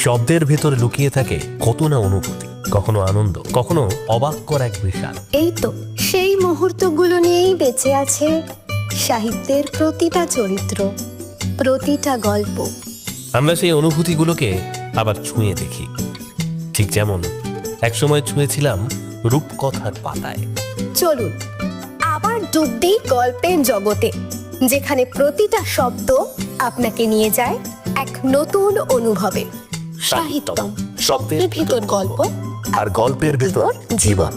শব্দের ভেতর লুকিয়ে থাকে কত না অনুভূতি, কখনো আনন্দ, কখনো অবাক করা এক বিষাদ। এই তো সেই মুহূর্তগুলো নিয়েই বেঁচে আছে সাহিত্যের প্রতিটা চরিত্র, প্রতিটা গল্প। আমরা সেই অনুভূতিগুলোকে আবার ছুঁয়ে দেখি, ঠিক যেমন একসময় ছুঁয়েছিলাম রূপকথার পাতায়। চলুন আবার ডুব দিই গল্পের জগতে, যেখানে প্রতিটা শব্দ আপনাকে নিয়ে যায় এক নতুন অনুভবে। সাহিত্যম, শব্দের ভিতর গল্প আর গল্পের ভেতর জীবন।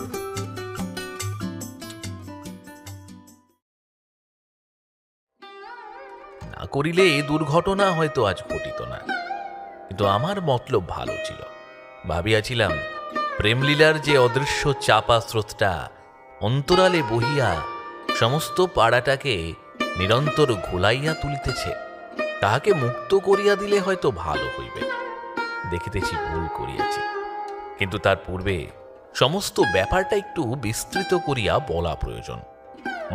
না করিলে এই দুর্ঘটনা হয়তো আজ ঘটিত না, কিন্তু আমার মতলব ভালো ছিল। ভাবিয়াছিলাম প্রেমলীলার যে অদৃশ্য চাপা স্রোতটা অন্তরালে বহিয়া সমস্ত পাড়াটাকে নিরন্তর ঘোলাইয়া তুলিতেছে, তাহাকে মুক্ত করিয়া দিলে হয়তো ভালো হইবে। দেখিতেছি ভুল করিয়াছি, কিন্তু তার পূর্বে সমস্ত ব্যাপারটা একটু বিস্তৃত করিয়া বলা প্রয়োজন।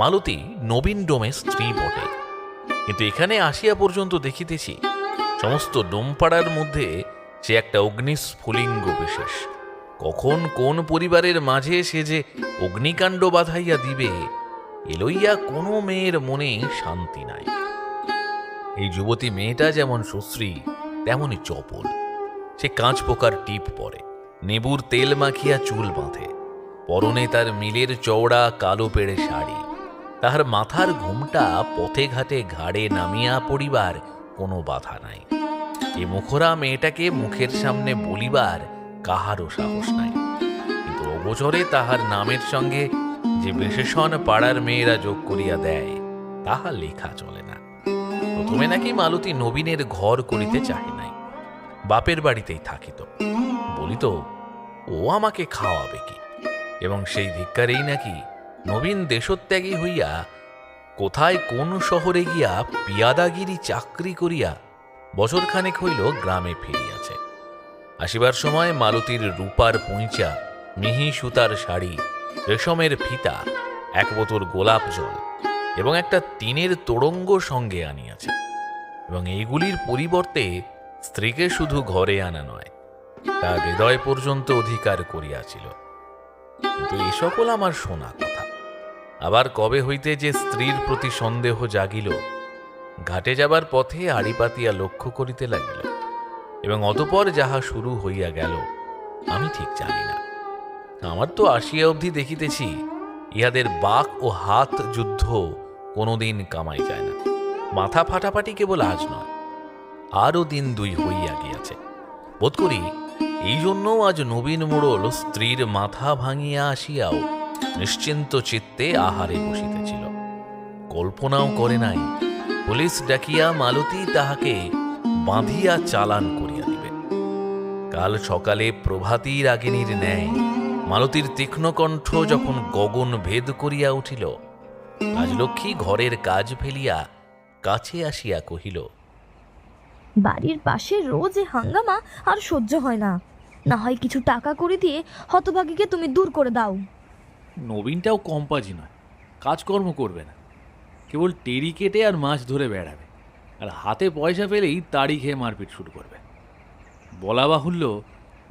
মালতী নবীন ডোমের স্ত্রী বটে, কিন্তু এখানে আসিয়া পর্যন্ত দেখিতেছি সমস্ত ডোমপাড়ার মধ্যে সে একটা অগ্নিস্ফুলিঙ্গ বিশেষ। কখন কোন পরিবারের মাঝে সে যে অগ্নিকাণ্ড বাঁধাইয়া দিবে, এ লইয়া কোনো মেয়ের মনে শান্তি নাই। এই যুবতী মেয়েটা যেমন সুশ্রী তেমনই চপল। সে কাঁচ পোকার টিপ পরে, নেবুর তেল মাখিয়া চুল বাঁধে, পরনে তার মিলের চওড়া কালো পেড়ে শাড়ি। তাহার মাথার ঘুমটা পথে ঘাটে ঘাড়ে নামিয়া পড়িবার কোনো বাধা নাই। এ মুখরা মেয়েটাকে মুখের সামনে বলিবার কাহারও সাহস নাই, কিন্তু অগোচরে তাহার নামের সঙ্গে যে বিশেষণ পাড়ার মেয়েরা যোগ করিয়া দেয়, তাহা লেখা চলে না। প্রথমে নাকি মালতী নবীনের ঘর করিতে চাহে নাই, বাপের বাড়িতেই থাকিত। বলিত ও আমাকে খাওয়াবে কি, এবং সেই ধিক্কারেই নাকি নবীন দেশত্যাগী হইয়া কোথায় কোন শহরে গিয়া পিয়াদাগিরি চাকরি করিয়া বছরখানেক হইল গ্রামে ফিরিয়াছে। আসিবার সময় মালতীর রূপার পইচা, মিহি সুতার শাড়ি, রেশমের ফিতা, এক বোতল গোলাপ জল এবং একটা টিনের তোড়ঙ্গ সঙ্গে আনিয়াছে, এবং এইগুলির পরিবর্তে স্ত্রীকে শুধু ঘরে আনা নয়, তার হৃদয় পর্যন্ত অধিকার করিয়াছিল। কিন্তু এ সকল আমার শোনা কথা। আবার কবে হইতে যে স্ত্রীর প্রতি সন্দেহ জাগিল, ঘাটে যাবার পথে আড়ি পাতিয়া লক্ষ্য করিতে লাগিল, এবং অতপর যাহা শুরু হইয়া গেল আমি ঠিক জানি না। আমার তো আসিয়া অবধি দেখিতেছি ইহাদের বাক ও হাত যুদ্ধ কোনোদিন কামাই যায় না। মাথা ফাটাফাটি কেবল আজ নয়, আরও দিন দুই হইয়া গিয়াছে। বোধ করি এই জন্যও আজ নবীন মোড়ল স্ত্রীর মাথা ভাঙিয়া আসিয়াও নিশ্চিন্ত চিত্তে আহারে বসিতেছিল। কল্পনাও করে নাই পুলিশ ডাকিয়া মালতী তাহাকে বাঁধিয়া চালান করিয়া দিবে। কাল সকালে প্রভাতী রাগিনীর ন্যায় মালতীর তীক্ষ্ণ কণ্ঠ যখন গগন ভেদ করিয়া উঠিল, রাজলক্ষ্মী ঘরের কাজ ফেলিয়া কাছে আসিয়া কহিল, বাড়ির পাশে রোজ এ হাঙ্গামা আর সহ্য হয় না। না হয় কিছু টাকা করে দিয়ে হতভাগীকে তুমি দূর করে দাও। নবীনটাও কম্পাজি নয়, কাজকর্ম করবে না, কেবল টেরি কেটে আর মাছ ধরে বেড়াবে, আর হাতে পয়সা পেলেই তাড়ি খেয়ে মারপিট শুরু করবে। বলা বাহুল্য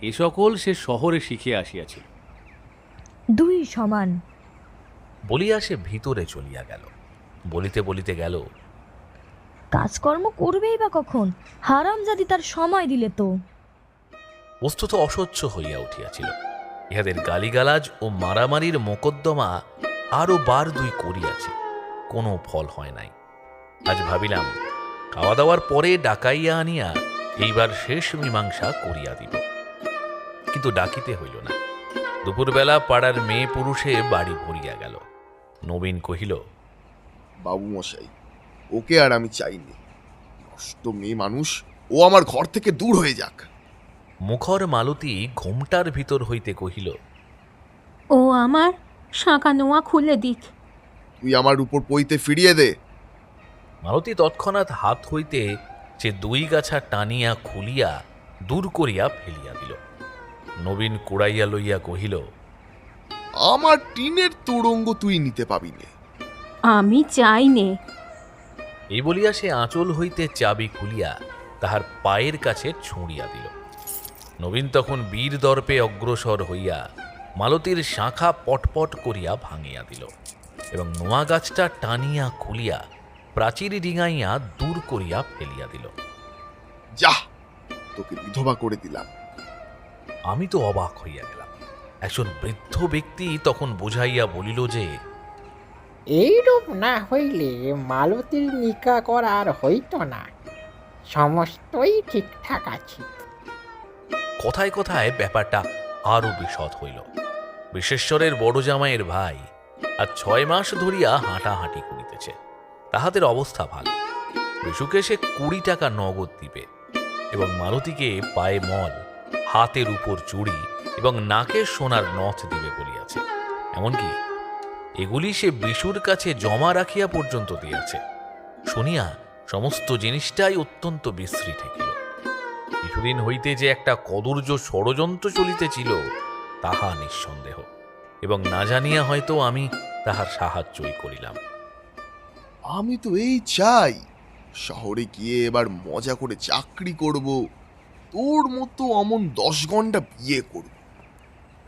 এ সকল সে শহরে শিখে আসিয়াছিল। দুই সমান বলিয়া সে ভিতরে চলিয়া গেল। বলিতে বলিতে গেল, কাজকর্ম করবেই বা কখন? হারামজাদি তার সময় দিলে তো। বস্তুত অসহ্য হইয়া উঠিয়াছিল। ইহাদের গালিগালাজ ও মারামারির মোকদ্দমা আরো বার দুই করিয়াছে, কোনো ফল হয় নাই। আজ ভাবিলাম খাওয়া দাওয়ার পরে ডাকাইয়া আনিয়া এইবার শেষ মীমাংসা করিয়া দিব, কিন্তু ডাকিতে হইল না। দুপুরবেলা পাড়ার মেয়ে পুরুষে বাড়ি ভরিয়া গেল। নবীন কহিল, বাবু মশাই, ওকে আর আমি চাইনি। নষ্ট মেয়ে মানুষ, ও আমার ঘর থেকে দূর হয়ে যাক। মুখর মালতী ঘোমটার ভিতর হইতে কহিল, ও আমার শাঁকা নোয়া খুলে দিক। তুই আমার উপর পইতে ফিরিয়ে দে। মালতী তৎক্ষণাৎ হাত হইতে যে 2 গাছা টানিয়া খুলিয়া দূর করিয়া ফেলিয়া দিল। নবীন কুড়াইয়া লইয়া কহিল, আমার টিনের তোরঙ্গ তুই নিতে পাবি নে। আমি চাই নে। এই বলিয়া সে আঁচল হইতে চাবি খুলিয়া তাহার পায়ের কাছে ছুঁড়িয়া দিল। নবীন তখন বীর দর্পে অগ্রসর হইয়া মালতীর শাখা পটপট করিয়া ভাঙিয়া দিল এবং নোয়া গাছটা টানিয়া খুলিয়া প্রাচীর ডিঙাইয়া দূর করিয়া ফেলিয়া দিল। যা, তোকে বিধবা করে দিলাম। আমি তো অবাক হইয়া গেলাম। একজন বৃদ্ধ ব্যক্তি তখন বুঝাইয়া বলিল যে, এইরূপ না হইলে মালতীর নিকা করার হইত না, সমস্তই ঠিকঠাক আছে। কথায় কথায় ব্যাপারটা আরো বিশদ হইল। বিশেশ্বরের বড় জামাইয়ের ভাই আর 6 মাস ধরিয়া হাঁটাহাঁটি করিতেছে। তাহাদের অবস্থা ভালো। বিশুকে সে 20 টাকা নগদ দিবে এবং মালতীকে পায়ে মল, হাতের উপর চুড়ি এবং নাকে সোনার নথ দিবে বলিয়াছে। এমনকি এগুলি সে বিশুর কাছে জমা রাখিয়া পর্যন্ত দিয়াছে। শুনিয়া সমস্ত জিনিসটাই অত্যন্ত বিশ্রী ঠেকিল। কিছুদিন হইতে যে একটা কদর্য ষড়যন্ত্র চলিতেছিল তাহা নিঃসন্দেহ, এবং না জানিয়া হয়তো আমি তাহার সাহায্যই করিলাম। আমি তো এই চাই শহরে গিয়ে এবার মজা করে চাকরি করব, তোর মতো অমন 10 ঘন্টা বিয়ে করব।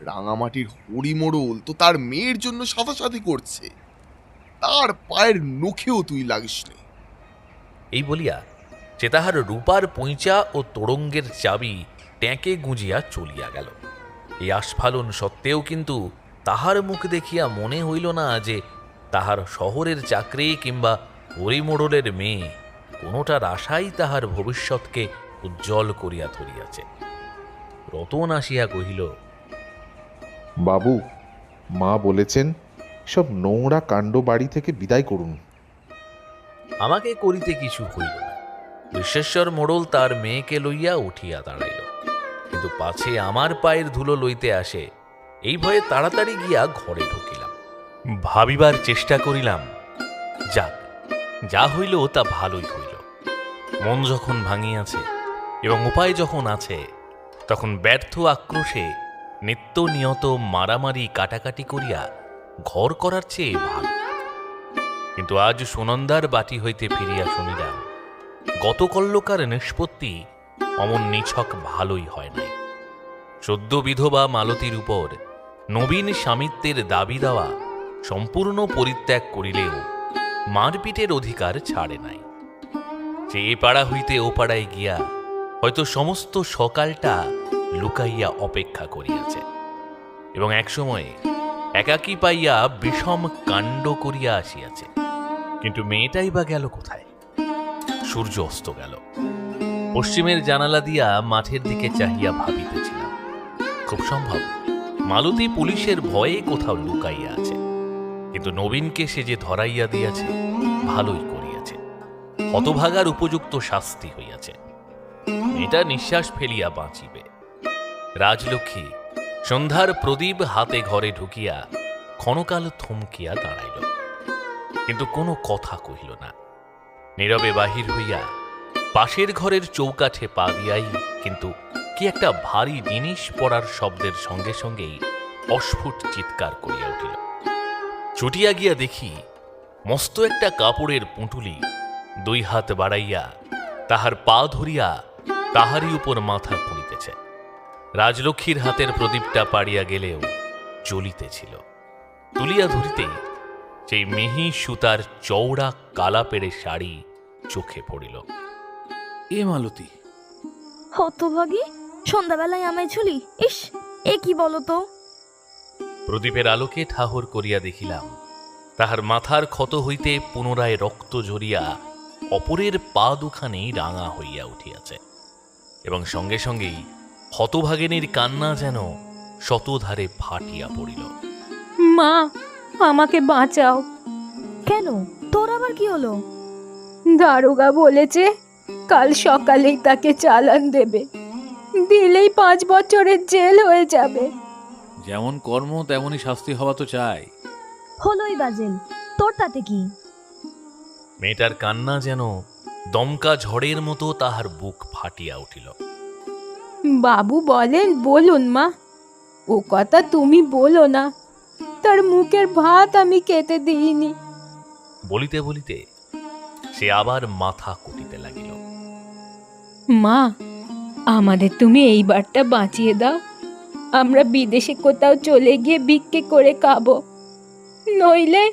রাঙামাটির হরিমোড়ল তো তার মেয়ের জন্য সাথাসাথি করছে, তার পায়ের নখেও তুই লাগিস নে। এই বলিয়া সে তাহার রূপার পৈঁচা ও তোড়ঙ্গের চাবি ট্যাঁকে গুঁজিয়া চলিয়া গেল। এই আস্ফালন সত্ত্বেও কিন্তু তাহার মুখ দেখিয়া মনে হইল না যে তাহার শহরের চাকরি কিংবা হরিমোড়লের মেয়ে কোনোটার আশাই তাহার ভবিষ্যৎকে উজ্জ্বল করিয়া ধরিয়াছে। রতন আসিয়া কহিল, বাবু, মা বলেছেন সব নোংরা কাণ্ড বাড়ি থেকে বিদায় করুন। আমাকে করিতে কিছু হইল না। বিশ্বেশ্বর মোড়ল তার মেয়েকে লইয়া উঠিয়া দাঁড়াইল, কিন্তু পাছে আমার পায়ের ধুলো লইতে আসে এই ভয়ে তাড়াতাড়ি গিয়া ঘরে ঢুকিলাম। ভাবিবার চেষ্টা করিলাম, যাক, যা হইল তা ভালোই হইল। মন যখন ভাঙিয়াছে এবং উপায় যখন আছে, তখন ব্যর্থ আক্রোশে নিত্য নিয়ত মারামারি কাটাকাটি করিয়া ঘর করার চেয়ে ভালো। কিন্তু আজ সুনন্দার বাটি হইতে ফিরিয়া শুনিলাম গতকল্যকার নিষ্পত্তি অমন নিছক ভালোই হয় নাই। সদ্য বিধবা মালতীর উপর নবীন স্বামিত্বের দাবি দেওয়া সম্পূর্ণ পরিত্যাগ করিলেও মারপিটের অধিকার ছাড়ে নাই। যে এ পাড়া হইতে ও পাড়ায় গিয়া হয়তো সমস্ত সকালটা লুকাইয়া অপেক্ষা করিয়াছে এবং একসময়ে একাকী পাইয়া বিষম কাণ্ড করিয়া আসিয়াছে। কিন্তু মেয়েটাই বা গেল কোথায়? সূর্য অস্ত গেল। পশ্চিমের জানালা দিয়া মাঠের দিকে চাহিয়া ভাবিতেছিলাম, খুব সম্ভব মালতী পুলিশের ভয়ে কোথাও লুকাইয়া আছে। কিন্তু নবীনকে সে যে ধরাইয়া দিয়াছে, ভালোই করিয়াছে। হতভাগার উপযুক্ত শাস্তি হইয়াছে। মেয়েটা নিঃশ্বাস ফেলিয়া বাঁচিবে। রাজলক্ষ্মী সন্ধ্যার প্রদীপ হাতে ঘরে ঢুকিয়া ক্ষণকাল থমকিয়া দাঁড়াইল, কিন্তু কোনো কথা কহিল না। নীরবে বাহির হইয়া পাশের ঘরের চৌকাঠে পা দিয়াই কিন্তু কি একটা ভারী জিনিস পড়ার শব্দের সঙ্গে সঙ্গেই অস্ফুট চিৎকার করিয়া উঠিল। ছুটিয়া গিয়া দেখি মস্ত একটা কাপড়ের পুঁটুলি 2 হাত বাড়াইয়া তাহার পা ধরিয়া তাহারই উপর মাথা পুড়িতেছে। রাজলক্ষ্মীর হাতের প্রদীপটা পাড়িয়া গেলেও জ্বলিতেছিল। তুলিয়া ধরিতেই সেই মিহি সুতার চওড়া কালা পেড়ে শাড়ি চোখে পড়িল। এ মালতী, হতভাগী, সন্ধ্যাবেলায় আমায় ছুলি! ইস, এ কি বলো তো? প্রদীপের আলোকে ঠাহর করিয়া দেখিলাম তাহার মাথার ক্ষত হইতে পুনরায় রক্ত ঝরিয়া অপরের পা দুখানি রাঙা হইয়া উঠিয়াছে এবং সঙ্গে সঙ্গেই হতভাগিনীর কান্না যেন শতধারে ফাটিয়া পড়িল। মা, আমাকে বাঁচাও। কেন, তোর আবার কি হলো? দারোগা বলেছে কাল সকালেই তাকে চালান দেবে, দিলেই 5 বছরের জেল হয়ে যাবে। যেমন কর্ম তেমনই শাস্তি হওয়া তো চাই। হলোই বাজেল, তোর তাতে কি? মেয়েটার কান্না যেন দমকা ঝড়ের মতো তাহার বুক ফাটিয়া উঠিল। বাবু বলেন, বলুন মা, ও কথা তুমি বলো না, তার মুখের ভাত আমি খেতে দিইনি। বলিতে বলিতে সে আবার মাথা কুটিতে লাগিল। মা, আমাদের তুমি এইবারটা বাঁচিয়ে দাও, আমরা বিদেশে কোথাও চলে গিয়ে ভিক্ষে করে খাবো, নইলে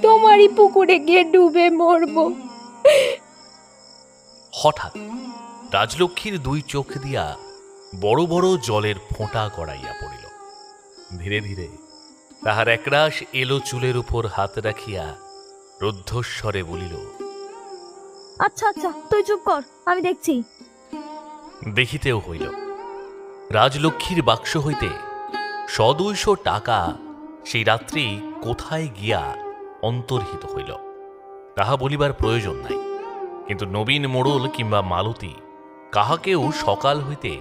তোমারই পুকুরে গিয়ে ডুবে মরবো। হঠাৎ রাজলক্ষ্মীর দুই চোখ দিয়া বড় বড় জলের ফোঁটা গড়াইয়া পড়িল। ধীরে ধীরে তাহার একরাশ এলো চুলের উপর হাত রাখিয়া রুদ্ধস্বরে বলিল, আচ্ছা আচ্ছা, তুই চুপ কর, আমি দেখছি। দেখিতেও হইল রাজলক্ষ্মীর বাক্স হইতে 100-200 টাকা সেই রাত্রি কোথায় গিয়া অন্তর্হিত হইল তাহা বলিবার প্রয়োজন নাই। কিন্তু নবীন মোড়ল কিংবা মালতী কাহাকেও সকাল হইতে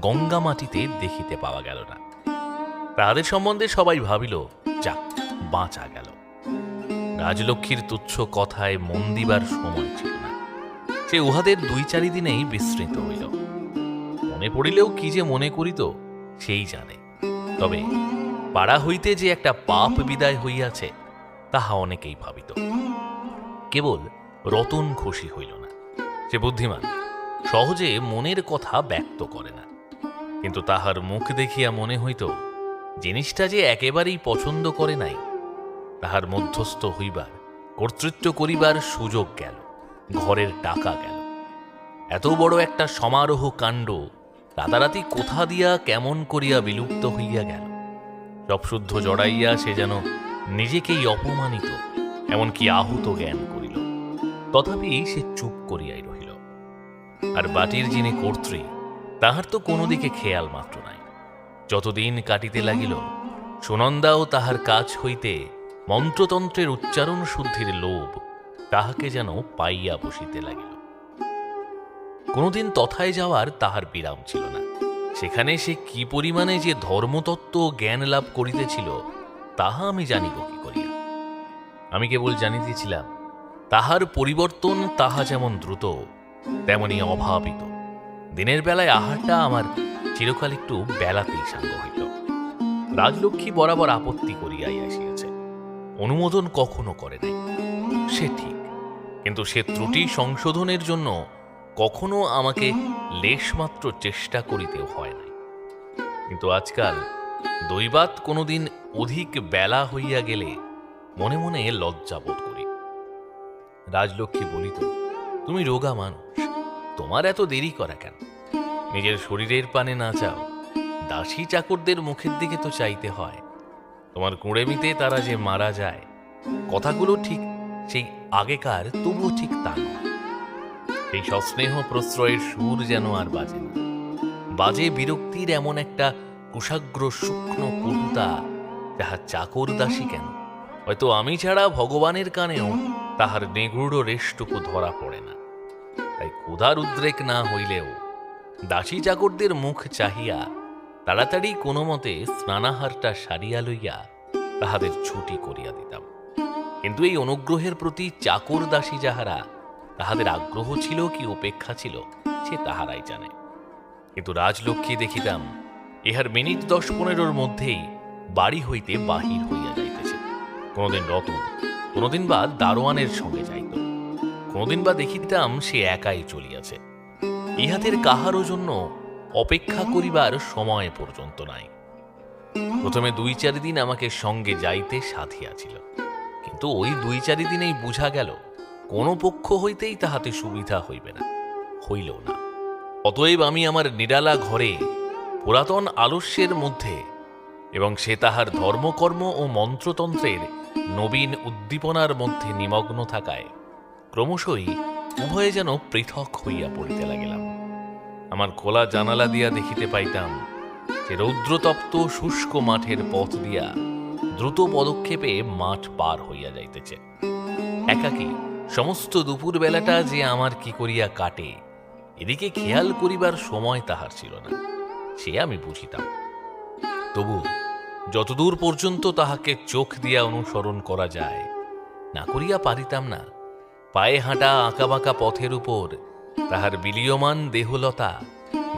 গঙ্গা মাটিতে দেখিতে পাওয়া গেল না। তাহাদের সম্বন্ধে সবাই ভাবিল, যাক, বাঁচা গেল। রাজলক্ষ্মীর তুচ্ছ কথায় মন দিবার সময় ছিল না। সে উহাদের 2-4 দিনেই বিস্মৃত হইল। মনে পড়িলেও কি যে মনে করিত সেই জানে। তবে পাড়া হইতে যে একটা পাপ বিদায় হইয়াছে তাহা অনেকেই ভাবিত। কেবল রতন খুশি হইল না। সে বুদ্ধিমান, সহজে মনের কথা ব্যক্ত করে না। কিন্তু তাহার মুখ দেখিয়া মনে হইত জিনিসটা যে একেবারেই পছন্দ করে নাই। তাহার মধ্যস্থ হইবার, কর্তৃত্ব করিবার সুযোগ গেল, ঘরের টাকা গেল। এত বড় একটা সমারোহ কাণ্ড রাতারাতি কোথা দিয়া কেমন করিয়া বিলুপ্ত হইয়া গেল। সব শুদ্ধ জড়াইয়া সে যেন নিজেকেই অপমানিত, এমনকি আহত জ্ঞান করিল। তথাপি সে চুপ করিয়াই রহিল। আর বাটির যিনি কর্ত্রী, তাহার তো কোনো দিকে খেয়াল মাত্র নাই। যতদিন কাটিতে লাগিল, সুনন্দাও তাহার কাছ হইতে মন্ত্রতন্ত্রের উচ্চারণ শুদ্ধির লোভ তাহাকে যেন পাইয়া বসিতে লাগিল। কোনোদিন তথায় যাওয়ার তাহার বিরাম ছিল না। সেখানে সে কি পরিমাণে যে ধর্মতত্ত্ব জ্ঞান লাভ করিতেছিল তাহা আমি জানিব কি করিয়া। আমি কেবল জানিতেছিলাম তাহার পরিবর্তন তাহা যেমন দ্রুত তেমনি অভাবিত। দিনের বেলায় আহারটা আমার চিরকাল একটু বেলাতেই সাঙ্গ হইল। রাজলক্ষ্মী বরাবর আপত্তি করিয়াই আসিয়াছে, অনুমোদন কখনো করে নাই, সে ঠিক। কিন্তু সে ত্রুটি সংশোধনের জন্য কখনো আমাকে লেশমাত্র চেষ্টা করিতেও হয় নাই। কিন্তু আজকাল দৈবাত কোনোদিন অধিক বেলা হইয়া গেলে মনে মনে লজ্জা বোধ করি। রাজলক্ষ্মী বলিত, তুমি রোগা মানুষ, তোমার এত দেরি করা কেন? নিজের শরীরের পানে না চাও, দাসী চাকরদের মুখের দিকে তো চাইতে হয়। তোমার কুঁড়েমিতে তারা যে মারা যায়, কথাগুলো ঠিক সেই আগেকার, তবুও ঠিক তা নয়। সেই সস্নেহ প্রশ্রয়ের সুর যেন আর বাজে না। বাজে বিরক্তির এমন একটা কুশাগ্র শুকনো কটুতা, যাহা চাকর দাসী কেন, হয়তো আমি ছাড়া ভগবানের কানেও তাহার নেগুড়ো রেশটুকু ধরা পড়ে না। তাই ক্ষুধার উদ্রেক না হইলেও দাসী চাকরদের মুখ চাহিয়া তাড়াতাড়ি কোনো মতে স্নানাহারটা সারিয়া লইয়া তাহাদের ছুটি করিয়া দিতাম। কিন্তু এই অনুগ্রহের প্রতি চাকর দাসী যাহারা, তাহাদের আগ্রহ ছিল কি উপেক্ষা ছিল সে তাহারাই জানে। কিন্তু রাজলক্ষ্মী দেখিতাম ইহার মিনিট 10-15 মধ্যেই বাড়ি হইতে বাহির হইয়া যাইতেছে। কোনোদিন রতন, কোনোদিন বা দারোয়ানের সঙ্গে যাইত, কোনোদিন বা দেখিতাম সে একাই চলিয়াছে। ইহাদের কাহারও জন্য অপেক্ষা করিবার সময় পর্যন্ত নাই। প্রথমে 2-4 দিন আমাকে সঙ্গে যাইতে সাধিয়াছিল, কিন্তু ওই 2-4 দিনেই বুঝা গেল কোনো পক্ষ হইতেই তাহাতে সুবিধা হইবে না, হইল না। অতএব আমি আমার নিরালা ঘরে পুরাতন আলস্যের মধ্যে এবং সে তাহার ধর্মকর্ম ও মন্ত্রতন্ত্রের নবীন উদ্দীপনার মধ্যে নিমগ্ন থাকায় ক্রমশই উভয়ে যেন পৃথক হইয়া পড়িতে লাগিলাম। আমার খোলা জানালা দিয়া দেখিতে পাইতাম যে রৌদ্রতপ্ত শুষ্ক মাঠের পথ দিয়া দ্রুত পদক্ষেপে মাঠ পার হইয়া যাইতেছে। একাকী সমস্ত দুপুর বেলাটা যে আমার কি করিয়া কাটে, এদিকে খেয়াল করিবার সময় তাহার ছিল না, সে আমি বুঝিতাম। তবু যতদূর পর্যন্ত তাহাকে চোখ দিয়া অনুসরণ করা যায়, না করিয়া পারিতাম না। পায়ে হাঁটা আঁকাবাঁকা পথের উপর তাহার বিলীয়মান দেহলতা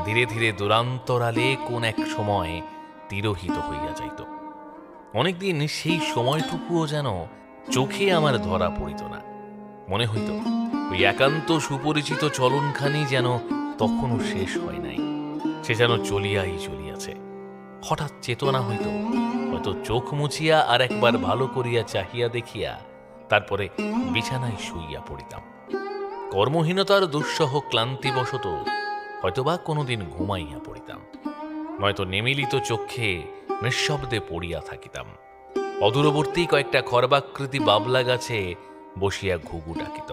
ধীরে ধীরে দূরান্তরালে কোন এক সময় তিরোহিত হইয়া যাইত। অনেকদিন সেই সময়টুকুও যেন চোখে আমার ধরা পড়িত না। মনে হইত ওই একান্ত সুপরিচিত চলনখানি যেন তখনও শেষ হয় নাই, সে যেন চলিয়াই চলিয়াছে। হঠাৎ চেতনা হইত, হয়তো চোখ মুছিয়া আর একবার ভালো করিয়া চাহিয়া দেখিয়া তারপরে বিছানায় শুইয়া পড়িতাম। কর্মহীনতার দুঃসহ ক্লান্তিবশত হয়তোবা কোনোদিন ঘুমাইয়া পড়িতাম, নয়তো নিমিলিত চক্ষে নিঃশব্দে পড়িয়া থাকিতাম। অদূরবর্তী কয়েকটা খর্বাকৃতি বাবলা গাছে বসিয়া ঘুঘু ডাকিত।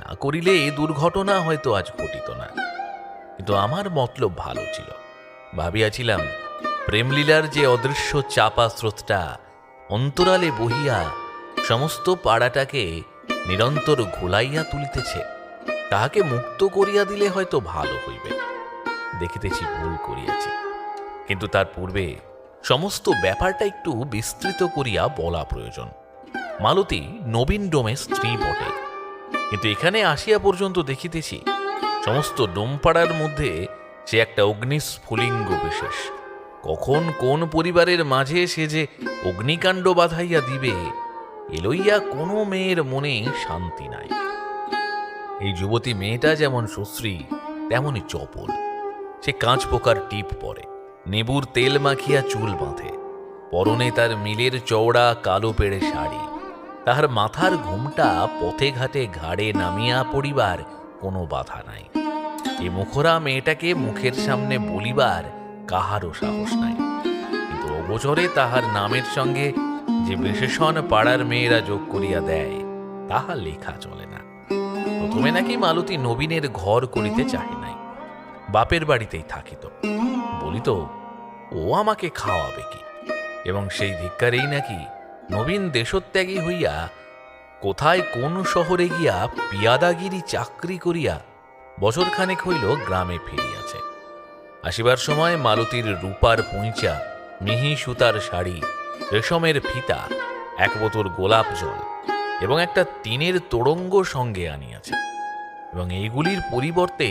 না করিলে এ দুর্ঘটনা হয়তো আজ ঘটিত না, কিন্তু আমার মতলব ভালো ছিল। ভাবিয়াছিলাম প্রেমলীলার যে অদৃশ্য চাপা স্রোতটা অন্তরালে বহিয়া সমস্ত পাড়াটাকে নিরন্তর ঘোলাইয়া তুলিতেছে, তাহাকে মুক্ত করিয়া দিলে হয়তো ভালো হইবে। দেখিতেছি ভুল করিয়াছি, কিন্তু তার পূর্বে সমস্ত ব্যাপারটা একটু বিস্তৃত করিয়া বলা প্রয়োজন। মালতী নবীন ডোমের স্ত্রী বটে, কিন্তু এখানে আসিয়া পর্যন্ত দেখিতেছি সমস্ত ডোমপাড়ার মধ্যে সে একটা অগ্নিস্ফুলিঙ্গ বিশেষ। কখন কোন পরিবারের মাঝে সে যে অগ্নিকাণ্ড বাঁধাইয়া দিবে এ লইয়া কোনো মেয়ের মনে শান্তি নাই। এই যুবতী মেয়েটা যেমন সুশ্রী তেমনই চপল। সে কাঁচ পোকার টিপ পরে, নেবুর তেল মাখিয়া চুল বাঁধে, পরনে তার মিলের চওড়া কালো পেড়ে শাড়ি। তাহার মাথার ঘুমটা পথে ঘাটে ঘাড়ে নামিয়া পড়িবার কোনো বাধা নাই। এ মুখরা মেয়েটাকে মুখের সামনে বলিবার কাহারও সাহস নাই, কিন্তু অগোচরে তাহার নামের সঙ্গে যে বিশেষণ পাড়ার মেয়েরা যোগ করিয়া দেয় তাহা লেখা চলে না। প্রথমে নাকি মালতী নবীনের ঘর করিতে চাহে নাই, বাপের বাড়িতেই থাকিত। বলিত ও আমাকে খাওয়াবে কি, এবং সেই ধিক্কারেই নাকি নবীন দেশত্যাগী হইয়া কোথায় কোন শহরে গিয়া পিয়াদাগিরি চাকরি করিয়া বছরখানেক হইল গ্রামে ফিরিয়াছে। আসিবার সময় মালতীর রূপার পইঁচা, মিহি সুতার শাড়ি, রেশমের ফিতা, এক বোতল গোলাপ জল এবং একটা টিনের তোড়ঙ্গ সঙ্গে আনিয়াছে, এবং এইগুলির পরিবর্তে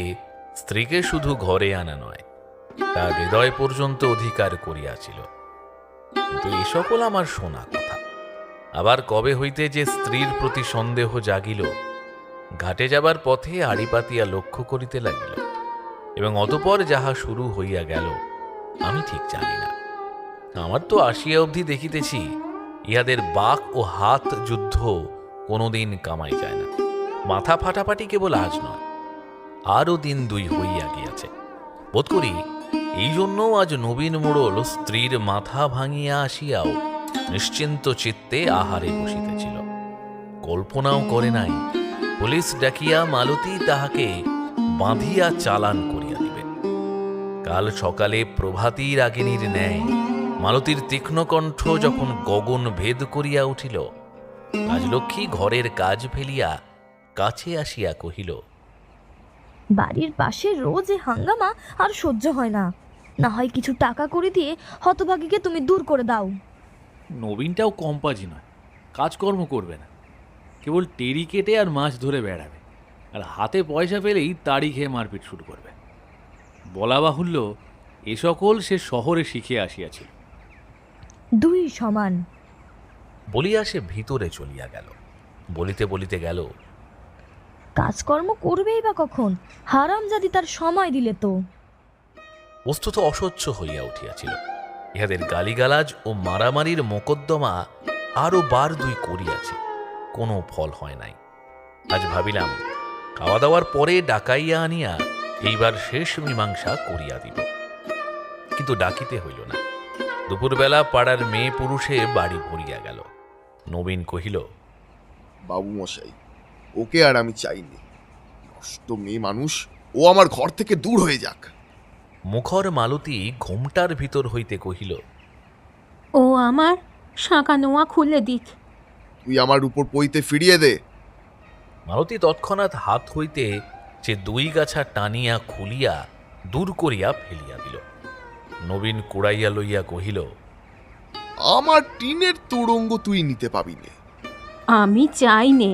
স্ত্রীকে শুধু ঘরে আনা নয়, তার হৃদয় পর্যন্ত অধিকার করিয়াছিল। কিন্তু এ সকল আমার শোনা কথা। আবার কবে হইতে যে স্ত্রীর প্রতি সন্দেহ জাগিল, ঘাটে যাবার পথে আড়ি পাতিয়া লক্ষ্য করিতে লাগিল, এবং অতঃপর যাহা শুরু হইয়া গেল আমি ঠিক জানি না। আমার তো আসিয়া অবধি দেখিতেছি ইহাদের বাক ও হাত যুদ্ধ কোনোদিন কামাই যায় না। মাথা ফাটাফাটি কেবল আজ নয়, আরও দিন দুই হইয়া গিয়াছে। বোধ করি এই জন্য আজ নবীন মোড়ল স্ত্রীর মাথা ভাঙিয়া আসিয়াও নিশ্চিন্ত চিত্তে আহারে বসিতেছিল। কল্পনাও করে নাই পুলিশ ডাকিয়া মালতী তাহাকে বাঁধিয়া চালান করিয়া দিবে। কাল সকালে প্রভাতী রাগিনীর ন্যায় মালতীর তীক্ষ্ণ কণ্ঠ যখন গগন ভেদ করিয়া উঠিল, রাজলক্ষ্মী ঘরের কাজ ফেলিয়া কাছে আসিয়া কহিল, বাড়ির পাশে রোজ এ হাঙ্গামা আর সহ্য হয় না। না হয় কিছু টাকা করে দিয়ে হতভাগীকে তুমি দূর করে দাও। নবীনটাও কম্পাজি নয়, কাজকর্ম করবে না, কেবল টেরি কেটে আর মাছ ধরে বেড়াবে, আর হাতে পয়সা পেলেই তাড়ি খেয়ে মারপিট শুরু করবে। বলা বাহুল্য এ সকল সে শহরে শিখে আসিয়াছিল। দুই সমান। বলিয়া সে ভিতরে চলিয়া গেল। বলিতে বলিতে গেল, কাজকর্ম করবেই বা কখন? হারামজাদি তার সময় দিলে তো। বস্তুত অসহ্য হইয়া উঠিয়াছিল। ইহাদের গালিগালাজ ও মারামারির মোকদ্দমা আরো বার দুই করিয়াছে, কোনো ফল হয় নাই। আজ ভাবিলাম খাওয়া দাওয়ার পরে ডাকাইয়া আনিয়া এইবার শেষ মীমাংসা করিয়া দিব, কিন্তু ডাকিতে হইল না। দুপুরবেলা পাড়ার মেয়ে পুরুষে বাড়ি ভরিয়া গেল। নবীন কহিল, বাবু মশাই, ওকে আর আমি চাইনি। নষ্ট মেয়ে মানুষ, ও আমার ঘর থেকে দূর হয়ে যাক। মুখর মালতী ঘোমটার ভিতর হইতে কহিল, ও আমার শাঁকা নোয়া খুলে দিক। তুই আমার উপর পইতে ফিরিয়ে দে। মালতী তৎক্ষণাৎ হাত হইতে সে দুই গাছা টানিয়া খুলিয়া দূর করিয়া ফেলিয়া দিল। নবীন কুড়াইয়া লইয়া কহিল, আমার টিনের তোড়ঙ্গ তুই নিতে পাবি নে। আমি চাই নে।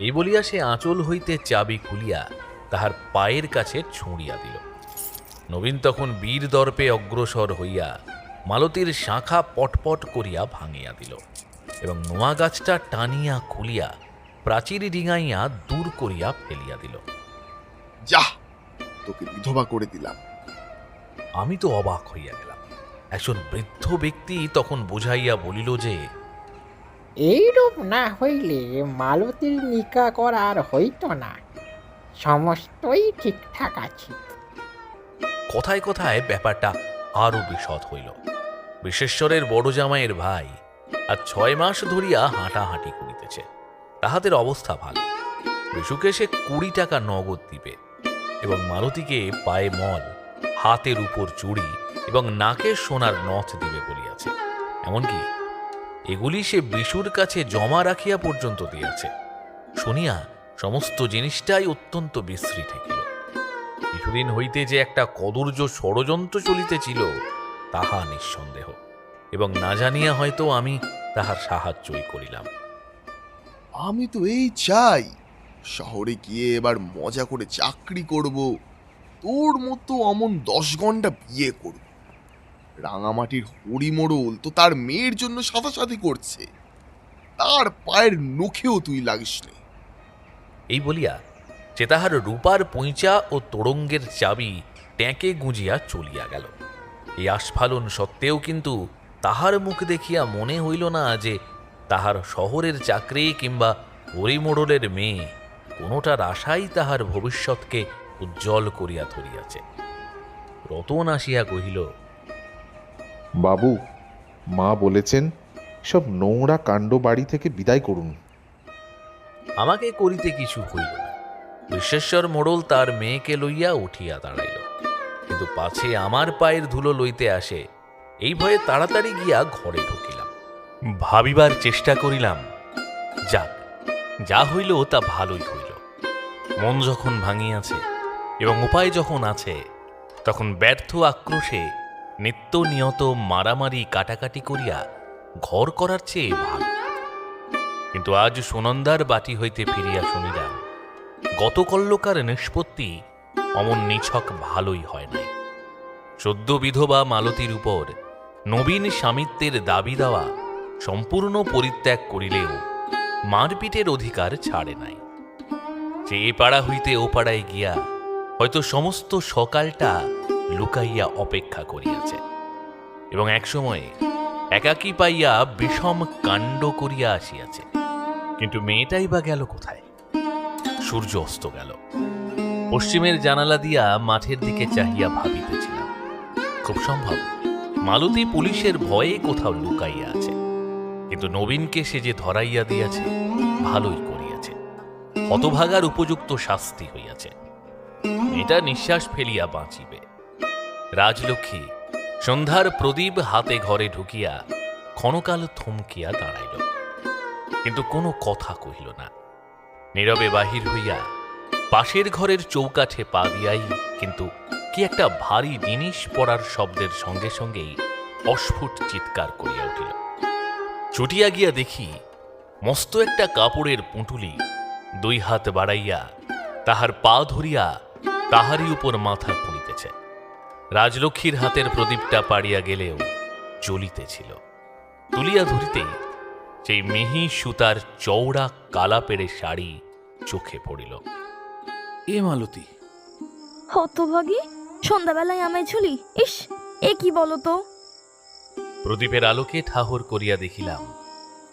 এই বলিয়া সে আঁচল হইতে চাবি খুলিয়া তাহার পায়ের কাছে ছুঁড়িয়া দিল। নবীন তখন বীর দর্পে অগ্রসর হইয়া মালতীর শাখা পটপট করিয়া ভাঙিয়া দিল এবং নোয়া গাছটা টানিয়া খুলিয়া প্রাচীর ডিঙাইয়া দূর করিয়া ফেলিয়া দিল। যাহ, তোকে বিধবা করে দিলাম। আমি তো অবাক হইয়া গেলাম। একজন বৃদ্ধ ব্যক্তি তখন বুঝাইয়া বলিল যে, এইরূপ না হইলে মালতীর নিকা করার হইত না, সমস্তই ঠিকঠাক আছে। কথায় কথায় ব্যাপারটা আরো বিশদ হইল। বিশেশ্বরের বড় জামাইয়ের ভাই আর 6 মাস ধরিয়া হাঁটাহাঁটি করিতেছে। তাহাদের অবস্থা ভালো। বিশুকে সে 20 টাকা নগদ দিবে এবং মালতীকে পায়ে মল, হাতের উপর চুড়ি এবং নাকে সোনার নথ দিবে বলিয়াছে। এমনকি এগুলি সে বিশুর কাছে জমা রাখিয়া পর্যন্ত দিয়াছে। শুনিয়া সমস্ত জিনিসটাই অত্যন্ত বিশ্রী ঠেকিল। কিছুদিন হইতে যে একটা কদর্য ষড়যন্ত্র চলিতেছিল তাহা নিঃসন্দেহ, এবং না জানিয়া হয়তো আমি তাহার সাহায্যই করিলাম। আমি তো এই চাই শহরে গিয়ে এবার মজা করে চাকরি করব, তোর মতো অমন 10 ঘন্টা বিয়ে করব। রাঙামাটির হরিমোড়ল তো তার মেয়ের জন্য সাথাসাথি করছে, তার পায়ের নখেও তুই লাগিস নে। এই বলিয়া সে তাহার রূপার পৈঁচা ও তোড়ঙ্গের চাবি ট্যাঁকে গুঁজিয়া চলিয়া গেল। এই আস্ফালন সত্ত্বেও কিন্তু তাহার মুখ দেখিয়া মনে হইল না যে তাহার শহরের চাকরি কিংবা হরিমোড়লের মেয়ে কোনোটার আশাই তাহার ভবিষ্যৎকে উজ্জ্বল করিয়া ধরিয়াছে। রতন আসিয়া কহিল, বাবু, মা বলেছেন সব নোংরা কাণ্ড বাড়ি থেকে বিদায় করুন। আমাকে করিতে কিছু হইল না। বিশ্বেশ্বর মোড়ল তার মেয়েকে লইয়া উঠিয়া দাঁড়াইল, কিন্তু পাছে আমার পায়ের ধুলো লইতে আসে এই ভয়ে তাড়াতাড়ি গিয়া ঘরে ঢুকিলাম। ভাবিবার চেষ্টা করিলাম, যাক, যা হইল তা ভালোই হইল। মন যখন ভাঙিয়াছে এবং উপায় যখন আছে, তখন ব্যর্থ আক্রোশে নিত্য নিয়ত মারামারি কাটাকাটি করিয়া ঘর করার চেয়ে ভালো। কিন্তু আজ সুনন্দার বাটি হইতে ফিরিয়া শুনিলাম গতকল্যকার নিষ্পত্তি অমন নিছক ভালোই হয় নাই। সদ্য বিধবা মালতীর উপর নবীন স্বামিত্বের দাবি দেওয়া সম্পূর্ণ পরিত্যাগ করিলেও মারপিটের অধিকার ছাড়ে নাই। যে এ পাড়া হইতে ও পাড়ায় গিয়া হয়তো সমস্ত সকালটা লুকাইয়া অপেক্ষা করিয়াছে এবং একসময়ে একাকী পাইয়া বিষম কাণ্ড করিয়া আসিয়াছে। কিন্তু মেয়েটাই বা গেল কোথায়? সূর্য অস্ত গেল। পশ্চিমের জানালা দিয়া মাঠের দিকে চাহিয়া ভাবিতেছিলাম, খুব সম্ভব মালতী পুলিশের ভয়ে কোথাও লুকাইয়া আছে। কিন্তু নবীনকে সে যে ধরাইয়া দিয়াছে, ভালোই করিয়াছে। হতভাগার উপযুক্ত শাস্তি হইয়াছে। মেয়েটা নিঃশ্বাস ফেলিয়া বাঁচিবে। রাজলক্ষ্মী সন্ধ্যার প্রদীপ হাতে ঘরে ঢুকিয়া ক্ষণকাল থমকিয়া দাঁড়াইল, কিন্তু কোনো কথা কহিল না। নীরবে বাহির হইয়া পাশের ঘরের চৌকাঠে পা দিয়াই কিন্তু কি একটা ভারী জিনিস পড়ার শব্দের সঙ্গে সঙ্গেই অস্ফুট চিৎকার করিয়া উঠিল। ছুটিয়া গিয়া দেখি মস্ত একটা কাপড়ের পুঁটুলি 2 হাত বাড়াইয়া তাহার পা ধরিয়া তাহারই উপর মাথা খুঁড়িতেছে। রাজলক্ষ্মীর হাতের প্রদীপটা পাড়িয়া গেলেও জ্বলিতেছিল। তুলিয়া ধরিতেই সেই মিহি সুতার চওড়া কালা পেড়ে শাড়ি চোখে পড়িল। এ মালতী, হতভাগী, সন্ধ্যাবেলায় আমায় ঝুলি! ইস, এ কি বলো তো? প্রদীপের আলোকে ঠাহর করিয়া দেখিলাম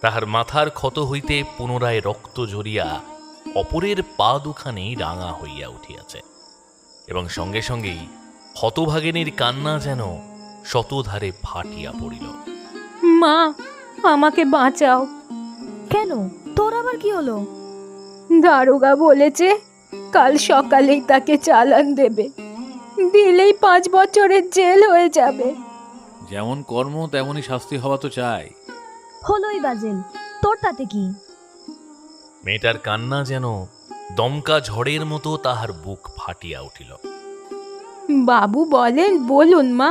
তাহার মাথার ক্ষত হইতে পুনরায় রক্ত ঝরিয়া অপরের পা দুখানি রাঙা হইয়া উঠিয়াছে এবং সঙ্গে সঙ্গেই হতভাগিনীর কান্না যেন শতধারে ফাটিয়া পড়িল। মা, আমাকে বাঁচাও। কেন, তোর আবার কি হলো? দারোগা বলেছে কাল সকালেই তাকে চালান দেবে, দিলেই 5 বছরের জেল হয়ে যাবে। যেমন কর্ম তেমনই শাস্তি হওয়া তো চাই। হলোই বাজেল, তোর তাতে কি? মেয়েটার কান্না যেন দমকা ঝড়ের মতো তাহার বুক ফাটিয়া উঠিল। বাবু বলেন, বলুন মা,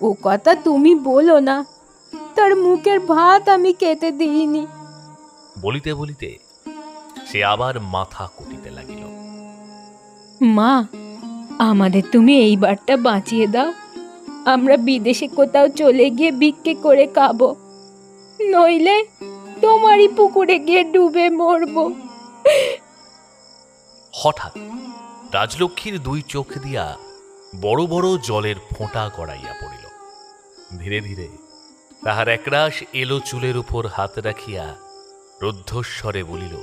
ও কথা তুমি বলো না। তার মুখের ভাত আমি খেতে দিইনি, বলিতে বলিতে সে আবার মাথা কুটিতে লাগিল। মা, আমাদের তুমি এইবারটা বাঁচিয়ে দাও। আমরা বিদেশে কোথাও চলে গিয়ে ভিক্ষে করে খাবো, নইলে তোমারই পুকুরে গিয়ে ডুবে মরবো। হঠাৎ রাজলক্ষ্মীর দুই চোখ দিয়া বড় বড় জলের ফোঁটা গড়াইয়া পড়িল। ধীরে ধীরে তাহার একরাশ এলো চুলের উপর হাত রাখিয়া রুদ্ধস্বরে বলিল,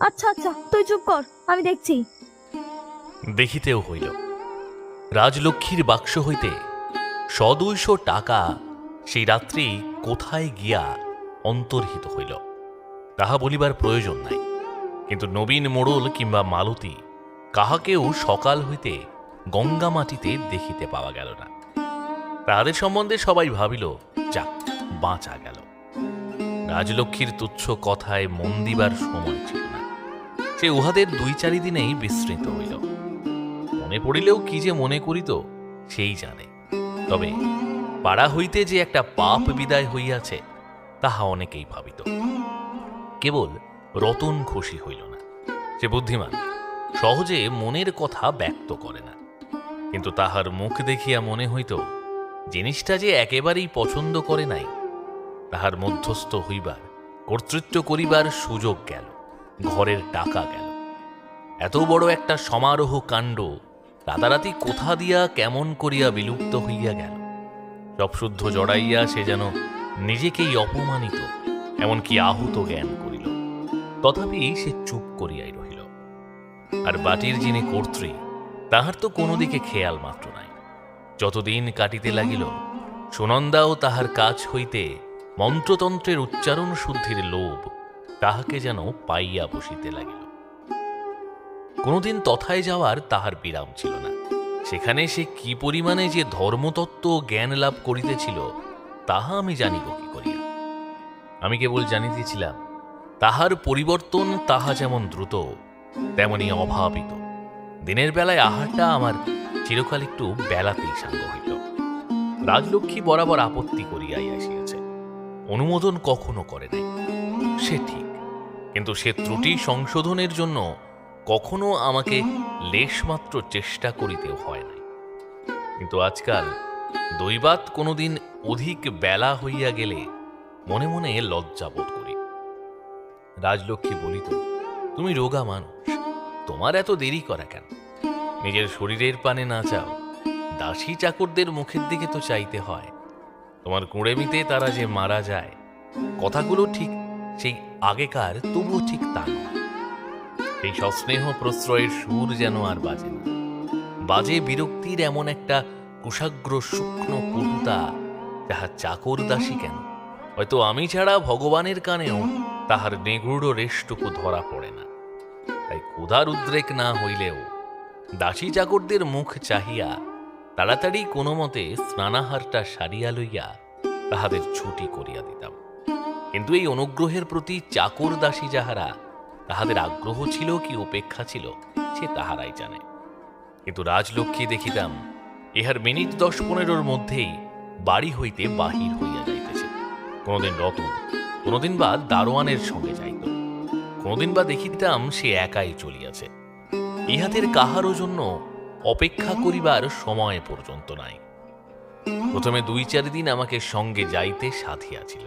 আচ্ছা আচ্ছা, তুই চুপ কর, আমি দেখছি। দেখিতেও হইল রাজলক্ষ্মীর বাক্স হইতে 100-200 টাকা সেই রাত্রি কোথায় গিয়া অন্তর্হিত হইল তাহা বলিবার প্রয়োজন নাই। কিন্তু নবীন মোড়ল কিংবা মালতী কাহাকেও সকাল হইতে গঙ্গা মাটিতে দেখিতে পাওয়া গেল না। তাহাদের সম্বন্ধে সবাই ভাবিল, যাক, বাঁচা গেল। রাজলক্ষ্মীর তুচ্ছ কথায় মন দিবার সময় ছিল না। সে উহাদের 2-4 দিনেই বিস্মৃত হইল। মনে পড়িলেও কি যে মনে করিত সেই জানে। তবে পাড়া হইতে যে একটা পাপ বিদায় হইয়াছে তাহা অনেকেই ভাবিত। কেবল রতন খুশি হইল না। সে বুদ্ধিমান, সহজে মনের কথা ব্যক্ত করে না। কিন্তু তাহার মুখ দেখিয়া মনে হইত জিনিসটা যে একেবারেই পছন্দ করে নাই। তাহার মধ্যস্থ হইবার, কর্তৃত্ব করিবার সুযোগ গেল, ঘরের টাকা গেল। এত বড় একটা সমারোহ কাণ্ড রাতারাতি কোথা দিয়া কেমন করিয়া বিলুপ্ত হইয়া গেল। সব শুদ্ধ জড়াইয়া সে যেন নিজেকেই অপমানিত, এমনকি আহত জ্ঞান করিল। তথাপি সে চুপ করিয়াই রহিল। আর বাটির যিনি কর্ত্রী, তাহার তো কোনো দিকে খেয়াল মাত্র নাই। যতদিন কাটিতে লাগিল, সুনন্দাও তাহার কাছ হইতে মন্ত্রতন্ত্রের উচ্চারণ শুদ্ধির লোভ তাহাকে যেন পাইয়া বসিতে লাগিল। কোনোদিন তথায় যাওয়ার তাহার বিরাম ছিল না। সেখানে সে কি পরিমাণে যে ধর্মতত্ত্ব জ্ঞান লাভ করিতেছিল তাহা আমি জানিব কি করিয়া। আমি কেবল জানিতেছিলাম তাহার পরিবর্তন তাহা যেমন দ্রুত তেমনি অভাবিত। দিনের বেলায় আহারটা আমার চিরকাল একটু বেলাতেই সাঙ্গ হইত। রাজলক্ষ্মী বরাবর আপত্তি করিয়াই আসিয়াছে, অনুমোদন কখনো করে নাই। সে ঠিক, কিন্তু সে ত্রুটি সংশোধনের জন্য কখনো আমাকে লেশমাত্র চেষ্টা করিতেও হয় নাই। কিন্তু আজকাল দৈবাত কোনোদিন অধিক বেলা হইয়া গেলে মনে মনে লজ্জা বোধ করি। রাজলক্ষ্মী বলিত, তুমি রোগা মানুষ, তোমার এত দেরি করা কেন? নিজের শরীরের পানে না চাও, দাসী চাকরদের মুখের দিকে তো চাইতে হয়। তোমার কুঁড়েমিতে তারা যে মারা যায়, কথাগুলো ঠিক সেই আগেকার, তবুও ঠিক তা নয়। সেই সস্নেহ প্রশ্রয়ের সুর যেন আর বাজে না। বাজে বিরক্তির এমন একটা কুশাগ্র শুকনো কটুতা, যাহা চাকর দাসী কেন, হয়তো আমি ছাড়া ভগবানের কানেও তাহার নেগুড়ো রেশটুকু ধরা পড়ে না। তাই ক্ষুধার উদ্রেক না হইলেও দাসী চাকরদের মুখ চাহিয়া তাড়াতাড়ি কোনো মতে স্নানাহারটা সারিয়া লইয়া তাহাদের ছুটি করিয়া দিতাম। কিন্তু এই অনুগ্রহের প্রতি চাকর দাসী যাহারা, তাহাদের আগ্রহ ছিল কি উপেক্ষা ছিল সে তাহারাই জানে। কিন্তু রাজলক্ষ্মী দেখিতাম ইহার মিনিট 10-15 মধ্যেই বাড়ি হইতে বাহির হইয়া যাইতেছে। কোনোদিন রতন, কোনোদিন বা দারোয়ানের সঙ্গে যাইত, কোনোদিন বা দেখিতাম সে একাই চলিয়াছে। ইহাদের কাহারও জন্য অপেক্ষা করিবার সময় পর্যন্ত নাই। প্রথমে 2-4 দিন আমাকে সঙ্গে যাইতে সাধিয়াছিল,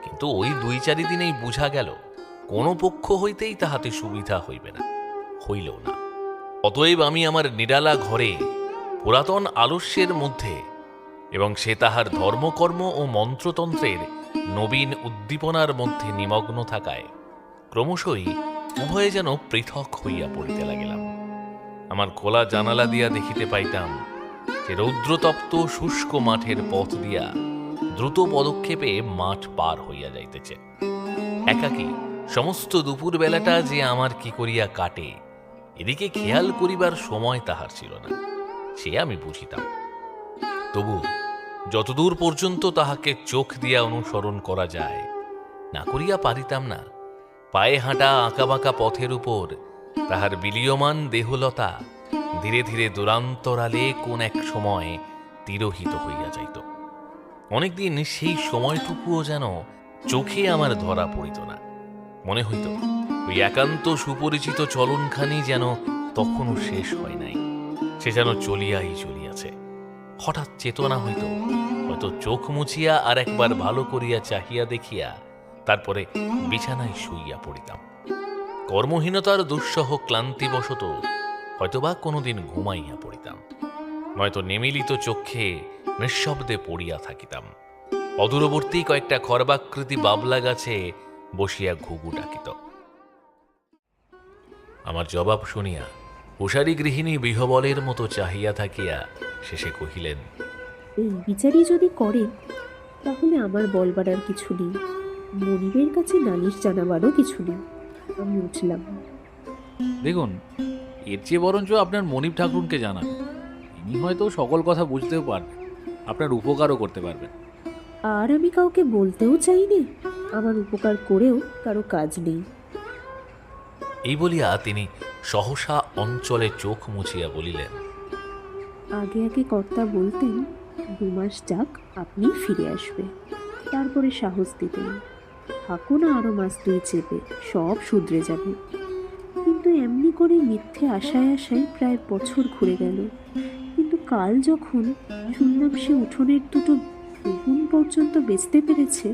কিন্তু ওই 2-4 দিনেই বুঝা গেল কোনো পক্ষ হইতেই তাহাতে সুবিধা হইবে না, হইলও না। অতএব আমি আমার নিরালা ঘরে পুরাতন আলস্যের মধ্যে, এবং সে তাহার ধর্মকর্ম ও মন্ত্রতন্ত্রের নবীন উদ্দীপনার মধ্যে নিমগ্ন থাকায় ক্রমশই উভয়ে যেন পৃথক হইয়া পড়িতে লাগিলাম। আমার খোলা জানালা দিয়া দেখিতে পাইতাম যে রৌদ্রতপ্ত শুষ্ক মাঠের পথ দিয়া দ্রুত পদক্ষেপে মাঠ পার হইয়া যাইতেছে। একাকী সমস্ত দুপুর বেলাটা যে আমার কি করিয়া কাটে, এদিকে খেয়াল করিবার সময় তাহার ছিল না, সে আমি বুঝিতাম। তবু যতদূর পর্যন্ত তাহাকে চোখ দিয়া অনুসরণ করা যায়, না করিয়া পারিতাম না। পায়ে হাঁটা আঁকাবাঁকা পথের উপর তাহার বিলীয়মান দেহলতা ধীরে ধীরে দূরান্তরালে কোন এক সময় তিরোহিত হইয়া যাইত। অনেকদিন সেই সময়টুকুও যেন চোখে আমার ধরা পড়িত না। মনে হইত ওই একান্ত সুপরিচিত চলনখানি যেন তখনও শেষ হয় নাই, সে যেন চলিয়াছে। হঠাৎ চেতনা হইত, হয়তো চোখ মুছিয়া আর একবার ভালো করিয়া চাহিয়া দেখিয়া তারপরে বিছানায় শুইয়া পড়িতাম। কর্মহীনতার দুঃসহ ক্লান্তিবশত হয়তোবা কোনোদিন ঘুমাইয়া পড়িতাম, নয়তো নিমিলিত চক্ষে নিঃশব্দে পড়িয়া থাকিতাম। অদূরবর্তী কয়েকটা খর্বাকৃতি বাবলা গাছে বসিয়া ঘুঘু ডাকিত। আমার জবাব শুনিয়া কুশারী গৃহিণী বিহবলের মতো চাহিয়া থাকিয়া শেষে কহিলেন, এই বিচারই যদি করে তাহলে আমার বলবার আর কিছু নেই, মনিবের কাছে নালিশ জানাবারও কিছু নেই। আমি উঠলাম। দেখুন, এর চেয়ে বরঞ্চ আপনার মনিব ঠাকুরকে জানান, তিনি হয়তো সকল কথা বুঝতেও পারবেন, আপনার উপকারও করতে পারবেন। আর আমি কাউকে বলতেও চাই না, আমার উপকার করেও কারো কাজ নেই। এই বলিয়া তিনি সহসা অঞ্চলে চোখ মুছিয়া বলিলেন, আগে আগে কর্তা বলতেন 2 মাস যাক আপনি ফিরে আসবে, তারপরে সাহস দিতেন থাকো না আরো মাস 2 চেপে, সব শুধরে যাবে। কিন্তু এমনি করে মিথ্যে আশায় প্রায় বছর ঘুরে গেল। কিন্তু কাল যখন শুনলাম সে উঠোনের 2টো বেগুন পর্যন্ত বেচতে পেরেছে,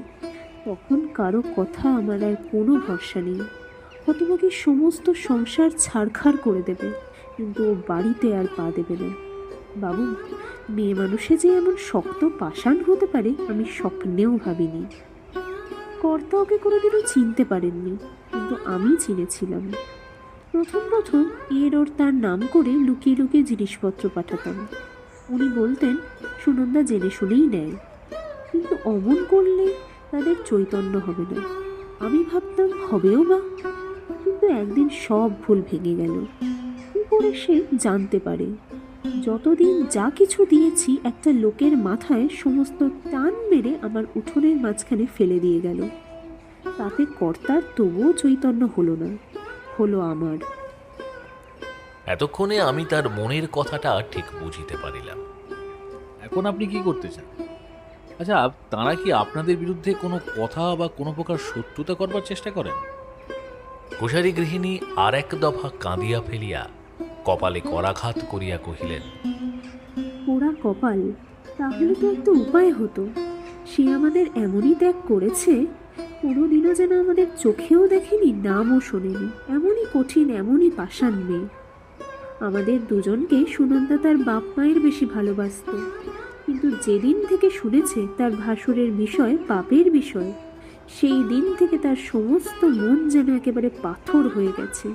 তখন কারো কথা আমার আর কোনো ভরসা নেই। হতভাগী সমস্ত সংসার ছাড়খাড় করে দেবে, কিন্তু ও বাড়িতে আর পা দেবে না। বাবু, মেয়ে মানুষে যে এমন শক্ত পাষাণ হতে পারে আমি স্বপ্নেও ভাবিনি। কর্তা ওকে কোনোদিনও চিনতে পারেননি, কিন্তু আমি চিনেছিলাম। প্রথম ওর তার নাম করে লুকিয়ে লুকিয়ে জিনিসপত্র পাঠাতাম। উনি বলতেন সুনন্দা জেনে শুনেই নেয়, কিন্তু অমন করলে তাদের চৈতন্য হবে না। আমি ভাবতাম হবেও বা, কিন্তু একদিন সব ভুল ভেঙে গেল। কি করে সে জানতে পারে? যতদিন যা কিছু দিয়েছি একটা লোকের মাথায় সমস্ত টান মেরে আমার উঠোনের মাঝখানে ফেলে দিয়ে গেল। তাতে কর্তার তবুও চৈতন্য হলো না, হলো আমার। এতক্ষণে আমি তার মনের কথাটা ঠিক বুঝিতে পারিলাম। এখন আপনি কি করতে চান? আচ্ছা, তাঁরা কি আপনাদের বিরুদ্ধে কোনো কথা বা কোনো প্রকার শত্রুতা করবার চেষ্টা করেন? কুশারী গৃহিণী আর এক দফা কাঁদিয়া ফেলিয়া কপালে করাঘাত করিয়া কহিলেন, পোড়া কপাল, তাহলে তো একটা উপায় হতো। সে আমাদের এমনই ত্যাগ করেছে, কোনোদিনও যেন আমাদের চোখেও দেখেনি, নামও শোনেনি। এমনই কঠিন, এমনই পাষাণ মেয়ে। আমাদের দুজনকে সুনন্দা তার বাপ মায়ের বেশি ভালোবাসত, কিন্তু যেদিন থেকে শুনেছে তার ভাসুরের বিষয় পাপের বিষয়, সেই দিন থেকে তার সমস্ত মন যেন একেবারে পাথর হয়ে গেছে।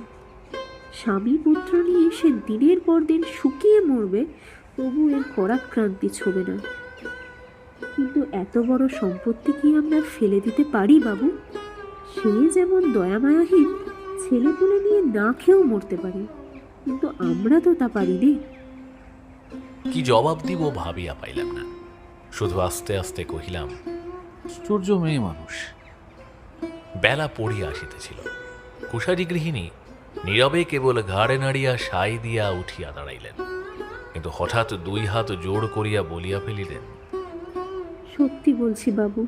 স্বামী পুত্র নিয়ে সে দিনের পর দিন শুকিয়ে মরবে, তবু এর পরাক্রান্তি ছোবে না। কিন্তু এত বড় সম্পত্তি কি আমরা ফেলে দিতে পারি বাবু? সে যেমন দয়ামায়াহীন, ছেলে পুলে নিয়ে না খেয়েও মরতে পারে, কিন্তু আমরা তো তা পারি নে। কি জবাব দিব ভাবিয়া পাইলাম না, শুধু আস্তে আস্তে কহিলাম, আশ্চর্য মেয়ে মানুষ। বেলা পড়িয়া আসিতেছিল। কুশারী গৃহিণী নীরবে কেবল ঘাড়ে নাড়িয়া সাই দিয়া উঠিয়া দাঁড়াইলেন, কিন্তু হঠাৎ 2 হাত জোড় করিয়া বলিয়া ফেলিলেন, সত্যি বলছি বাবু,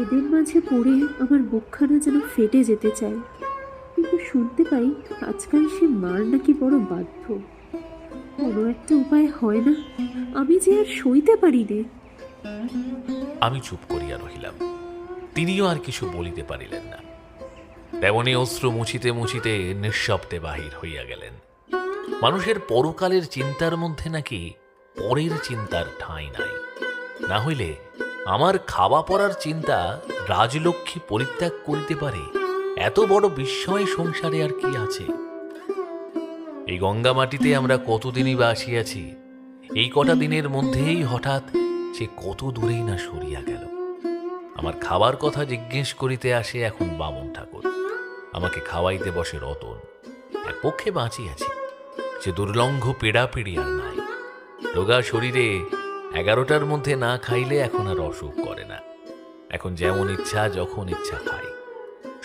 এদের মাঝে পড়ে আমার বুকখানা যেন ফেটে যেতে চায়। কিন্তু শুনতে পাই আজকাল সে মার নাকি বড় বাধ্য। কোনো একটা উপায় হয় না? আমি যে আর সইতে পারি নে। আমি চুপ করিয়া রহিলাম। তিনিও আর কিছু বলিতে পারিলেন না। তেমনি অশ্রু মুছিতে মুছিতে নিঃশব্দে বাহির হইয়া গেলেন। মানুষের পরকালের চিন্তার মধ্যে নাকি পরের চিন্তার ঠাঁই নাই। না হইলে আমার খাওয়া পড়ার চিন্তা রাজলক্ষ্মী পরিত্যাগ করিতে পারে, এত বড় বিস্ময় সংসারে আর কি আছে? এই গঙ্গা মাটিতে আমরা কতদিনই বা আসিয়াছি, এই কটা দিনের মধ্যেই হঠাৎ সে কত দূরেই না সরিয়া গেল। আমার খাবার কথা জিজ্ঞেস করিতে আসে এখন বামন ঠাকুর, আমাকে খাওয়াইতে বসে রতন। এক পক্ষে বাঁচিয়াছি, সে দুর্লঙ্ঘ পীড়াপিড়ি আর নাই। রোগা শরীরে 11টার মধ্যে না খাইলে এখন আর অসুখ করে না। এখন যেমন ইচ্ছা যখন ইচ্ছা খাই।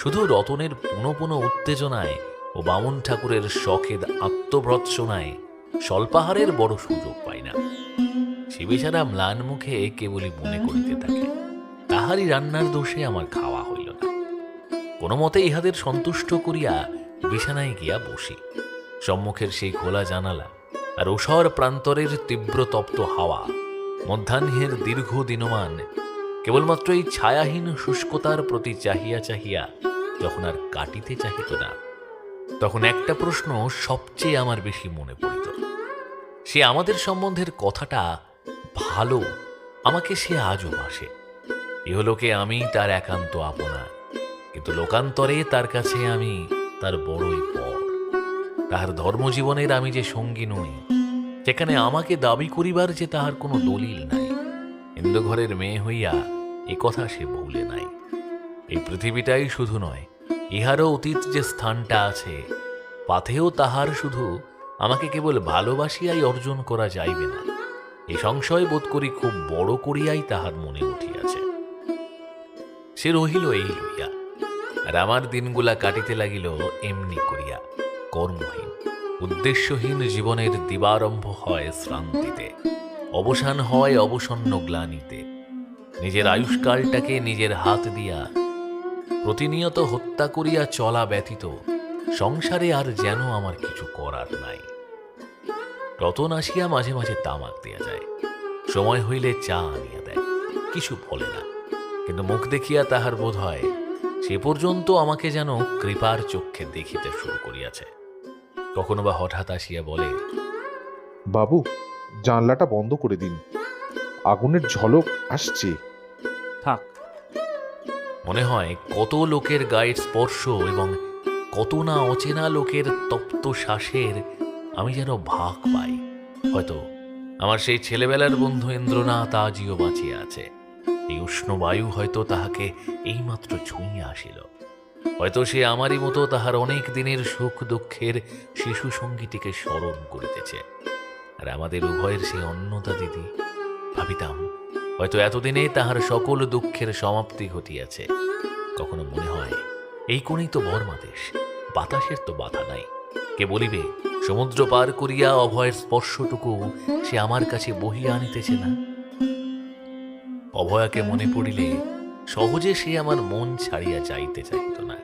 শুধু রতনের পুনঃ উত্তেজনায় ও বামন ঠাকুরের শখেদ আত্মভ্রৎসনায় স্বল্পাহারের বড় সুযোগ পাই না। সে বেচারা ম্লান মুখে কেবলই মনে করিতে থাকে, তাহারই রান্নার দোষে আমার খাওয়া কোনো মতে ইহাদের সন্তুষ্ট করিয়া বিছানায় গিয়া বসি। সম্মুখের সেই খোলা জানালা আর ঊষর প্রান্তরের তীব্র তপ্ত হাওয়া, মধ্যাহ্নের দীর্ঘ দিনমান কেবলমাত্র এই ছায়াহীন শুষ্কতার প্রতি চাহিয়া চাহিয়া যখন আর কাটিতে চাহিত না, তখন একটা প্রশ্ন সবচেয়ে আমার বেশি মনে পড়িত। সে আমাদের সম্বন্ধের কথাটা ভালো আমাকে সে আজও বাসে। ইহলোকে আমি তার একান্ত আপনা, কিন্তু লোকান্তরে তার কাছে আমি তার বড়ই পর। তাহার ধর্মজীবনের আমি যে সঙ্গী নই, সেখানে আমাকে দাবি করিবার যে তাহার কোনো দলিল নাই। হিন্দু ঘরের মেয়ে হইয়া এ কথা সে ভুলে নাই। এই পৃথিবীটাই শুধু নয়, ইহারও অতীত যে স্থানটা আছে, পাথেও তাহার শুধু আমাকে কেবল ভালোবাসিয়াই অর্জন করা যাইবে না, এ সংশয় বোধ করি খুব বড় করিয়াই তাহার মনে উঠিয়াছে। সে রহিল এই লইয়া, আর আমার দিনগুলা কাটিতে লাগিল এমনি করিয়া, কর্মহীন উদ্দেশ্যহীন জীবনের দিবারম্ভ হয় শ্রান্তিতে, অবসান হয় অবসন্ন গ্লানিতে। নিজের আয়ুষ্কালটাকে নিজের হাত দিয়া প্রতিনিয়ত হত্যা করিয়া চলা ব্যতীত সংসারে আর যেন আমার কিছু করার নাই। রতন আসিয়া মাঝে মাঝে তামাক দিয়া যায়, সময় হইলে চা আনিয়া দেয়, কিছু বলে না, কিন্তু মুখ দেখিয়া তাহার বোধ হয় সে পর্যন্ত আমাকে যেন কৃপার চক্ষে দেখিতে শুরু করিয়াছে। কখনো বা হঠাৎ আসিয়া বলে, বাবু, জানলাটা বন্ধ করে দিন, আগুনের ঝলক আসছে। থাক। মনে হয় কত লোকের গায়ের স্পর্শ এবং কত না অচেনা লোকের তপ্ত শ্বাসের আমি যেন ভাগ পাই। হয়তো আমার সেই ছেলেবেলার বন্ধু ইন্দ্রনাথ আজিও বাঁচিয়া আছে। এই উষ্ণ বায়ু হয়তো তাহাকে এইমাত্র ছুঁইয়া আসিল। হয়তো সে আমারই মতো তাহার অনেক দিনের সুখ দুঃখের শিশু সঙ্গীটিকে স্মরণ করিতেছে। আর আমাদের উভয়ের সেই অন্নদা দিদি, ভাবিতাম হয়তো এতদিনে তাহার সকল দুঃখের সমাপ্তি ঘটিয়াছে। কখনো মনে হয় এই কোণেই তো বর্মা দেশ, বাতাসের তো বাধা নাই। কে বলিবে সমুদ্র পার করিয়া অভয়ের স্পর্শটুকু সে আমার কাছে বহিয়া আনিতেছে না? অভয়াকে মনে পড়িলে সহজে সে আমার মন ছাড়িয়া যাইতে চাইত না।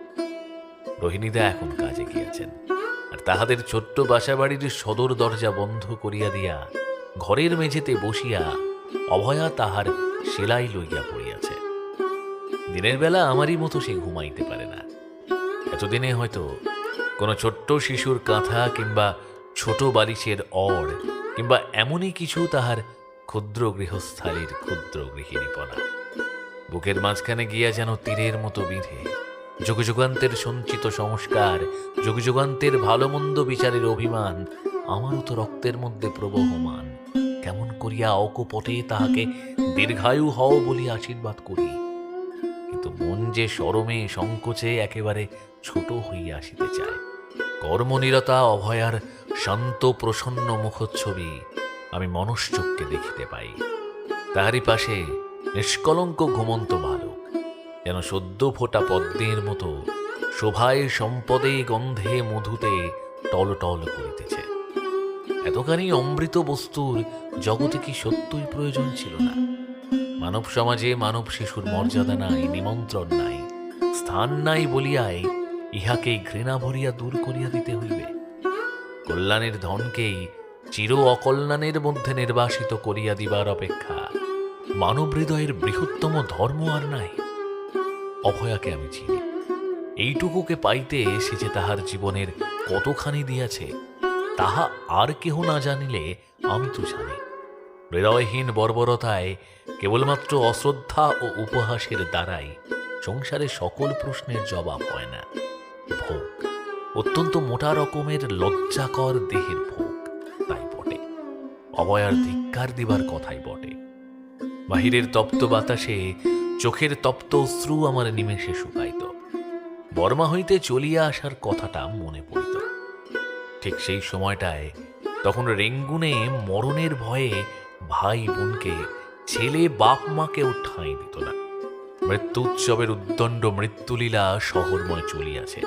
রোহিণীদা এখন কাজে গিয়াছেন, আর তাহাদের ছোট্ট বাসাবাড়ির সদর দরজা বন্ধ করিয়া দিয়া ঘরের মেঝেতে বসিয়া অভয়া তাহার সেলাই লইয়া পড়িয়াছে। দিনের বেলা আমারই মতো সে ঘুমাইতে পারে না। এতদিনে হয়তো কোনো ছোট্ট শিশুর কাঁথা কিংবা ছোট বালিশের অড় কিংবা এমনই কিছু তাহার ক্ষুদ্র গৃহস্থালীর ক্ষুদ্র গৃহিণীপনা বুকের মাঝখানে গিয়া যেন তীরের মতো বিঁধে যুগযুগান্তের সঞ্চিত সংস্কার, যুগযুগান্তের ভালো মন্দ বিচারের অভিমান আমারও তো রক্তের মধ্যে প্রবহমান। কেমন করিয়া অকপটে তাহাকে দীর্ঘায়ু হও বলিয়া আশীর্বাদ করি, কিন্তু মন যে শরমে সংকোচে একেবারে ছোট হইয়া আসিতে চায়। কর্মনিরতা অভয়ার শান্ত প্রসন্ন মুখচ্ছবি আমি মনশ্চক্ষে দেখিতে পাই। তাহারই পাশে নিষ্কলঙ্ক ঘুমন্ত বালক যেন সদ্য ফোটা পদ্মের মতো শোভায় সম্পদে গন্ধে মধুতে টলটল করিতেছে। এতখানি অমৃত বস্তুর জগতে কি সত্যই প্রয়োজন ছিল না? মানব সমাজে মানব শিশুর মর্যাদা নাই, নিমন্ত্রণ নাই, স্থান নাই বলিয়াই ইহাকেই ঘৃণা ভরিয়া দূর করিয়া দিতে হইবে। কল্যাণের ধনকেই চির অকল্যাণের মধ্যে নির্বাসিত করিয়া দিবার অপেক্ষা মানব হৃদয়ের বৃহত্তম ধর্ম আর নাই। অভয়াকে আমি চিনি। এইটুকুকে পাইতে সে যে তাহার জীবনের কতখানি দিয়াছে তাহা আর কেহ না জানিলে আমি তো জানি। হৃদয়হীন বর্বরতায় কেবলমাত্র অশ্রদ্ধা ও উপহাসের দ্বারাই সংসারে সকল প্রশ্নের জবাব হয় না। ভোগ, অত্যন্ত মোটা রকমের লজ্জাকর দেহের ভোগ, তাই বটে। অভয়ার ধিক্কার দিবার কথাই বটে। বাহিরের তপ্ত বাতাসে চোখের তপ্ত অশ্রু আমার নিমেষে শুকাইত। বর্মা হইতে চলিয়া আসার কথাটা মনে পড়িত। ঠিক সেই সময়টায় তখন রেঙ্গুনে মরণের ভয়ে ভাই বোনকে, ছেলে বাপ মাকেও ঠাঁই দিত না। মৃত্যু উৎসবের উদ্দণ্ড মৃত্যুলীলা শহরময় চলিয়াছে।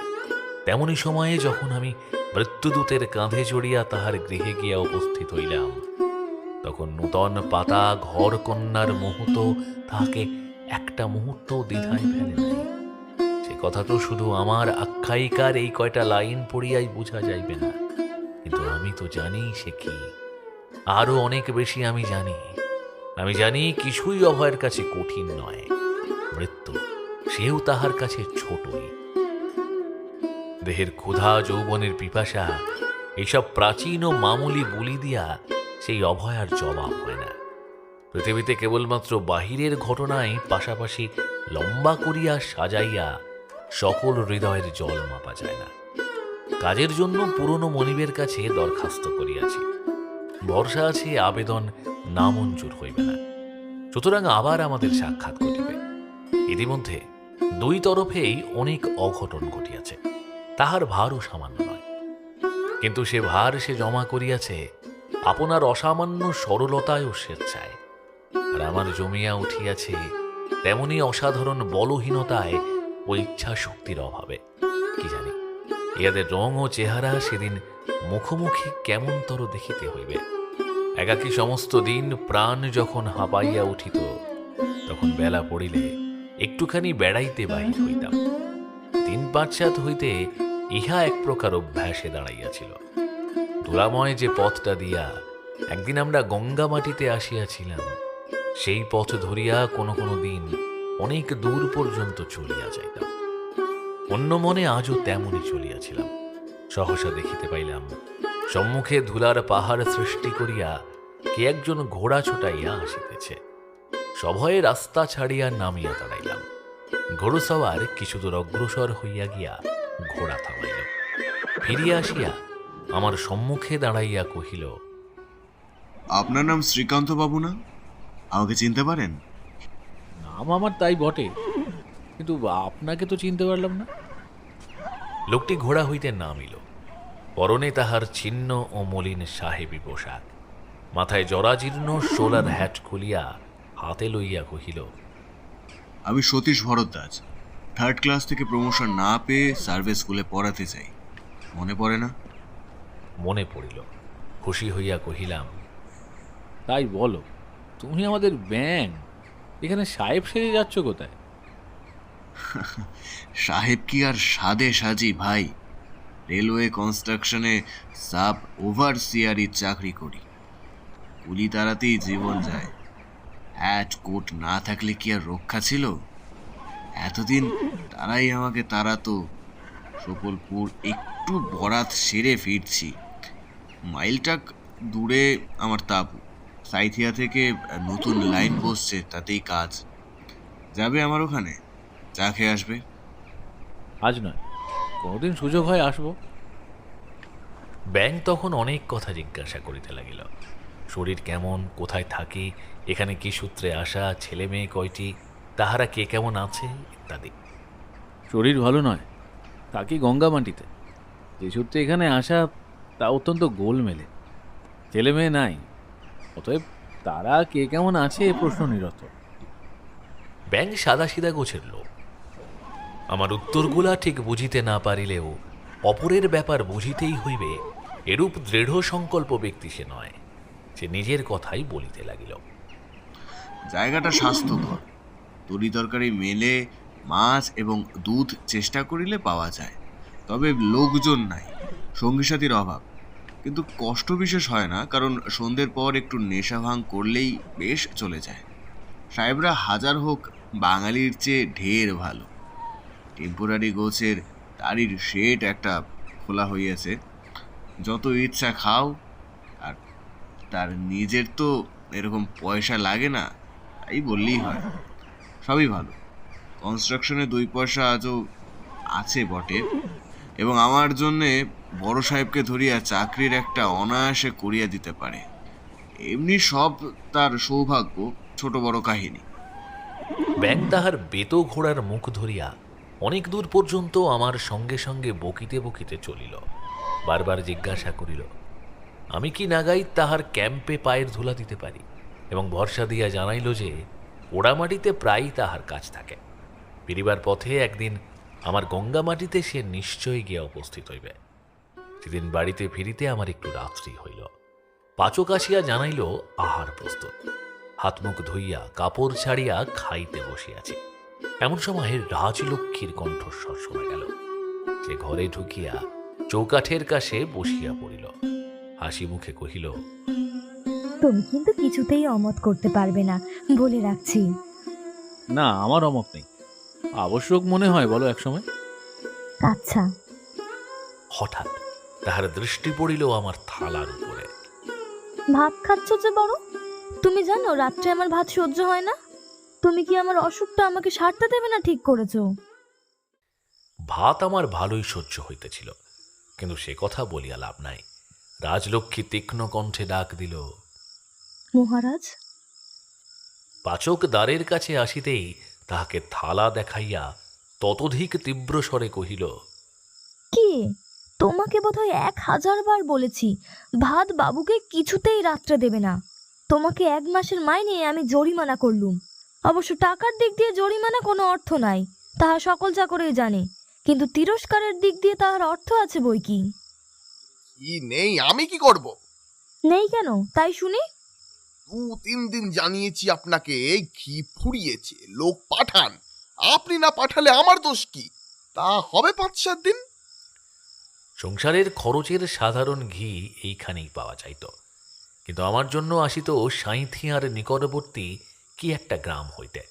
তেমনি সময়ে যখন আমি মৃত্যুদূতের কাঁধে জড়িয়া তাহার গৃহে গিয়া উপস্থিত হইলাম, তখন নূতন পাতা ঘর কন্যার মুহূর্ত তাহাকে একটা মুহূর্ত দ্বিধায় ফেলে নাই। সে কথা তো শুধু আমার আখ্যায়িকার এই কয়টা লাইন পড়িয়াই বোঝা যাইবে না, কিন্তু আমি তো জানি সে কি। আরো অনেক বেশি আমি জানি কিছুই অভয়ের কাছে কঠিন নয়। মৃত্যু সেও তাহার কাছে ছোটই। দেহের ক্ষুধা, যৌবনের পিপাসা, এইসব প্রাচীন ও মামুলি বুলি দিয়া সেই অভয় আর জবাব হয় না। পৃথিবীতে কেবলমাত্র বাহিরের ঘটনাই পাশাপাশি লম্বা করিয়া সাজাইয়া সকল হৃদয়ের জল মাপা যায় না। কাজের জন্য পুরনো মনিবের কাছে দরখাস্ত করিয়াছি, ভরসা আছে আবেদন নামঞ্জুর হইবে না। সুতরাং আবার আমাদের সাক্ষাৎ ঘটিবে। ইতিমধ্যে দুই তরফেই অনেক অঘটন ঘটিয়াছে, তাহার ভারও সামান্য নয়। কিন্তু সে ভার সে জমা করিয়াছে আপনার অসামান্য সরলতায় ও স্বেচ্ছায়, আর আমার জমিয়া উঠিয়াছে তেমনি অসাধারণ বলহীনতায় ও ইচ্ছা শক্তির অভাবে। কি জানি ইহাদের রং ও চেহারা সেদিন মুখোমুখি কেমনতর দেখিতে হইবে। একাকী সমস্ত দিন প্রাণ যখন হাঁপাইয়া উঠিত, তখন বেলা পড়িলে একটুখানি বেড়াইতে বাহির হইতাম। ৩-৫ হইতে ইহা এক প্রকার অভ্যাসে দাঁড়াইয়াছিল। ধুলাময় যে পথটা দিয়া একদিন আমরা গঙ্গা মাটিতে আসিয়াছিলাম, সেই পথ ধরিয়া কোনো কোনো দিন অনেক দূর পর্যন্ত চলিয়া যাইতাম। অন্য মনে আজও তেমনই চলিয়াছিলাম। সহসা দেখিতে পাইলাম সম্মুখে ধুলার পাহাড় সৃষ্টি করিয়া কে একজন ঘোড়া ছুটাইয়া আসিতেছে। সভয়ে রাস্তা ছাড়িয়া নামিয়া দাঁড়াইলাম। ঘোড়সওয়ার কিছু দূর অগ্রসর হইয়া গিয়া ঘোড়া থামাইল। ফিরিয়া আসিয়া আমার সম্মুখে দাঁড়াইয়া কহিল, আপনার নাম শ্রীকান্ত বাবু না? আমাকে চিনতে পারেন? নাম আমার তাই বটে, কিন্তু আপনাকে তো চিনতে পারলাম না। লোকটি ঘোড়া হইতে নামিল। পরনে তাহার ছিন্ন ও মলিন সাহেবী পোশাক, মাথায় জরাজীর্ণ সোলার হ্যাট খুলিয়া হাতে লইয়া কহিল, আমি সতীশ ভরদ্বাজ। 3rd ক্লাস থেকে প্রমোশন না পেয়ে সার্ভিস স্কুলে পড়াতে চাই। মনে পড়ে না? মনে পড়িল। খুশি হইয়া কহিলাম, তাই বলো, তুমি আমাদের ব্যাং, এখানে সাহেব সেজে যাচ্ছ কোথায়? সাহেব কি আর সাদে সাজি ভাই? রেলওয়ে কনস্ট্রাকশনে সাব ওভারসিয়ারি চাকরি করি। কুলি তাড়াতেই জীবন যায়। হ্যাট কোট না থাকলে কি আর রক্ষা ছিল? এতদিন তারাই আমাকে তাড়াতো। সকলপুর একটু বরাত সেরে ফিরছি। মাইলটাক দূরে আমার তাবু। সাইথিয়া থেকে নতুন লাইন বসছে, তাতেই কাজ। যাবে আমার ওখানে, চা খেয়ে আসবে। আজ নয়, কোনোদিন সুযোগ হয় আসবো। ব্যাং তখন অনেক কথা জিজ্ঞাসা করিতে লাগিল। শরীর কেমন, কোথায় থাকি, এখানে কি সূত্রে আসা, ছেলে মেয়ে কয়টি, তাহারা কে কেমন আছে ইত্যাদি। শরীর ভালো নয়, থাকি গঙ্গা মাটিতে। যে সূত্রে এখানে আসা তা অত্যন্ত গোলমেলে। ছেলে মেয়ে নাই, অতএব তারা কে কেমন আছে এ প্রশ্ন নিরত। ব্যাং সাদা সিধা গোছের লোক। আমার উত্তরগুলা ঠিক বুঝিতে না পারিলেও অপরের ব্যাপার বুঝিতেই হইবে এরূপ দৃঢ় সংকল্প ব্যক্তি সে নয়। সে নিজের কথাই বলিতে লাগিল। জায়গাটা স্বাস্থ্যকর। তরি তরকারি মেলে, মাছ এবং দুধ চেষ্টা করিলে পাওয়া যায়। তবে লোকজন নাই, সঙ্গী সাথীর অভাব। কিন্তু কষ্ট বিশেষ হয় না, কারণ সন্ধ্যের পর একটু নেশা ভাঙ করলেই বেশ চলে যায়। সাহেবরা হাজার হোক বাঙালির চেয়ে ঢের ভালো। টেম্পোরারি গোছের তারির শেড একটা খোলা হইয়াছে। যত ইচ্ছা খাও, আর তার নিজের তো এরকম পয়সা লাগে না, তাই বললেই হয়। সবই ভালো। কনস্ট্রাকশনে 2 পয়সা আজও আছে বটে, এবং আমার জন্যে বড় সাহেবকে ধরিয়া চাকরির একটা অনায়াসে করিয়া দিতে পারে। এমনি সব তার সৌভাগ্য, ছোট বড় কাহিনী। ব্যাং তাহার বেতো ঘোড়ার মুখ ধরিয়া অনেক দূর পর্যন্ত আমার সঙ্গে সঙ্গে বকিতে বকিতে চলিল। বারবার জিজ্ঞাসা করিল আমি কি নাগাই তাহার ক্যাম্পে পায়ের ধুলা দিতে পারি, এবং ভরসা দিয়া জানাইল যে পোড়ামাটিতে প্রায়ই তাহার কাজ থাকে। ফিরিবার পথে একদিন আমার গঙ্গা মাটিতে সে নিশ্চয়ই গিয়া উপস্থিত হইবে। সেদিন বাড়িতে ফিরিতে আমার একটু রাত্রি হইল। পাচক আসিয়া জানাইল আহার প্রস্তুত। হাত মুখ ধুইয়া কাপড় ছাড়িয়া খাইতে বসিয়াছি। এমন সময় রাজলক্ষ্মীর কণ্ঠস্বর শোনা গেল। সে ঘরে ঢুকিয়া চৌকাঠের কাছে বসিয়া পড়িল, হাসি মুখে কহিল, তুমি কিন্তু কিছুতেই অমত করতে পারবে না, বলে রাখছি। না, আমার অমত নেই। আবশ্যক মনে হয় বলো একসময়। আচ্ছা। হঠাৎ তাহার দৃষ্টি পড়িল আমার থালার উপরে। ভাত খাচ্ছ যে বড়, তুমি জানো রাত্রে আমার ভাত সহ্য হয় না। তুমি কি আমার অসুখটা আমাকে সারতে দেবে না ঠিক করেছো? ভাত আমার ভালোই সহ্য হইতেছিল, কিন্তু সে কথা বলিয়া লাভ নাই। রাজলক্ষ্মী তীক্ষ্ণ কণ্ঠে ডাক দিল, মহারাজ। পাচক দ্বারের কাছে আসিতেই তাহাকে থালা দেখাইয়া ততোধিক তীব্র স্বরে কহিল, কি, তোমাকে বোধহয় 1000 বার বলেছি ভাত বাবুকে কিছুতেই রাত্রে দেবে না। তোমাকে 1 মাসের মাইনে আমি জরিমানা করলুম। অবশ্য টাকার দিক দিয়ে জরিমানা কোনো অর্থ নাই, তাহা সকল চাকরেই জানে, কিন্তু তিরস্কারের দিক দিয়ে তাহার অর্থ আছে বই কি। কি নেই, আমি কি করব? নেই কেন তাই শুনি? 2-3 দিন জানিয়েছি আপনাকে, ঘি ফুরিয়েছে, লোক পাঠান। আপনি না পাঠালে আমার দোষ কি? তা হবে 5-7 দিন। সংসারের খরচের সাধারণ ঘি এইখানেই পাওয়া যাইত, কিন্তু আমার জন্য আসিত সাঁইথিয়ার নিকটবর্তী কি একটা গ্রাম হইতে,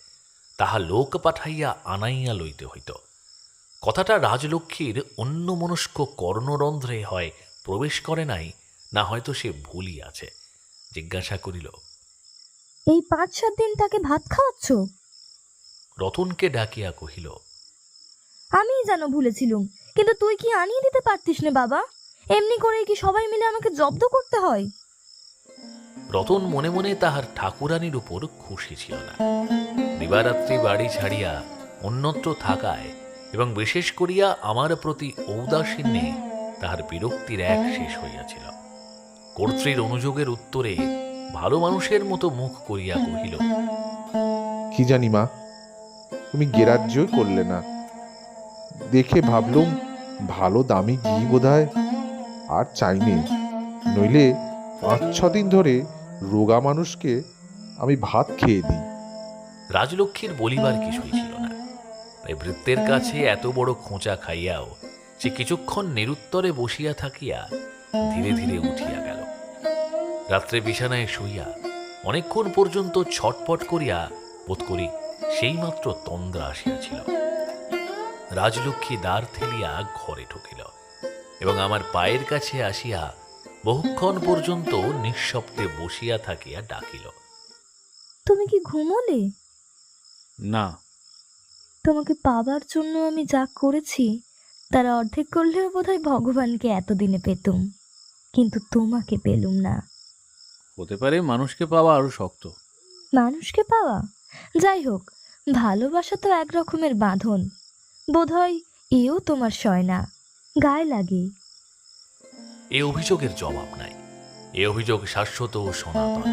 তাহা লোক পাঠাইয়া আনাইয়া লইতে হইত। কথাটা রাজলক্ষ্মীর অন্যমনস্ক কর্ণরন্ধ্রে হয় প্রবেশ করে নাই, না হয়তো সে ভুলই আছে। জিজ্ঞাসা করিল, এই 5-7 দিন তাকে ভাত খাওয়াচ্ছ? রতনকে ডাকিয়া কহিল, আমিই যেন ভুলেছিলুম, কিন্তু তুই কি আনিয়ে দিতে পারতিস না বাবা? এমনি করে কি সবাই মিলে আমাকে জব্দ করতে হয়? রতন মনে মনে তাহার ঠাকুরানীর উপর খুশি ছিল না। দিবারাত্রি বাড়ি ছাড়িয়া অন্যত্র থাকায় এবং বিশেষ করিয়া আমার প্রতি ঔদাসীন্যে তাহার বিরক্তির এক শেষ হইয়াছিল। কর্ত্রীর অনুযোগের উত্তরে ভালো মানুষের মতো মুখ করিয়া কহিল, কি জানি মা, তুমি গ্রাহ্যই করলে না। দেখে ভাবলুম ভালো দামি ঘি বোধহয় আর চাইনি, নইলে 5-6 দিন ধরে রোগা মানুষকে আমি ভাত খেয়ে দিই। রাজলক্ষ্মীর বলিবার কিছুই ছিল না, তাই ভৃত্যের কাছে এত বড় খোঁচা খাইয়াও সে কিছুক্ষণ নিরুত্তরে বসিয়া থাকিয়া ধীরে ধীরে উঠিয়া গেল। রাত্রে বিছানায় শুইয়া অনেকক্ষণ পর্যন্ত ছটপট করিয়া বোধ করি সেইমাত্র তন্দ্রা আসিয়াছিল। রাজলক্ষ্মী দ্বার ঠেলিয়া ঘরে ঢুকিল এবং আমার পায়ের কাছে আসিয়া বহুক্ষণ পর্যন্ত নিঃশব্দে বসিয়া থাকিয়া ডাকিল, তুমি কি ঘুমোলে? না। তোমাকে পাবার জন্য আমি যা করেছি তার অর্ধেক করলেও বোধহয় ভগবানকে এতদিনে পেতুম, কিন্তু তোমাকে পেলুম না। হতে পারে মানুষকে পাওয়া আরো শক্ত। মানুষকে পাওয়া? যাই হোক, ভালোবাসা তো এক রকমের বাঁধন, বোধহয় এও তোমার সয় না, গায়ে লাগে। এ অভিযোগের জবাব নাই। এ অভিযোগ শাশ্বত ও সনাতন।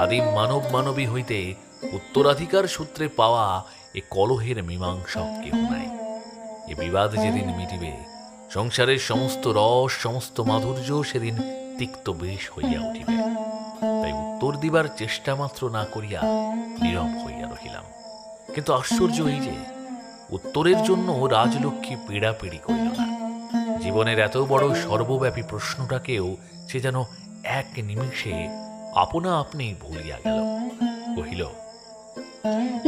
আদিম মানব মানবী হইতে উত্তরাধিকার সূত্রে পাওয়া এ কলহের মীমাংসক কেহ নাই। এ বিবাদ যেদিন মিটিবে, সংসারের সমস্ত রস সমস্ত মাধুর্য সেদিন তিক্ত বেশ হইয়া উঠিবে। তাই উত্তর দিবার চেষ্টা মাত্র না করিয়া নীরব হইয়া রহিলাম। কিন্তু আশ্চর্য এই যে উত্তরের জন্য রাজলক্ষ্মী পীড়াপিড়ি করিল না। জীবনের এত বড় সর্বব্যাপী প্রশ্নটাকেও সে যেন এক নিমিষে আপনা আপনি ভুলিয়া গেল। কহিল,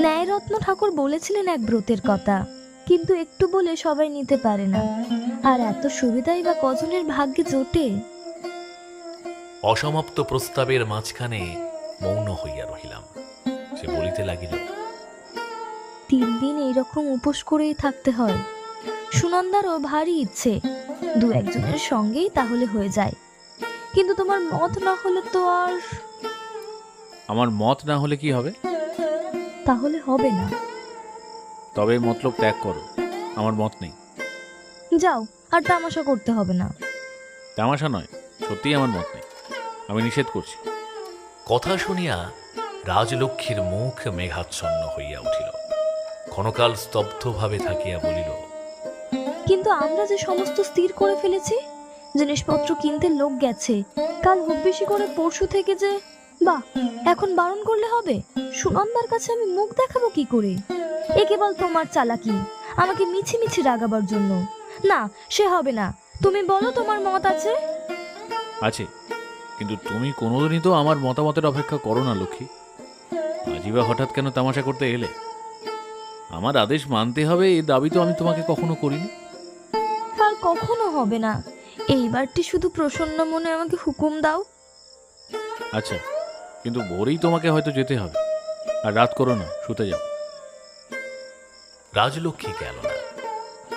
ন্যায়রত্ন ঠাকুর বলেছিলেন এক ব্রতের কথা, কিন্তু একটু বলে সবাই নিতে পারে না, আর এত সুবিধাই বা কজনের ভাগ্যে জোটে। অসমাপ্ত প্রস্তাবের মাঝখানে মৌন হইয়া রহিলাম। সে বলিতে লাগিল, 3 দিন এইরকম উপোস করেই থাকতে হয়। সুনন্দারও ভারী ইচ্ছে 2-1 জনের সঙ্গেই তাহলে হয়ে যায়, কিন্তু তোমার মত না হলে তো আর। আমার মত না হলে কি হবে? তাহলে হবে না। তবে মতলব ত্যাগ করো, আমার মত নেই। যাও, আর তামাশা করতে হবে না। তামাশা নয়, সত্যিই আমার মত নেই, আমি নিষেধ করছি। কথা শুনিয়া রাজলক্ষ্মীর মুখ মেঘাচ্ছন্ন হইয়া উঠিল। ক্ষণকাল স্তব্ধভাবে থাকিয়া বলিল, কিন্তু আমরা যে সমস্ত স্থির করে ফেলেছি, জিনিসপত্র কিনতে লোক গেছে, কাল হোক বেশি করে পরশু থেকে যে, বাহ, এখন বারণ করলে হবে? সুনন্দার কাছে আমি মুখ দেখাবো কি করে? এ কেবল তোমার চালাকি, আমাকে মিছি মিছি রাগাবার জন্য। না, সে হবে না। তুমি বলো তোমার মত আছে। আছে, কিন্তু তুমি কোনোদিনই তো আমার মতামতের অপেক্ষা করো না লক্ষ্মী। আজই বা হঠাৎ কেন তামাশা করতে এলে? আমার আদেশ মানতে হবে এই দাবি তো আমি তোমাকে কখনো করিনি। আর কখনো হবে না। এইবারটি শুধু প্রসন্ন মনে আমাকে হুকুম দাও। আচ্ছা, কিন্তু ভোরেই তোমাকে হয়তো যেতে হবে। আর রাত করো না, শুতে যাও। রাজলক্ষ্মী গেল না।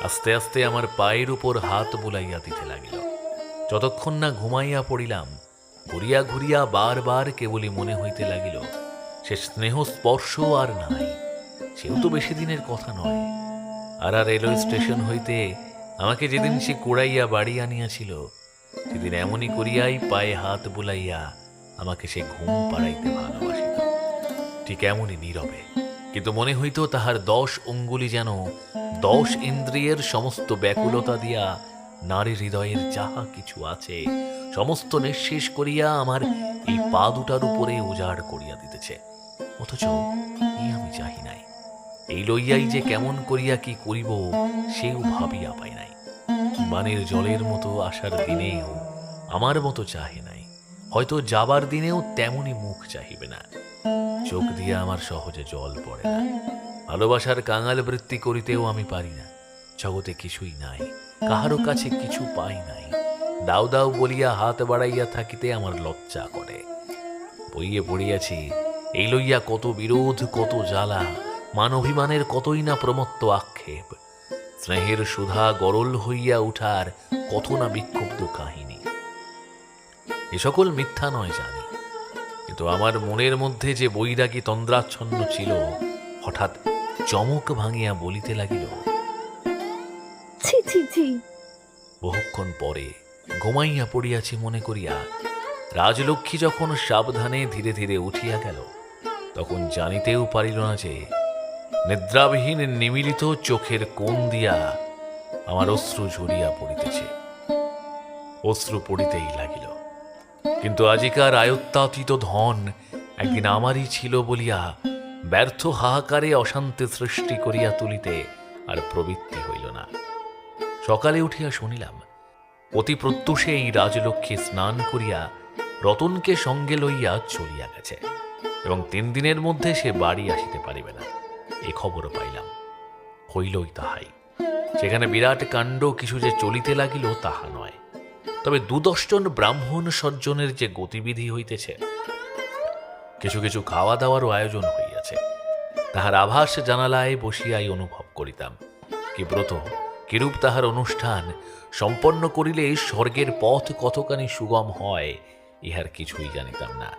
আস্তে আস্তে আমার পায়ের উপর হাত বুলাইয়া দিতে লাগিল। যতক্ষণ না ঘুমাইয়া পড়িলাম, ঘুরিয়া ঘুরিয়া বারবার কেবলই মনে হইতে লাগিল সে স্নেহ স্পর্শ আর নাই। সেও তো বেশি দিনের কথা নয়। আর রেলওয়ে স্টেশন হইতে আমাকে যেদিন সে কুড়াইয়া বাড়ি আনিয়াছিল, সেদিন এমনই করিয়াই পায়ে হাত বুলাইয়া আমাকে সে ঘুম পাড়াইতে ভালোবাসিত। ঠিক এমনই নীরবে, কিন্তু মনে হইত তাহার 10 অঙ্গুলি যেন 10 ইন্দ্রিয়ের সমস্ত ব্যাকুলতা দিয়া নারী হৃদয়ের যাহা কিছু আছে সমস্ত নিঃশেষ করিয়া আমার এই পা দুটার উপরে উজাড় করিয়া দিতেছে। অথচ এই আমি চাহি নাই। এই লইয়াই যে কেমন করিয়া কি করিব সেও ভাবিয়া পাই নাই। বানের জলের মতো আসার দিনেও আমার মতো চাহে নাই, হয়তো যাবার দিনেও তেমনি মুখ চাহিবে না। চোখ দিয়ে আমার সহজে জল পড়ে না। ভালোবাসার কাঙাল বৃত্তি করিতেও আমি পারি না। জগতে কিছুই নাই, কাহারও কাছে কিছু পাই নাই। দাও দাও বলিয়া হাত বাড়াইয়া থাকিতে আমার লজ্জা করে। বইয়ে পড়িয়াছি এই লইয়া কত বিরোধ, কত জ্বালা, মান অভিমানের কতই না প্রমত্ত আক্ষেপ, স্নেহের সুধা গরল হইয়া উঠার কত না বিক্ষুব্ধ কাহিনী। এ সকল মিথ্যা নয় জানি, কিন্তু আমার মনের মধ্যে যে বৈরাগী তন্দ্রাচ্ছন্ন ছিল হঠাৎ চমক ভাঙিয়া বলিতে লাগিল, ছি ছি ছি। বহুক্ষণ পরে ঘুমাইয়া পড়িয়াছি মনে করিয়া রাজলক্ষ্মী যখন সাবধানে ধীরে ধীরে উঠিয়া গেল, তখন জানিতেও পারিল না যে নিদ্রাবিহীন নিমিলিত চোখের কোণ দিয়া আমার অশ্রু ঝরিয়া পড়িতেছে। অশ্রু পড়িতেই লাগিল, কিন্তু আজিকার আয়ত্তাতীত ধন একদিন আমারই ছিল বলিয়া ব্যর্থ হাহাকারে অশান্তি সৃষ্টি করিয়া তুলিতে আর প্রবৃত্তি হইল না। সকালে উঠিয়া শুনিলাম অতি প্রত্যুষে এই রাজলক্ষ্মী স্নান করিয়া রতনকে সঙ্গে লইয়া চলিয়া গেছে এবং 3 দিনের মধ্যে সে বাড়ি আসিতে পারিবে না, এ খবরও পাইলাম। হইলই তাহাই। সেখানে বিরাট কাণ্ড কিছু যে চলিতে লাগিল তাহা নয়, তবে 2-10 জন ব্রাহ্মণ সজ্জনের যে গতিবিধি হইতেছে, কিছু কিছু খাওয়া দাওয়ারও আয়োজন হইয়াছে, তাহার আভাস জানালায় বসিয়াই অনুভব করিতাম। কি ব্রত, কিরূপ তাহার অনুষ্ঠান সম্পন্ন করিলে স্বর্গের পথ কতখানি সুগম হয়, ইহার কিছুই জানিতাম না।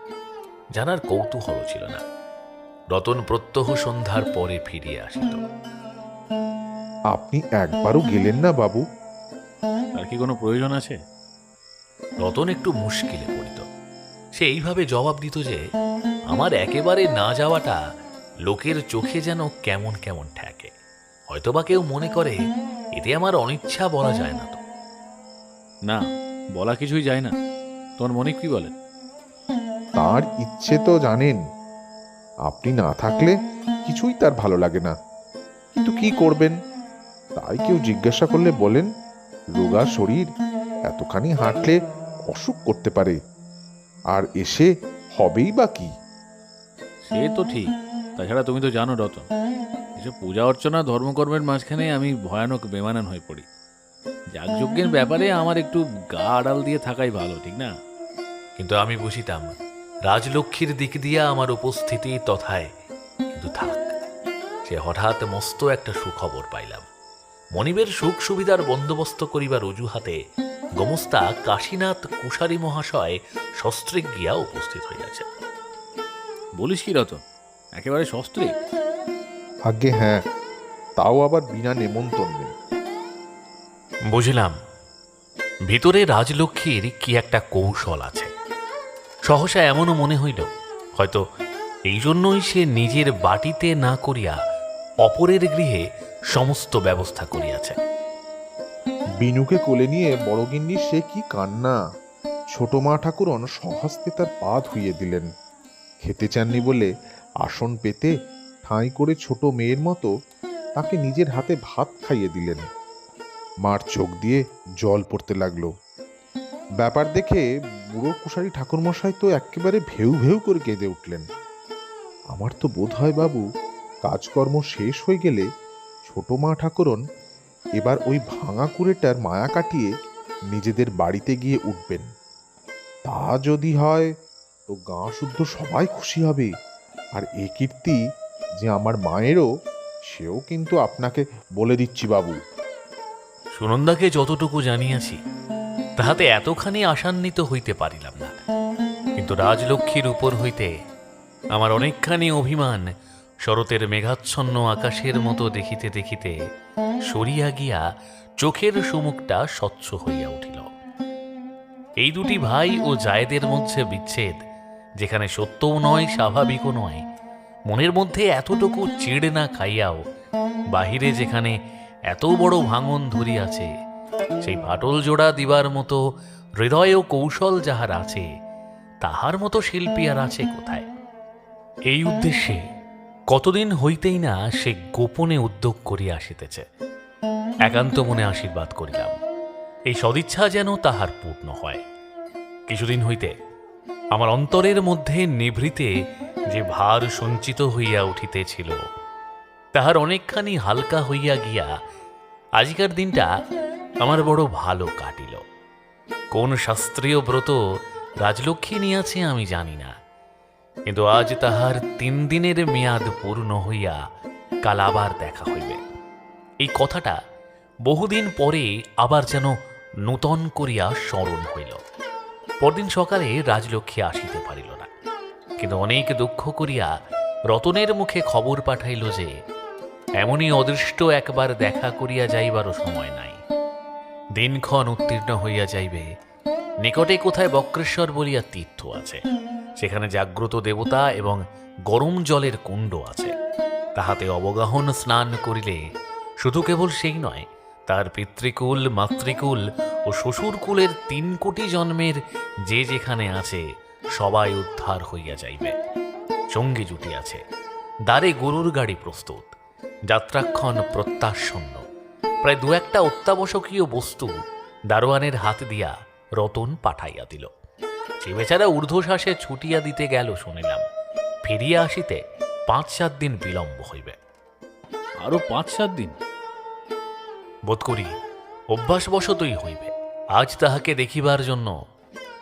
জানার কৌতূহল ছিল না। রতন প্রত্যহ সন্ধ্যার পরে ফিরিয়া আসিত। আপনি একবারও গেলেন না বাবু? আর কি কোনো প্রয়োজন আছে? রতন একটু মুশকিলে পড়িত। সে এইভাবে জবাব দিত যে আমার একেবারে না যাওয়াটা লোকের চোখে যেন কেমন কেমন ঠেকে। হয়তোবা কেউ মনে করে এতে আমার অনিচ্ছা বলা যায় না। তো না, বলা কিছুই যায় না। তোমার মনে কি বলেন? তার ইচ্ছে তো জানেন। আপনি না থাকলে কিছুই তার ভালো লাগে না, কিন্তু কি করবেন? তাই কেউ জিজ্ঞাসা করলে বলেন, রোগা শরীর, এতখানি হাঁটলে অসুখ করতে পারে, আর এসে হবেই বা কি? সে তো ঠিক। তাছাড়া তুমি তো জানো রতন, এসব পূজা অর্চনা ধর্মকর্মের মাঝখানে আমি ভয়ানক বেমানান হয়ে পড়ি। যাগযজ্ঞের ব্যাপারে আমার একটু গা আড়াল দিয়ে থাকাই ভালো, ঠিক না? কিন্তু আমি বুঝিতাম রাজলক্ষ্মীর দিক দিয়া আমার উপস্থিতি তথায়। কিন্তু থাক, সে হঠাৎ মস্ত একটা সুখবর পাইলাম। মনিবের সুখ সুবিধার বন্দোবস্ত করিবার অজুহাতে গোমস্তা কাশীনাথ কুশারী মহাশয় সস্ত্রিক গিয়া উপস্থিত হইয়াছে। বলিস কি রতন, একেবারে সস্ত্রিক? আজ্ঞে হ্যাঁ, তাও আবার বিনা নেমন্তন্নে। বুঝলাম ভিতরে রাজলক্ষ্মীর কি একটা কৌশল আছে। সহসা এমনও মনে হইল হয়তো এই জন্যই সে নিজের বাটিতে না করিয়া অপরের গৃহে সমস্ত ব্যবস্থা করিয়াছে। বিনুকে কোলে নিয়ে বড়গিন্নির সে কি কান্না! ছোট মা ঠাকুরন স্বহস্তে তার পা ধুইয়ে দিলেন। খেতে চাননি বলে আসন পেতে ঠাঁই করে ছোট মেয়ের মতো তাকে নিজের হাতে ভাত খাইয়ে দিলেন। মার চোখ দিয়ে জল পড়তে লাগলো। ব্যাপার দেখে বুড়ো কুশারি ঠাকুরমশাই তো একেবারে ভেউ ভেউ করে কেঁদে উঠলেন। আমার তো বোধ হয় বাবু, কাজকর্ম শেষ হয়ে গেলে ছোট মা ঠাকুরন এবার ওই ভাঙা কুড়েটার মায়া কাটিয়ে নিজেদের বাড়িতে গিয়ে উঠবেন। তা যদি হয় তো গাঁ শুদ্ধ সবাই খুশি হবে। আর এ কীর্তি যে আমার মায়েরও, সেও কিন্তু আপনাকে বলে দিচ্ছি বাবু। সুনন্দাকে যতটুকু জানিয়াছি তাহাতে এতখানি আশান্বিত হইতে পারিলাম না, কিন্তু রাজলক্ষ্মীর উপর হইতে আমার অনেকখানি অভিমান শরতের মেঘাচ্ছন্ন আকাশের মতো দেখিতে দেখিতে সরিয়া গিয়া চোখের সুমুখটা স্বচ্ছ হইয়া উঠিল। এই দুটি ভাই ও জায়েদের মধ্যে বিচ্ছেদ যেখানে সত্যও নয়, স্বাভাবিকও নয়, মনের মধ্যে এতটুকু চিড় না খাইয়াও বাহিরে যেখানে এত বড় ভাঙন ধরিয়াছে, সেই ফাটল জোড়া দিবার মতো হৃদয় ও কৌশল যাহার আছে, তাহার মতো শিল্পী আর আছে কোথায়? এই উদ্দেশ্যে কতদিন হইতেই না সে গোপনে উদ্যোগ করিয়া আসিতেছে। একান্ত মনে আশীর্বাদ করিলাম এই সদিচ্ছা যেন তাহার পূর্ণ হয়। কিছুদিন হইতে আমার অন্তরের মধ্যে নিভৃতে যে ভার সঞ্চিত হইয়া উঠিতেছিল, তাহার অনেকখানি হালকা হইয়া গিয়া আজকের দিনটা আমার বড় ভালো কাটিল। কোন শাস্ত্রীয় ব্রত রাজলক্ষ্মী নিয়াছে আমি জানি না, কিন্তু আজ তাহার 3 দিনের মেয়াদ পূর্ণ হইয়া কাল আবার দেখা হইবে। এই কথাটা বহুদিন পরে আবার যেন নূতন করিয়া স্মরণ হইল। পরদিন সকালে রাজলক্ষ্মী আসিতে পারিল না, কিন্তু অনেক দুঃখ করিয়া রতনের মুখে খবর পাঠাইল যে এমনই অদৃষ্ট একবার দেখা করিয়া যাইবারও সময় নাই। দিনক্ষণ উত্তীর্ণ হইয়া যাইবে, নিকটে কোথায় বক্রেশ্বর বলিয়া তীর্থ আছে, সেখানে জাগ্রত দেবতা এবং গরম জলের কুণ্ড আছে। তাহাতে অবগাহন স্নান করিলে শুধু কেবল সেই নয়, তার পিতৃকুল, মাতৃকুল ও শ্বশুরকুলের 3 কোটি জন্মের যে যেখানে আছে সবাই উদ্ধার হইয়া যাইবে। সঙ্গী জুটি আছে, দ্বারে গরুর গাড়ি প্রস্তুত, যাত্রাক্ষণ প্রত্যাসন্ন। প্রায় 2-1টা অত্যাবশ্যকীয় বস্তু দারোয়ানের হাত দিয়া রতন পাঠাইয়া দিল। সে বেচারা ঊর্ধ্বশ্বাসে ছুটিয়া দিতে গেল শুনিলাম, ফিরিয়া আসিতে 5-7 দিন বিলম্ব হইবে। আরো 5-7 দিন? বোধ করি অভ্যাসবশতই হইবে। আজ তাহাকে দেখিবার জন্য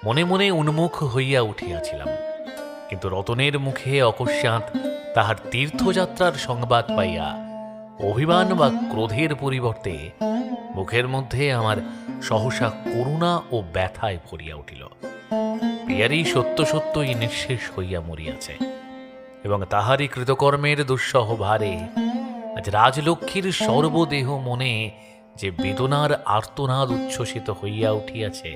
মনে মনে উন্মুখ হইয়া উঠিয়াছিলাম, কিন্তু রতনের মুখে অকস্মাৎ তাহার তীর্থযাত্রার সংবাদ পাইয়া অভিমান বা ক্রোধের পরিবর্তে মুখের মধ্যে আমার সহসা করুণা ও ব্যথায় ভরিয়া উঠিল। পিয়ারি সত্য সত্যই নিঃশেষ হইয়া মরিয়াছে, এবং তাহারই কৃতকর্মের দুঃসহ ভারে আজ রাজলক্ষ্মীর সর্বদেহ মনে যে বেদনার আর্তনাদ উচ্ছ্বসিত হইয়া উঠিয়াছে,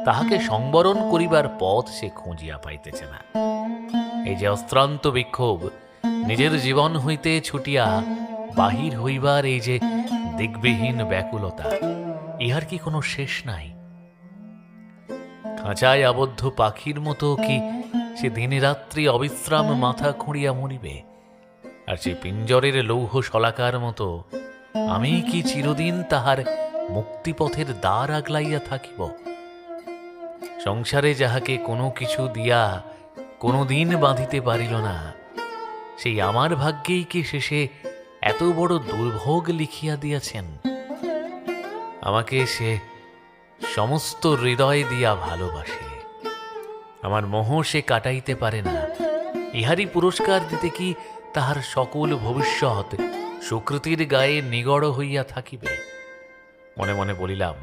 তাহাকে সংবরণ করিবার পথ সে খুঁজিয়া পাইতেছে না। এই যে অস্ত্রান্ত বিক্ষোভ, নিজের জীবন হইতে ছুটিয়া বাহির হইবার এই যে দিগ্বিহীন ব্যাকুলতা, ইহার কি কোনো শেষ নাই? খাঁচায় আবদ্ধ পাখির মতো কি সে দিনে রাত্রি অবিশ্রাম মাথা খুঁড়িয়া মরিবে? আর সে পিঞ্জরের লৌহ শলাকার মতো আমি কি চিরদিন তাহার মুক্তিপথের দ্বার আগলাইয়া থাকিব? সংসারে যাহাকে কোনো কিছু দিয়া কোনো দিন বাঁধিতে পারিল না, সেই আমার ভাগ্যেই কি শেষে এত বড় দুর্ভোগ লিখিয়া দিয়াছেন? আমাকে সে সমস্ত হৃদয় দিয়া ভালোবাসে, আমার মোহ সে কাটাইতে পারে না। ইহারই পুরস্কার দিতে কি তাহার সকল ভবিষ্যৎ সুকৃতির গায়ে নিগড় হইয়া থাকিবে? মনে মনে বলিলাম,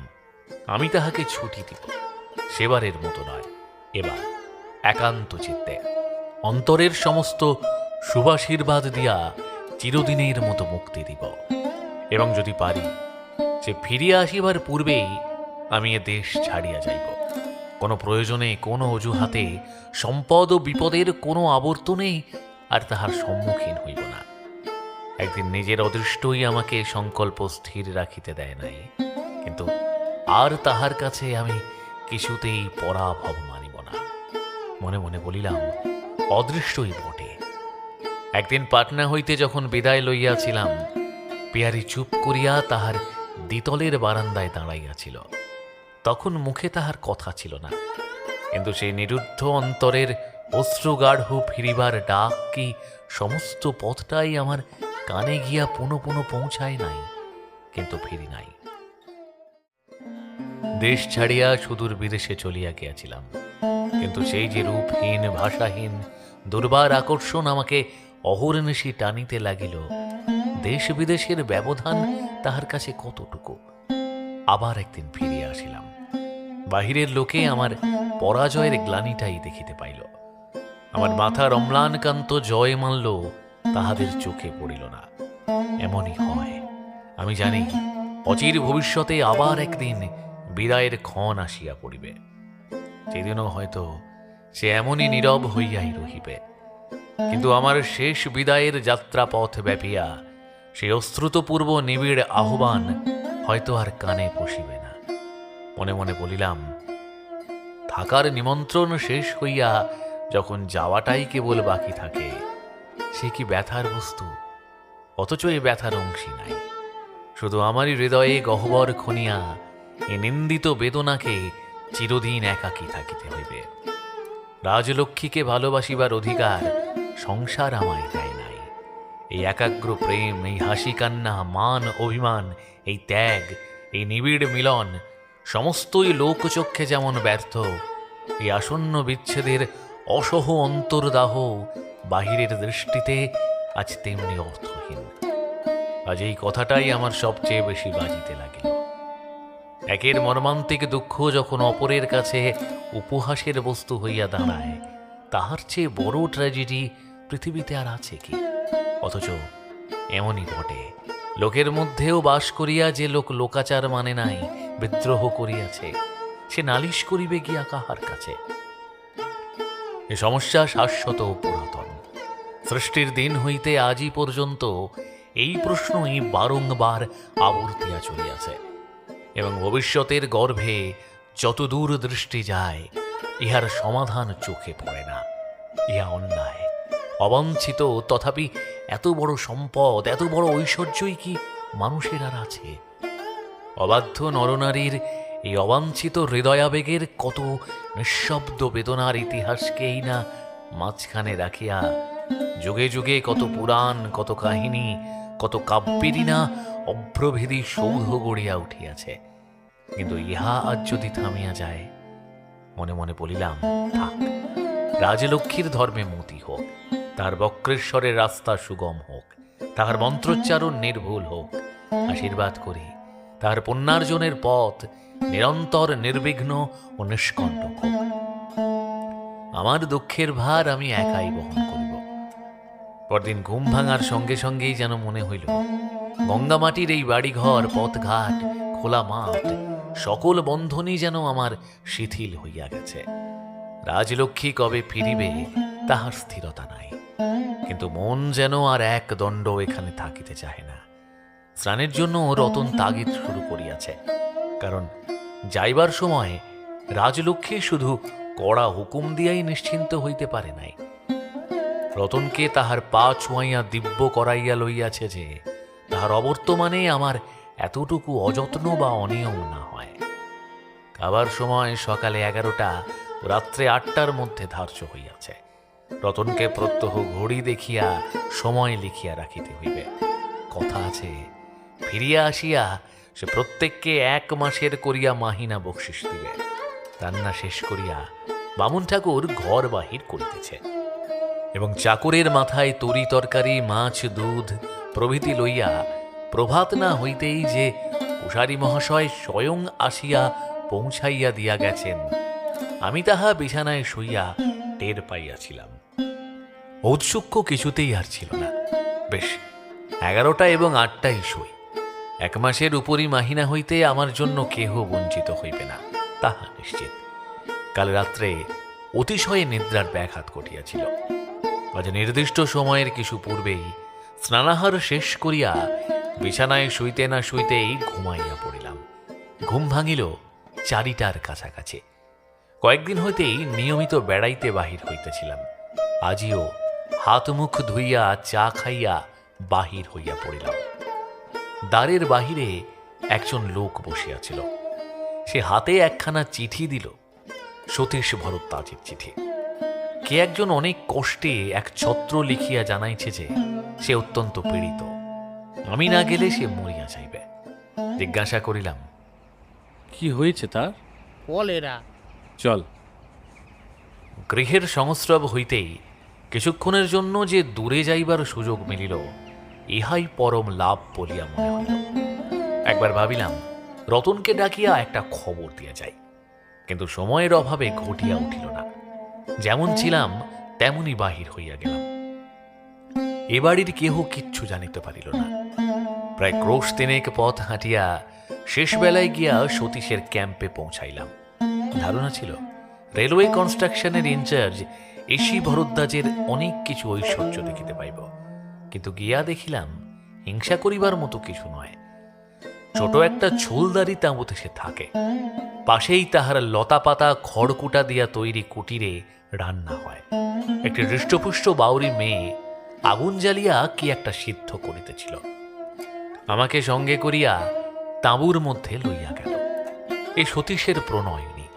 আমি তাহাকে ছুটি দিব, সেবারের মতো নয়, এবার একান্ত চিত্তে অন্তরের সমস্ত শুভাশীর্বাদ দিয়া চিরদিনের মতো মুক্তি দিব। এবং যদি পারি, সে ফিরিয়া আসিবার পূর্বেই আমি এ দেশ ছাড়িয়া যাইব। কোনো প্রয়োজনে, কোনো অজুহাতে, সম্পদ ও বিপদের কোনো আবর্তনেই আর তাহার সম্মুখীন হইব না। একদিন নিজের অদৃষ্টই আমাকে সংকল্প স্থির রাখিতে দেয় নাই, কিন্তু আর তাহার কাছে আমি কিছুতেই পরাভব মানিব না। মনে মনে বলিলাম, অদৃষ্টই বটে, একদিন পাটনা হইতে যখন বিদায় লইয়াছিলাম, পিয়ারি চুপ করিয়া তাহার দ্বিতলের বারান্দায় দাঁড়াইয়াছিল। তখন মুখে তাহার কথা ছিল না, কিন্তু সেই নিরুদ্ধ অন্তরের অশ্রুগাঢ় ফিরিবার ডাক কি সমস্ত পথটাই আমার কানে গিয়া পুনঃ পুনঃ পৌঁছায় নাই, কিন্তু ফিরি নাই। দেশ ছাড়িয়া সুদূর বিদেশে চলিয়া গিয়াছিলাম, কিন্তু সেই যে রূপহীন ভাষাহীন দুর্বার আকর্ষণ আমাকে অহর্নিশি টানিতে লাগিল, দেশ বিদেশের ব্যবধান তাহার কাছে কতটুকু। আবার একদিন ফিরিয়া আসিলাম। বাহিরের লোকে আমার পরাজয়ের গ্লানিটাই দেখিতে পাইল। আমার মাথার অম্লানকান্ত জয় মানল, তাহাদের চোখে পড়িল না। এমনই হয়, আমি জানি অচির ভবিষ্যতে আবার একদিন বিদায়ের ক্ষণ আসিয়া পড়িবে। সেদিনও হয়তো সে এমনই নীরব হইয়াই রহিবে, কিন্তু আমার শেষ বিদায়ের যাত্রাপথ ব্যাপিয়া সেই অশ্রুতপূর্ব নিবিড় আহ্বান হয়তো আর কানে পশিবে না। মনে মনে বলিলাম, থাকার নিমন্ত্রণ শেষ হইয়া যখন যাওয়াটাই কেবল বাকি থাকে, সে কি ব্যথার বস্তু? অথচ এই ব্যথার অংশী নাই। শুধু আমারই হৃদয়ে গহ্বর খনিয়া এ নিন্দিত বেদনাকে চিরদিন একাকী থাকিতে হইবে। রাজলক্ষ্মীকে ভালোবাসিবার অধিকার সংসার আমায় দেয় নাই। এই একাগ্র প্রেম, এই হাসি কান্না, মান অভিমান, এই ত্যাগ, এই নিবিড় মিলন সমস্তই লোকচক্ষে যেমন ব্যর্থ, এই আসন্ন বিচ্ছেদের অসহ অন্তর্দাহ বাহিরের দৃষ্টিতে আজ তেমনি অর্থহীন। আজ এই কথাটাই আমার সবচেয়ে বেশি বাজিতে লাগিল। একের মর্মান্তিক দুঃখ যখন অপরের কাছে উপহাসের বস্তু হইয়া দাঁড়ায়, তাহার চেয়ে বড় ট্র্যাজেডি পৃথিবীতে আর আছে কি? অথচ এমনই ঘটে। লোকের মধ্যেও বাস করিয়া যে লোক লোকাচার মানে নাই, বিদ্রোহ করিয়াছে, সে নালিশ করিবে গিয়া কাহার কাছে? এ সমস্যা শাশ্বত ও পুরাতন। সৃষ্টির দিন হইতে আজই পর্যন্ত এই প্রশ্নই বারংবার আবর্তিয়া চলিয়াছে, এবং ভবিষ্যতের গর্ভে যতদূর দৃষ্টি যায়, ইহার সমাধান চোখে পড়ে না। ইহা অন্যায়, অবাঞ্ছিত, তথাপি এত বড় সম্পদ, এত বড় ঐশ্বর্যই কি মানুষের আর আছে? অবাধ্য নরনারীর এই অবাঞ্ছিত হৃদয়াবেগের কত নিঃশব্দ বেদনার ইতিহাসকেই না মাঝখানে রাখিয়া যুগে যুগে কত পুরাণ, কত কাহিনী, কত কাব্যেরই না অভ্রভেদী সৌধ গড়িয়া উঠিয়াছে। কিন্তু ইহা আজ যদি থামিয়া যায়, মনে মনে বলিলাম, থাক, রাজলক্ষ্মীর ধর্মে মতি হোক, তার বক্রেশ্বরের রাস্তা সুগম হোক, তাহার মন্ত্রোচ্চারণ নির্ভুল হোক। আশীর্বাদ করি তাহার পুণ্যার্জনের পথ নিরন্তর নির্বিঘ্ন ও নিষ্কণ্টক হোক। আমার দুঃখের ভার আমি একাই বহন করিব। পরদিন ঘুম ভাঙার সঙ্গে সঙ্গেই যেন মনে হইল, গঙ্গামাটির এই বাড়িঘর, পথঘাট, খোলা মাঠ, সকল বন্ধনই যেন আমার শিথিল হইয়া গেছে। রাজলক্ষ্মী কবে ফিরিবে তাহার স্থিরতা নাই, কিন্তু মন যেন আর এক দণ্ড এখানে থাকিতে চাহে না। স্নানের জন্য রতন তাগিদ শুরু করিয়াছে, কারণ যাইবার সময় রাজলক্ষ্মী শুধু কড়া হুকুম দিয়াই নিশ্চিন্ত হইতে পারে নাই, রতনকে তাহার পা ছুঁয়াইয়া দিব্য করাইয়া লইয়াছে যে তাহার অবর্তমানে আমার এতটুকু অযত্ন বা অনিয়ম না হয়। খাবার সময় সকালে 11টা, রাত্রে 8টার মধ্যে ধার্য হইয়াছে। রতনকে প্রত্যহ ঘড়ি দেখিয়া সময় লিখিয়া রাখিতে হইবে। কথা আছে, ফিরিয়া আসিয়া সে প্রত্যেককে 1 মাসের করিয়া মাহিনা বকশিস দিবে। রান্না শেষ করিয়া বামুন ঠাকুর ঘর বাহির করিতেছে, এবং চাকরের মাথায় তরি তরকারি, মাছ, দুধ প্রভৃতি লইয়া প্রভাত না হইতেই যে কুশারী মহাশয় স্বয়ং আসিয়া পৌঁছাইয়া দিয়া গেছেন, আমি তাহা বিছানায় শুইয়া টের পাইয়াছিলাম। ঔৎসুক্য কিছুতেই আর ছিল না। বেশ, 11টা এবং 8টাই শুই। 1 মাসের উপরই মাহিনা হইতে আমার জন্য কেহ বঞ্চিত হইবে না, তাহা নিশ্চিত। কাল রাত্রে অতিশয় নিদ্রার ব্যাঘাত ঘটিয়াছিল। আজ নির্দিষ্ট সময়ের কিছু পূর্বেই স্নানাহার শেষ করিয়া বিছানায় শুইতে না শুইতেই ঘুমাইয়া পড়িলাম। ঘুম ভাঙিল 4টার কাছাকাছি। কয়েকদিন হইতেই নিয়মিত বেড়াইতে বাহির হইতেছিলাম। আজিও হাত মুখ ধুইয়া চা খাইয়া বাহির হইয়া পড়িলাম। দ্বারের বাহিরে একজন লোক বসিয়াছিল। সে হাতে একখানা চিঠি দিল, সতীশ ভরদ্বাজের চিঠি। কে একজন অনেক কষ্টে এক ছত্র লিখিয়া জানাইছে যে সে অত্যন্ত পীড়িত, আমি না গেলে সে মরিয়া যাইবে। জিজ্ঞাসা করিলাম, কি হয়েছে তার? কলেরা। চল। গৃহের সংস্রব হইতেই কিছুক্ষণের জন্য যে দূরে যাইবার সুযোগ মিলিল, ইহাই পরম লাভ বলিয়া মনে হইল। একবার ভাবিলাম রতনকে ডাকিয়া একটা খবর দিয়া যাই, কিন্তু সময়ের অভাবে ঘটিয়া উঠিল না। যেমন ছিলাম তেমনি বাহির হইয়া গেলাম। এ বাড়ির কেহ কিচ্ছু জানিতে পারিল না। প্রায় ক্রোশ তিনেক পথ হাঁটিয়া শেষ বেলায় গিয়া সতীশের ক্যাম্পে পৌঁছাইলাম। ধারণা ছিল রেলওয়ে কনস্ট্রাকশনের ইনচার্জ এসি ভরদ্বাজের অনেক কিছু ঐশ্বর্য দেখিতে পাইব, কিন্তু গিয়া দেখিলাম হিংসা করিবার মতো কিছু নয়। ছোট একটা ছোলদারি তাঁবুতে সে থাকে। পাশেই তাহার লতাপাতা খড়কুটা দিয়া তৈরি কুটিরে রান্না হয়। একটি হৃষ্টপুষ্ট বাউরি মেয়ে আগুন জ্বালিয়া কি একটা সিদ্ধ করিতেছিল। আমাকে সঙ্গে করিয়া তাঁবুর মধ্যে লইয়া গেল। এই সতীশের প্রণয়িনী।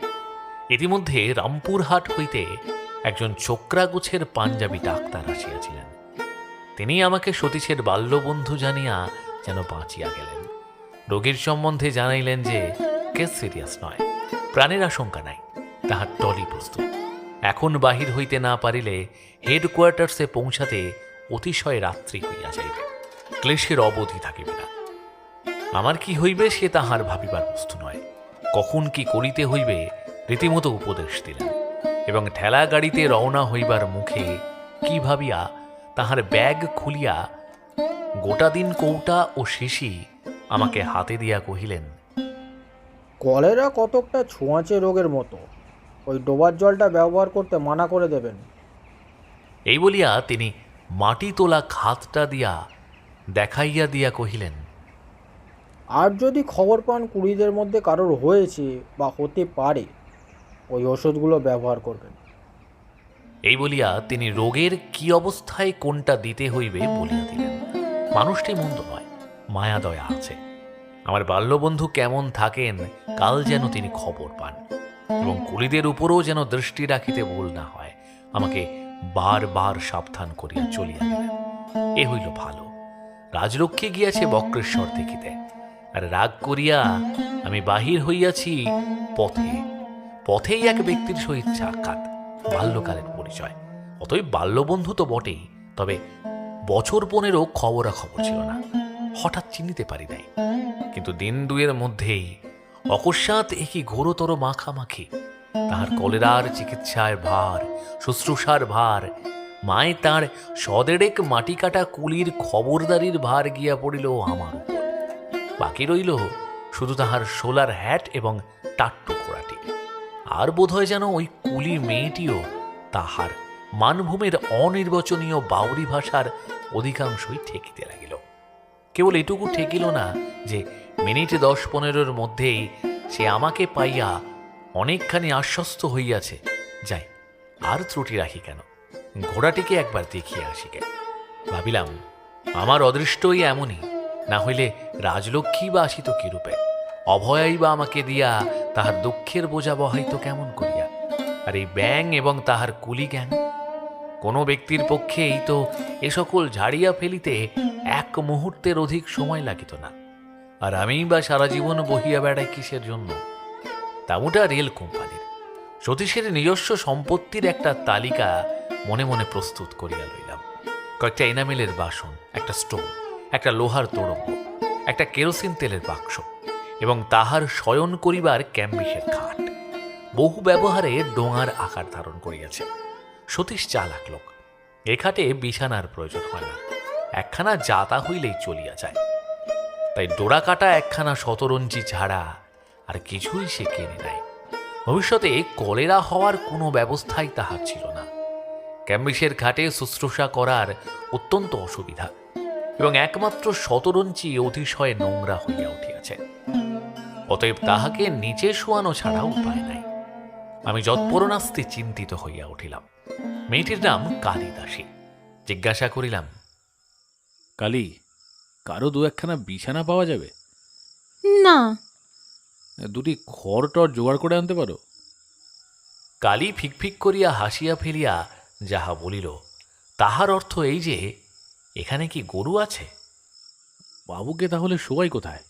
ইতিমধ্যে রামপুরহাট হইতে একজন ছোকরাগুছের পাঞ্জাবি ডাক্তার আসিয়াছিলেন। তিনি আমাকে সতীশের বাল্যবন্ধু জানিয়া যেন বাঁচিয়া গেলেন। রোগীর সম্বন্ধে জানাইলেন যে কেস সিরিয়াস নয়, প্রাণের আশঙ্কা নাই, তাহার টলি প্রস্তুত। এখন বাহির হইতে না পারিলে হেডকোয়ার্টার্সে পৌঁছাতে অতিশয় রাত্রি হইয়া যাইবে, ক্লেশের অবধি থাকিবে না। আমার কি হইবে সে তাহার ভাবিবার বস্তু নয়। কখন কি করিতে হইবে রীতিমতো উপদেশ দিলেন, এবং ঠেলা গাড়িতে রওনা হইবার মুখে কি ভাবিয়া তাহার ব্যাগ খুলিয়া গোটা দিন কৌটা ও শিশি আমাকে হাতে দিয়া কহিলেন, কলেরা কতকটা ছোঁয়াচে রোগের মতো, ওই ডোবার জলটা ব্যবহার করতে মানা করে দেবেন। এই বলিয়া তিনি মাটি তোলা খাতটা দিয়া দেখাইয়া দিয়া কহিলেন, আর যদি খবর পান কুড়িদের মধ্যে কারোর হয়েছে বা হতে পারে, ওই ওষুধগুলো ব্যবহার করবেন। এই বলিয়া তিনি রোগের কি অবস্থায় কোনটা দিতে হইবে বলিয়া দিলেন। মানুষটি মন্দ নয়, মায়া দয়া আছে। আমার বাল্যবন্ধু কেমন থাকেন কাল যেন তিনি খবর পান, এবং কুলিদের উপরও যেন দৃষ্টি রাখিতে ভুল না হয়, আমাকে বারবার সাবধান করিয়া চলিয়া গেলেন। এ হইল ভালো। রাজলক্ষ্মী গিয়াছে বক্রেশ্বর দেখিতে, আর রাগ করিয়া আমি বাহির হইয়াছি পথে। পথেই এক ব্যক্তির সহিত সাক্ষাৎ, বাল্যকালের পরিচয়। অতএব বাল্যবন্ধু তো বটেই, তবে বছর 15 খবরাখবর ছিল না, হঠাৎ চিনিতে পারি নাই। কিন্তু দিন দুয়ের মধ্যেই অকস্মাৎ একই ঘোরতর মাখামাখি। তাহার কলেরার চিকিৎসার ভার, শুশ্রূষার ভার, মায় তাঁর সদেড়েক মাটি কাটা কুলির খবরদারির ভার গিয়া পড়িল আমার উপর। বাকি রইল শুধু তাহার সোলার হ্যাট এবং টাট্টু ঘোড়াটি। আর বোধহয় যেন ওই কুলি মেয়েটিও তাহার মানভূমের অনির্বচনীয় বাউরি ভাষার অধিকাংশই ঠেকিতে লাগিল। কেবল এটুকু ঠেকিল না যে মিনিট 10-15 মধ্যেই সে আমাকে পাইয়া অনেকখানি আশ্বস্ত হইয়াছে। যাই, আর ত্রুটি রাখি কেন, ঘোড়াটিকে একবার দেখিয়া আসিকে। ভাবিলাম আমার অদৃষ্টই এমনই, না হইলে রাজলক্ষ্মী বা আসিত কিরূপে? অভয়াই বা আমাকে দিয়া তাহার দুঃখের বোঝা বহাইত কেমন করিয়া? আর এই ব্যাং এবং তাহার কুলি গ্যাং, কোনো ব্যক্তির পক্ষেই তো এ সকল ঝাড়িয়া ফেলিতে এক মুহূর্তের অধিক সময় লাগিত না। আর আমি বা সারা জীবন বহিয়া বেড়াই কিসের জন্য? তামুটা রেল কোম্পানির। সতীশের নিজস্ব সম্পত্তির একটা তালিকা মনে মনে প্রস্তুত করিয়া লইলাম। কয়েকটা এনামেলের বাসন, একটা স্টোভ, একটা লোহার তোড়ঙ্গ, একটা কেরোসিন তেলের বাক্স, এবং তাহার শয়ন করিবার ক্যাম্বিসের খাট। বহু ব্যবহারে ডোঙার আকার ধারণ করিয়াছে। সতীশ চালাক লোক, এ খাটে বিছানার প্রয়োজন হয় না, একখানা জাতা হইলেই চলিয়া যায়। তাই ডোরা কাটা একখানা শতরঞ্জি ছাড়া আর কিছুই সে কেনে নাই। ভবিষ্যতে কলেরা হওয়ার কোনো ব্যবস্থাই তাহার ছিল না। ক্যাম্বিসের ঘাটে শুশ্রূষা করার অত্যন্ত অসুবিধা, এবং একমাত্র শতরঞ্জি অতিশয় নোংরা হইয়া উঠিয়াছে। অতএব তাহাকে নিচে শোয়ানো ছাড়া উপায় নাই। আমি যৎপরণাস্তে চিন্তিত হইয়া উঠিলাম। মেয়েটির নাম কালিদাসী। জিজ্ঞাসা করিলাম, কালি, কারো দু একখানা বিছানা পাওয়া যাবে? না। দুটি খড় টড় জোগাড় করে আনতে পারো? কালী ফিকফিক করিয়া হাসিয়া ফেলিয়া যাহা বলিল তাহার অর্থ এই যে এখানে কি গরু আছে? বাবুকে তাহলে শোয়াই কোথায়?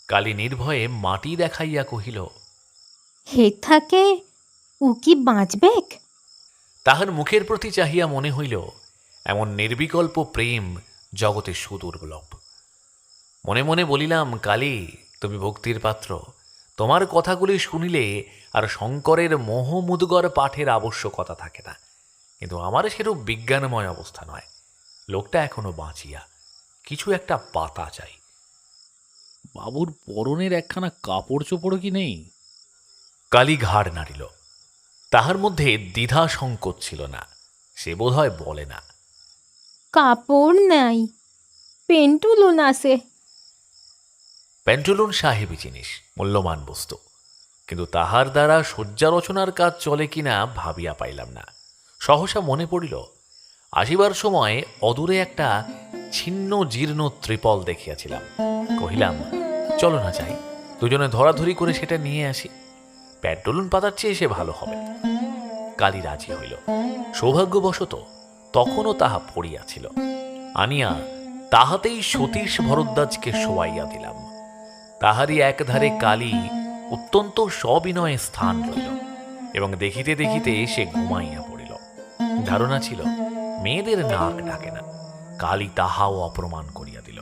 কালী নির্ভয়ে মাটি দেখাইয়া কহিল, হে থাকে ও কি বাঁচবেক? তাহার মুখের প্রতি চাহিয়া মনে হইল এমন নির্বিকল্প প্রেম জগতে সুদুর্লভ। মনে মনে বলিলাম, কালী, তুমি ভক্তির পাত্র, তোমার কথাগুলি শুনিলে আর শঙ্করের মোহমুদগর পাঠের আবশ্যকতা থাকে না। কিন্তু আমার সেরূপ বিজ্ঞানময় অবস্থা নয়। লোকটা এখনো বাঁচিয়া, কিছু একটা পাতা চাই। বাবুর পরনের একখানা কাপড় চোপড়ও কি নেই? কালী ঘাড় নাড়িল। তাহার মধ্যে দ্বিধা সংকোচ ছিল না। সে বোধহয় বলে না। কাপড় নাই, পেন্টুলুন আছে। প্যান্টুলুন সাহেবী জিনিস, মূল্যবান বস্তু, কিন্তু তাহার দ্বারা শয্যা রচনার কাজ চলে কিনা ভাবিয়া পাইলাম না। সহসা মনে পড়িল, আসিবার সময় অদূরে একটা ছিন্ন জীর্ণ ত্রিপল দেখিয়াছিলাম। কহিলাম, চলো না যাই, দুজনে ধরাধরি করে সেটা নিয়ে আসি। প্যান্টুলুন পাতার চেয়ে সে ভালো হবে। কালী রাজি হইল। সৌভাগ্যবশত তখনও তাহা পড়িয়াছিল। আনিয়া তাহাতেই সতীশ ভরদ্বাজকে শোয়াইয়া দিলাম। তাহারই একধারে কালী অত্যন্ত সবিনয়ে স্থান লইল এবং দেখিতে দেখিতে সে ঘুমাইয়া পড়িল। ধারণা ছিল মেয়েদের নাক ডাকে না। কালী তাহাও অপ্রমাণ করিয়া দিল।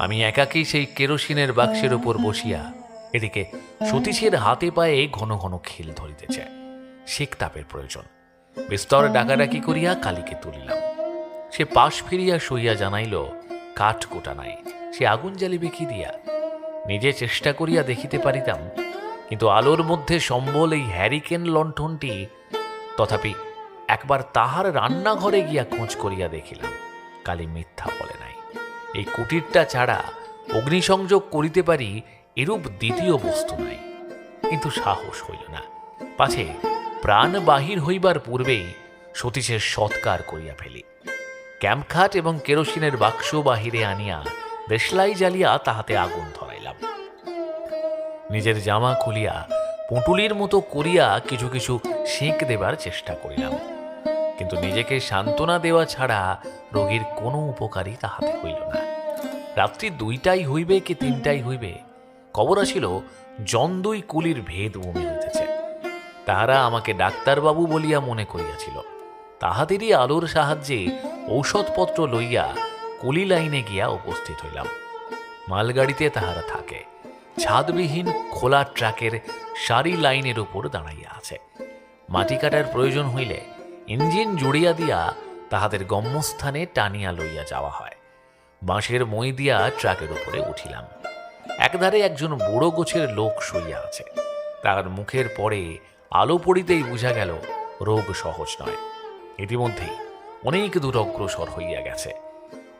আমি একাকেই সেই কেরোসিনের বাক্সের উপর বসিয়া, এদিকে সতীশের হাতে পায়ে ঘন ঘন খিল ধরিতেছে। শেক তাপের প্রয়োজন। বিস্তর ডাকাডাকি করিয়া কালীকে তুলিলাম। সে পাশ ফিরিয়া শুইয়া জানাইল, কাঠ কোটা নাই, সে আগুন জ্বালিবে কি দিয়া? নিজে চেষ্টা করিয়া দেখিতে পারিতাম, কিন্তু আলোর মধ্যে সম্বল এই হ্যারিকেন লণ্ঠনটি। তথাপি একবার তাহার রান্নাঘরে গিয়া খোঁজ করিয়া দেখিলাম, কালী মিথ্যা বলে নাই। এই কুটিরটা ছাড়া অগ্নিসংযোগ করিতে পারি এরূপ দ্বিতীয় বস্তু নাই। কিন্তু সাহস হইল না, পাছে প্রাণ বাহির হইবার পূর্বেই সতীশের সৎকার করিয়া ফেলি। ক্যাম্পখাট এবং কেরোসিনের বাক্স বাহিরে আনিয়া দেশলাই জ্বালিয়া তাহাতে আগুন ধরাইলাম। নিজের জামা খুলিয়া পুঁটুলির মতো করিয়া কিছু কিছু সেঁক দেবার চেষ্টা করিলাম, কিন্তু নিজেকে সান্ত্বনা দেওয়া ছাড়া রোগীর কোনো উপকারই তাহাতে হইল না। রাত্রি 2টাই হইবে কি 3টাই হইবে, খবর আসিল জন্দুই কুলির ভেদ বমি হইতেছে। তাহারা আমাকে ডাক্তারবাবু বলিয়া মনে করিয়াছিল। তাহাদেরই আলোর সাহায্যে ঔষধপত্র লইয়া কুলি লাইনে গিয়া উপস্থিত হইলাম। মালগাড়িতে তাহারা থাকে, ছাদবিহীন খোলা ট্রাকের সারি লাইনের উপর দাঁড়াইয়া আছে। মাটি কাটার প্রয়োজন হইলে ইঞ্জিন জুড়িয়া দিয়া তাহাদের গম্যস্থানে টানিয়া লইয়া যাওয়া হয়। বাঁশের মই দিয়া ট্রাকের উপরে উঠিলাম। একধারে একজন বুড়ো গোছের লোক শুইয়া আছে। তাহার মুখের পরে আলো পড়িতেই বুঝা গেল রোগ সহজ নয়। ইতিমধ্যেই অনেক দূর অগ্রসর হইয়া গেছে।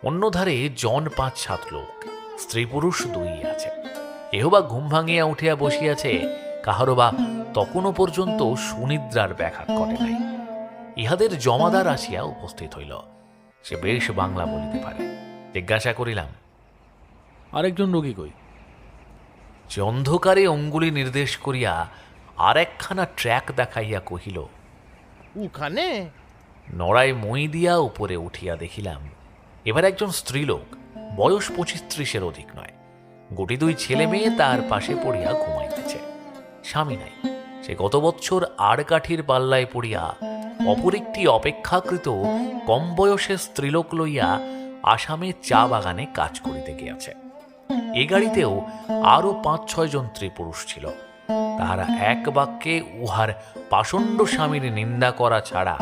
অন্য ধারে জন 5-7 লোক, স্ত্রী পুরুষ 2 আছে। কেহ বা ঘুম ভাঙিয়া উঠিয়া বসিয়াছে, কাহারও বা তখনও পর্যন্ত সুনিদ্রার ব্যাঘাত ঘটে নাই। ইহাদের জমাদার আসিয়া উপস্থিত হইল। সে বেশ বাংলা বলিতে পারে। জিজ্ঞাসা করিলাম, আরেকজন রোগী কই? সে অন্ধকারে অঙ্গুলি নির্দেশ করিয়া আর একখানা ট্র্যাক দেখাইয়া কহিল, ওখানে। নড়ায় মই দিয়া উপরে উঠিয়া দেখিলাম এবার একজন স্ত্রীলোক, বয়স 25-30-এর অধিক নয়। গোটি 2 ছেলে মেয়ে তার পাশে পড়িয়া ঘুমাইতেছে। স্বামী নাই। সে গত বৎসর আর কাঠির পাল্লায় পড়িয়া অপর একটি অপেক্ষাকৃত কম বয়সের স্ত্রীলোক লইয়া আসামে চা বাগানে কাজ করিতে গিয়াছে। এ গাড়িতেও আরো 5-6 জন স্ত্রী-পুরুষ ছিল। তাহারা এক বাক্যে উহার পাষণ্ড স্বামীর নিন্দা করা ছাড়া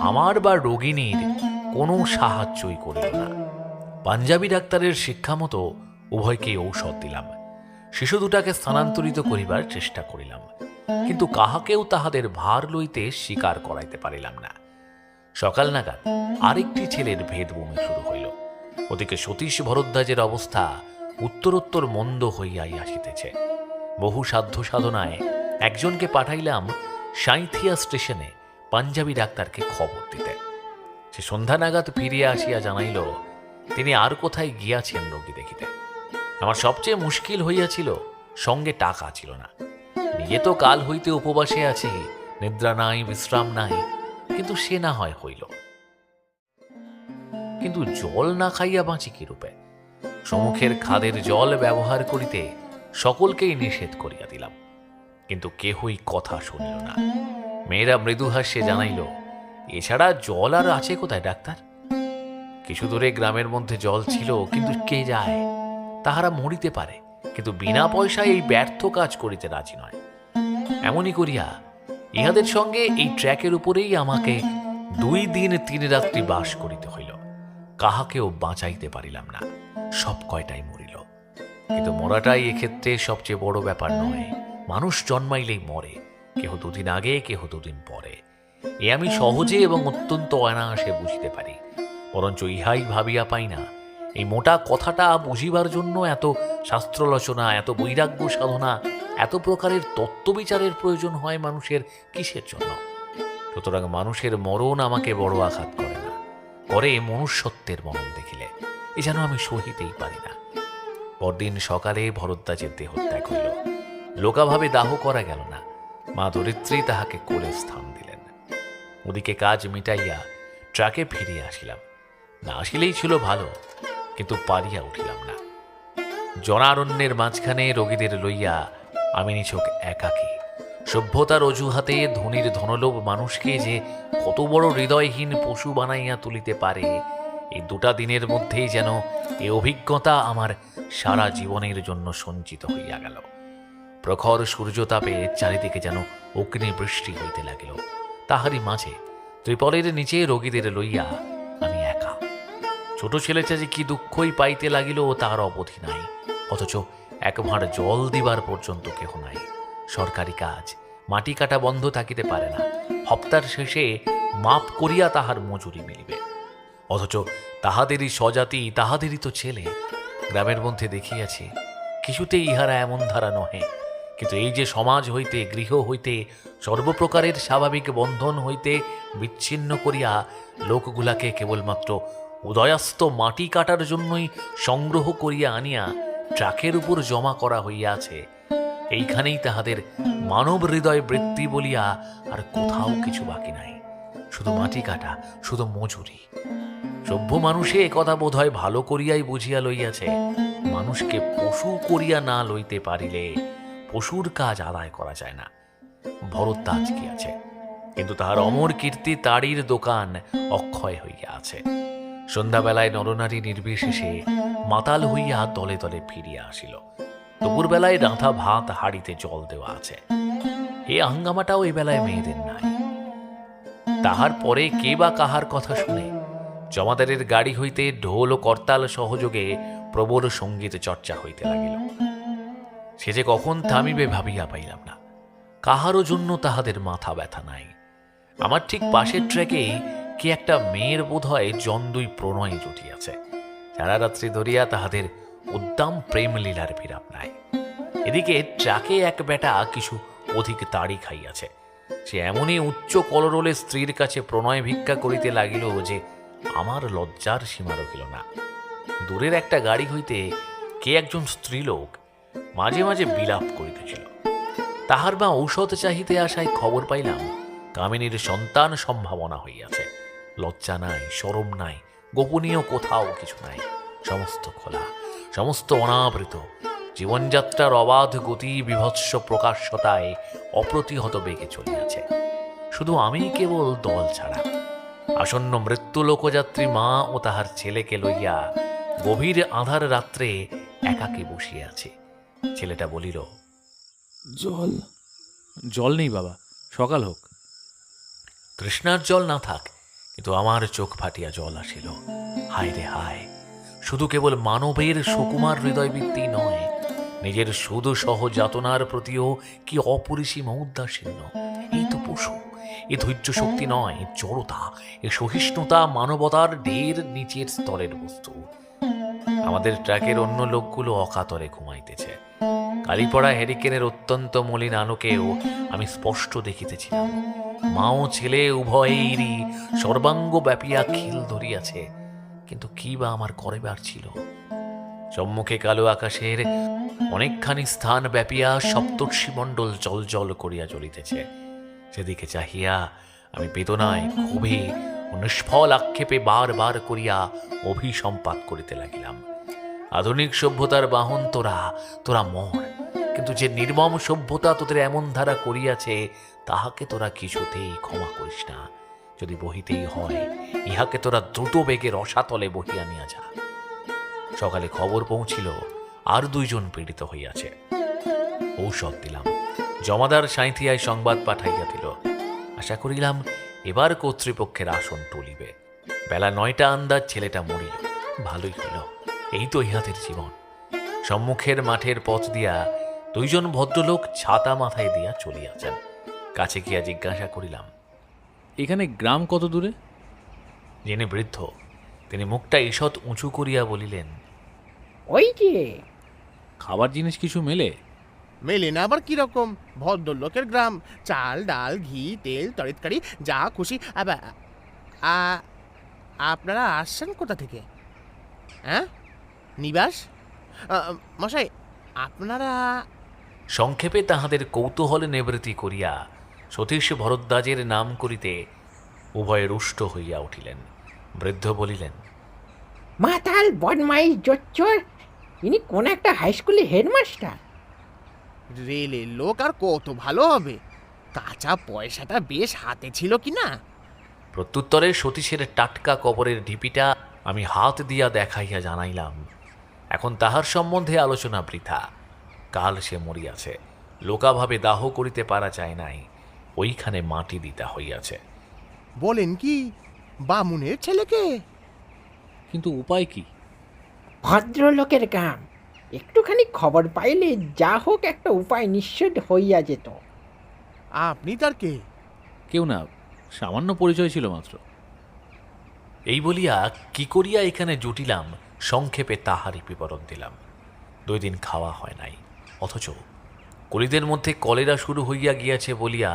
আমার বা রোগিণীর কোনো সাহায্যই করিল না। পাঞ্জাবি ডাক্তারের শিক্ষা মতো উভয়কেই ঔষধ দিলাম। শিশু দুটাকে স্থানান্তরিত করিবার চেষ্টা করিলাম, কিন্তু কাহাকেও তাহাদের ভার লইতে স্বীকার করাইতে পারিলাম না। সকাল নাগাদ আরেকটি ছেলের ভেদ বমি শুরু হইল। ওদিকে সতীশ ভরদ্বাজের অবস্থা উত্তরোত্তর মন্দ হইয়াই আসিতেছে। বহু সাধ্য সাধনায় একজনকে পাঠাইলাম সাঁইথিয়া স্টেশনে পাঞ্জাবি ডাক্তারকে খবর দিতে। সে সন্ধ্যা নাগাদ ফিরিয়া আসিয়া জানাইল তিনি আর কোথায় গিয়াছেন রোগী দেখিতে। আমার সবচেয়ে মুশকিল হইয়াছিল, সঙ্গে টাকা ছিল না। নিজে তো কাল হইতে উপবাসে আছি, নিদ্রা নাই, বিশ্রাম নাই, কিন্তু সে না হয় হইল, কিন্তু জল না খাইয়া বাঁচি কি রূপে? সম্মুখের খাদের জল ব্যবহার করিতে সকলকেই নিষেধ করিয়া দিলাম, কিন্তু কেহই কথা শুনিল না। মেয়েরা মৃদু হাস্যে জানাইল, এছাড়া জল আর আছে কোথায় ডাক্তার? কিছু দূরে গ্রামের মধ্যে জল ছিল, কিন্তু কে যায়? তাহারা মরিতে পারে, কিন্তু বিনা পয়সায় এই ব্যর্থ কাজ করিতে রাজি নয়। এমনই করিয়া ইহাদের সঙ্গে এই ট্র্যাকের উপরেই আমাকে 2 দিন 3 রাত্রি বাস করিতে হইল। কাহাকেও বাঁচাইতে পারিলাম না, সব কয়টাই মরিল। কিন্তু মরাটাই এক্ষেত্রে সবচেয়ে বড় ব্যাপার নয়। মানুষ জন্মাইলেই মরে, কেহ 2 দিন আগে, কেহ 2 দিন পরে। এ আমি সহজে এবং অত্যন্ত অনায়াসে বুঝিতে পারি, বরঞ্চ ইহাই ভাবিয়া পাই না এই মোটা কথাটা বুঝিবার জন্য এত শাস্ত্রলোচনা, এত বৈরাগ্য সাধনা, এত প্রকারের তত্ত্ববিচারের প্রয়োজন হয় মানুষের কিসের জন্য। সুতরাং মানুষের মরণ আমাকে বড় আঘাত করে না, করে মনুষ্যত্বের মরণ দেখিলে এ যেন আমি সহিতেই পারি না। পরদিন সকালে ভরদ্বাজের দেহত্যাগ হইল। লোকাভাবে দাহ করা গেল না, মা ধরিত্রী তাহাকে কোলে স্থান দিলেন। ওদিকে কাজ মিটাইয়া ট্রাকে ফিরিয়া আসিলাম। না আসিলেই ছিল ভালো, কিন্তু পারিয়া উঠিলাম না। জনারণ্যের মাঝখানে রোগীদের লইয়া আমি নিছক একাকী। সভ্যতার অজুহাতে ধনীর ধনলোভ মানুষকে যে কত বড় হৃদয়হীন পশু বানাইয়া তুলিতে পারে, এই 2টা দিনের মধ্যেই যেন এই অভিজ্ঞতা আমার সারা জীবনের জন্য সঞ্চিত হইয়া গেল। প্রখর সূর্যতাপে চারিদিকে যেন অগ্নিবৃষ্টি হইতে লাগিল। তাহারই মাঝে ত্রিপলের নিচে রোগীদের লইয়া আমি একা। ছোট ছেলেটা যে কি দুঃখই পাইতে লাগিল তার অবধি নাই, অথচ 1 ভাঁড় জল দিবার পর্যন্ত কেহ নাই। সরকারি কাজ, মাটি কাটা বন্ধ থাকিতে পারে না, হপ্তার শেষে মাপ করিয়া তাহার মজুরি মিলিবে। অথচ তাহাদেরই স্বজাতি, তাহাদেরই তো ছেলে। গ্রামের মধ্যে দেখিয়াছি কিছুতেই ইহারা এমন ধারা নহে, কিন্তু এই যে সমাজ হইতে, গৃহ হইতে, সর্বপ্রকারের স্বাভাবিক বন্ধন হইতে বিচ্ছিন্ন করিয়া লোকগুলাকে কেবলমাত্র উদয়াস্ত মাটি কাটার জন্যই সংগ্রহ করিয়া আনিয়া ট্রাকের উপর জমা করা হইয়াছে, এইখানেই তাহাদের মানব হৃদয় বৃত্তি বলিয়া আর কোথাও কিছু বাকি নাই। শুধু মাটি কাটা, শুধু মজুরি। সভ্য মানুষে একথা বোধ হয় ভালো করিয়াই বুঝিয়া লইয়াছে, মানুষকে পশু করিয়া না লইতে পারিলে পশুর কাজ আদায় করা যায় না। ভরদ্বাজ কি আছে, কিন্তু তাহার অমর কীর্তি তাড়ির দোকান অক্ষয় হইয়া আছে। সন্ধ্যাবেলায় নরনারী নির্বিশেষে মাতাল হইয়া দলে দলে ফিরিয়া আসিল। দুপুর বেলায় রাঁধা ভাত হাড়িতে জল দেওয়া আছে। এ হাঙ্গামাটাও এ বেলায় মেয়েদের নাই। তাহার পরে কে বা কাহার কথা শুনে জমাদারের গাড়ি হইতে ঢোল ও করতাল সহযোগে প্রবল সঙ্গীত চর্চা হইতে লাগিল। সে যে কখন থামিবে ভাবিয়া পাইলাম না। কাহারও জন্য তাহাদের মাথা ব্যথা নাই। আমার ঠিক পাশের ট্র্যাকে কি একটা মেয়ের বোধ হয় জন্দুই প্রণয় জুটিয়াছে। সারা রাত্রি ধরিয়া তাহাদের উদ্দাম প্রেম লীলার বিরাম নাই। এদিকে ট্রাকে এক বেটা কিছু অধিক তাড়ি খাইয়াছে। সে এমনই উচ্চ কলরোলে স্ত্রীর কাছে প্রণয় ভিক্ষা করিতে লাগিল যে আমার লজ্জার সীমা রহিল না। দূরের একটা গাড়ি হইতে কে একজন স্ত্রীলোক মাঝে মাঝে বিলাপ করিতেছিল। তাহার মা ঔষধ চাহিতে আসায় খবর পাইলাম কামিনীর সন্তান সম্ভাবনা হইয়াছে। লজ্জা নাই, শরম নাই, গোপনীয় কোথাও কিছু নাই। সমস্ত খোলা, সমস্ত অনাবৃত। জীবনযাত্রার অবাধ গতি বিভৎস প্রকাশ্যতায় অপ্রতিহত বেগে চলিয়াছে। শুধু আমি কেবল দল ছাড়া। আসন্ন মৃত্যু লোকযাত্রী মা ও তাহার ছেলেকে লইয়া গভীর আঁধার রাত্রে একাকী বসিয়া আছে। ছেলেটা বলিল, জল জল নেই বাবা, সকাল হোক। তৃষ্ণার জল না থাক, কিন্তু আমার চোখ ফাটিয়া জল আসিল। হায় রে হায়, শুধু কেবল মানবের সুকুমার হৃদয়বৃত্তি নয়, নিজের শুধু সহযাতনার প্রতিও কি অপরিসীম উদাসীন্য। এই তো পশু, এ ধৈর্য শক্তি নয়, জড়তা, এ সহিষ্ণুতা মানবতার ঢের নিচের স্তরের বস্তু। আমাদের ট্রাকের অন্য লোকগুলো অকাতরে ঘুমাইতেছে। কালীপড়া হ্যারিকেনের অত্যন্ত মলিন আলোকেও আমি স্পষ্ট দেখিতেছিলাম মা ও ছেলে উভয়েরই সর্বাঙ্গ ব্যাপিয়া খিল ধরিয়াছে, কিন্তু কি বা আমার করিবার ছিল? সম্মুখে কালো আকাশের অনেকখানি স্থান ব্যাপিয়া সপ্তর্ষি মণ্ডল জল জল করিয়া জ্বলিতেছে। সেদিকে চাহিয়া আমি বেদনায় ক্ষোভে ও নিষ্ফল আক্ষেপে বার বার করিয়া অভিসম্পাত করিতে লাগিলাম। আধুনিক সভ্যতার বাহন তোরা, তোরা মর, কিন্তু যে নির্মম সভ্যতা তোদের এমন ধারা করিয়াছে তাহাকে তোরা কিছুতেই ক্ষমা করিস না। যদি বহিতেই হয়, ইহাকে তোরা দ্রুত বেগে রসাতলে বহিয়া নিয়া যা। সকালে খবর পৌঁছিল আর 2 জন পীড়িত হইয়াছে। ঔষধ দিলাম। জমাদার সাঁইথিয়ায় সংবাদ পাঠাইয়া দিল। আশা করিলাম এবার কর্তৃপক্ষের আসন টলিবে। বেলা 9টা আন্দাজ ছেলেটা মরিল। ভালোই হইল, এই তো ইহাদের জীবন। সম্মুখের মাঠের পথ দিয়া 2 জন ভদ্রলোক ছাতা মাথায় দিয়া চলিয়াছেন। কাছে গিয়া জিজ্ঞাসা করিলাম, এখানে গ্রাম কত দূরে? যিনি বৃদ্ধ তিনি মুখটা ঈষৎ উঁচু করিয়া বলিলেন, ওই যে খাবার জিনিস কিছু মেলে? মেলে না আবার কিরকম? ভদ্রলোকের গ্রাম, চাল ডাল ঘি তেল তরিতকারি যা খুশি। আপনারা আসছেন কোথা থেকে? হ্যাঁ, নিবাস? মশাই, আপনারা? সংক্ষেপে তাহাদের কৌতূহলে নিবৃত্তি করিয়া সতীশ ভরদ্বাজের নাম করিতে উভয়ে রুষ্ট হইয়া উঠিলেন। বৃদ্ধ বলিলেন, মাতাল বদমাইশ জোচ্চর, ইনি কোন একটা হাই স্কুলের হেডমাস্টার। রেলের লোক আর কত ভালো হবে, কাঁচা পয়সাটা বেশ হাতে ছিল কি না? প্রত্যুত্তরে সতীশের টাটকা কবরের ঢিপিটা আমি হাত দিয়া দেখাইয়া জানাইলাম, এখন তাহার সম্বন্ধে আলোচনা বৃথা। কাল সে মরিয়াছে, লোকাভাবে দাহ করিতে পারা যায় নাই, ওইখানে মাটি দিতে হইয়াছে। বলেন কি, বামুনের ছেলেকে? কিন্তু উপায় কি? ভদ্রলোকের গ্রাম, একটুখানি খবর পাইলে যা হোক একটা উপায় নিশ্চিত হইয়া যেত। আপনি তার কে? কেউ না, সামান্য পরিচয় ছিল মাত্র। এই বলিয়া কি করিয়া এখানে জুটিলাম সংক্ষেপে তাহারই বিবরণ দিলাম। 2 দিন খাওয়া হয় নাই, অথচ কলিদের মধ্যে কলেরা শুরু হইয়া গিয়াছে বলিয়া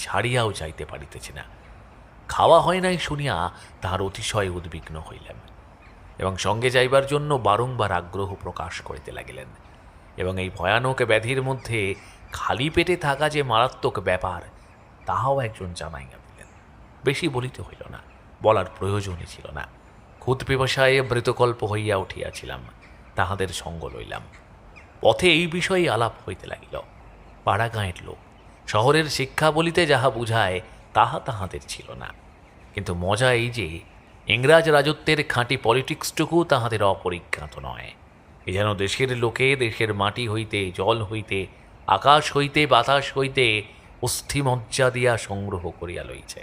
ছাড়িয়াও যাইতে পারিতেছি না। খাওয়া হয় নাই শুনিয়া তাহার অতিশয় উদ্বিগ্ন হইলেন এবং সঙ্গে যাইবার জন্য বারংবার আগ্রহ প্রকাশ করিতে লাগিলেন। এবং এই ভয়ানক ব্যাধির মধ্যে খালি পেটে থাকা যে মারাত্মক ব্যাপার তাহাও একজন জানাইয়া দিলেন। বেশি বলিতে হইল না, বলার প্রয়োজনই ছিল না। খুদ পিপাসায় মৃতকল্প হইয়া উঠিয়াছিলাম, তাহাদের সঙ্গ লইলাম। পথে এই বিষয়ে আলাপ হইতে লাগিল। পাড়া গাঁয়ের লোক, শহরের শিক্ষা বলিতে যাহা বুঝায় তাহা তাহাদের ছিল না। কিন্তু মজা এই যে ইংরাজ রাজত্বের খাঁটি পলিটিক্সটুকু তাহাদের অপরিজ্ঞাত নয়। এ যেন দেশের লোকে দেশের মাটি হইতে, জল হইতে, আকাশ হইতে, বাতাস হইতে অস্থিমজ্জা দিয়া সংগ্রহ করিয়া লইছে।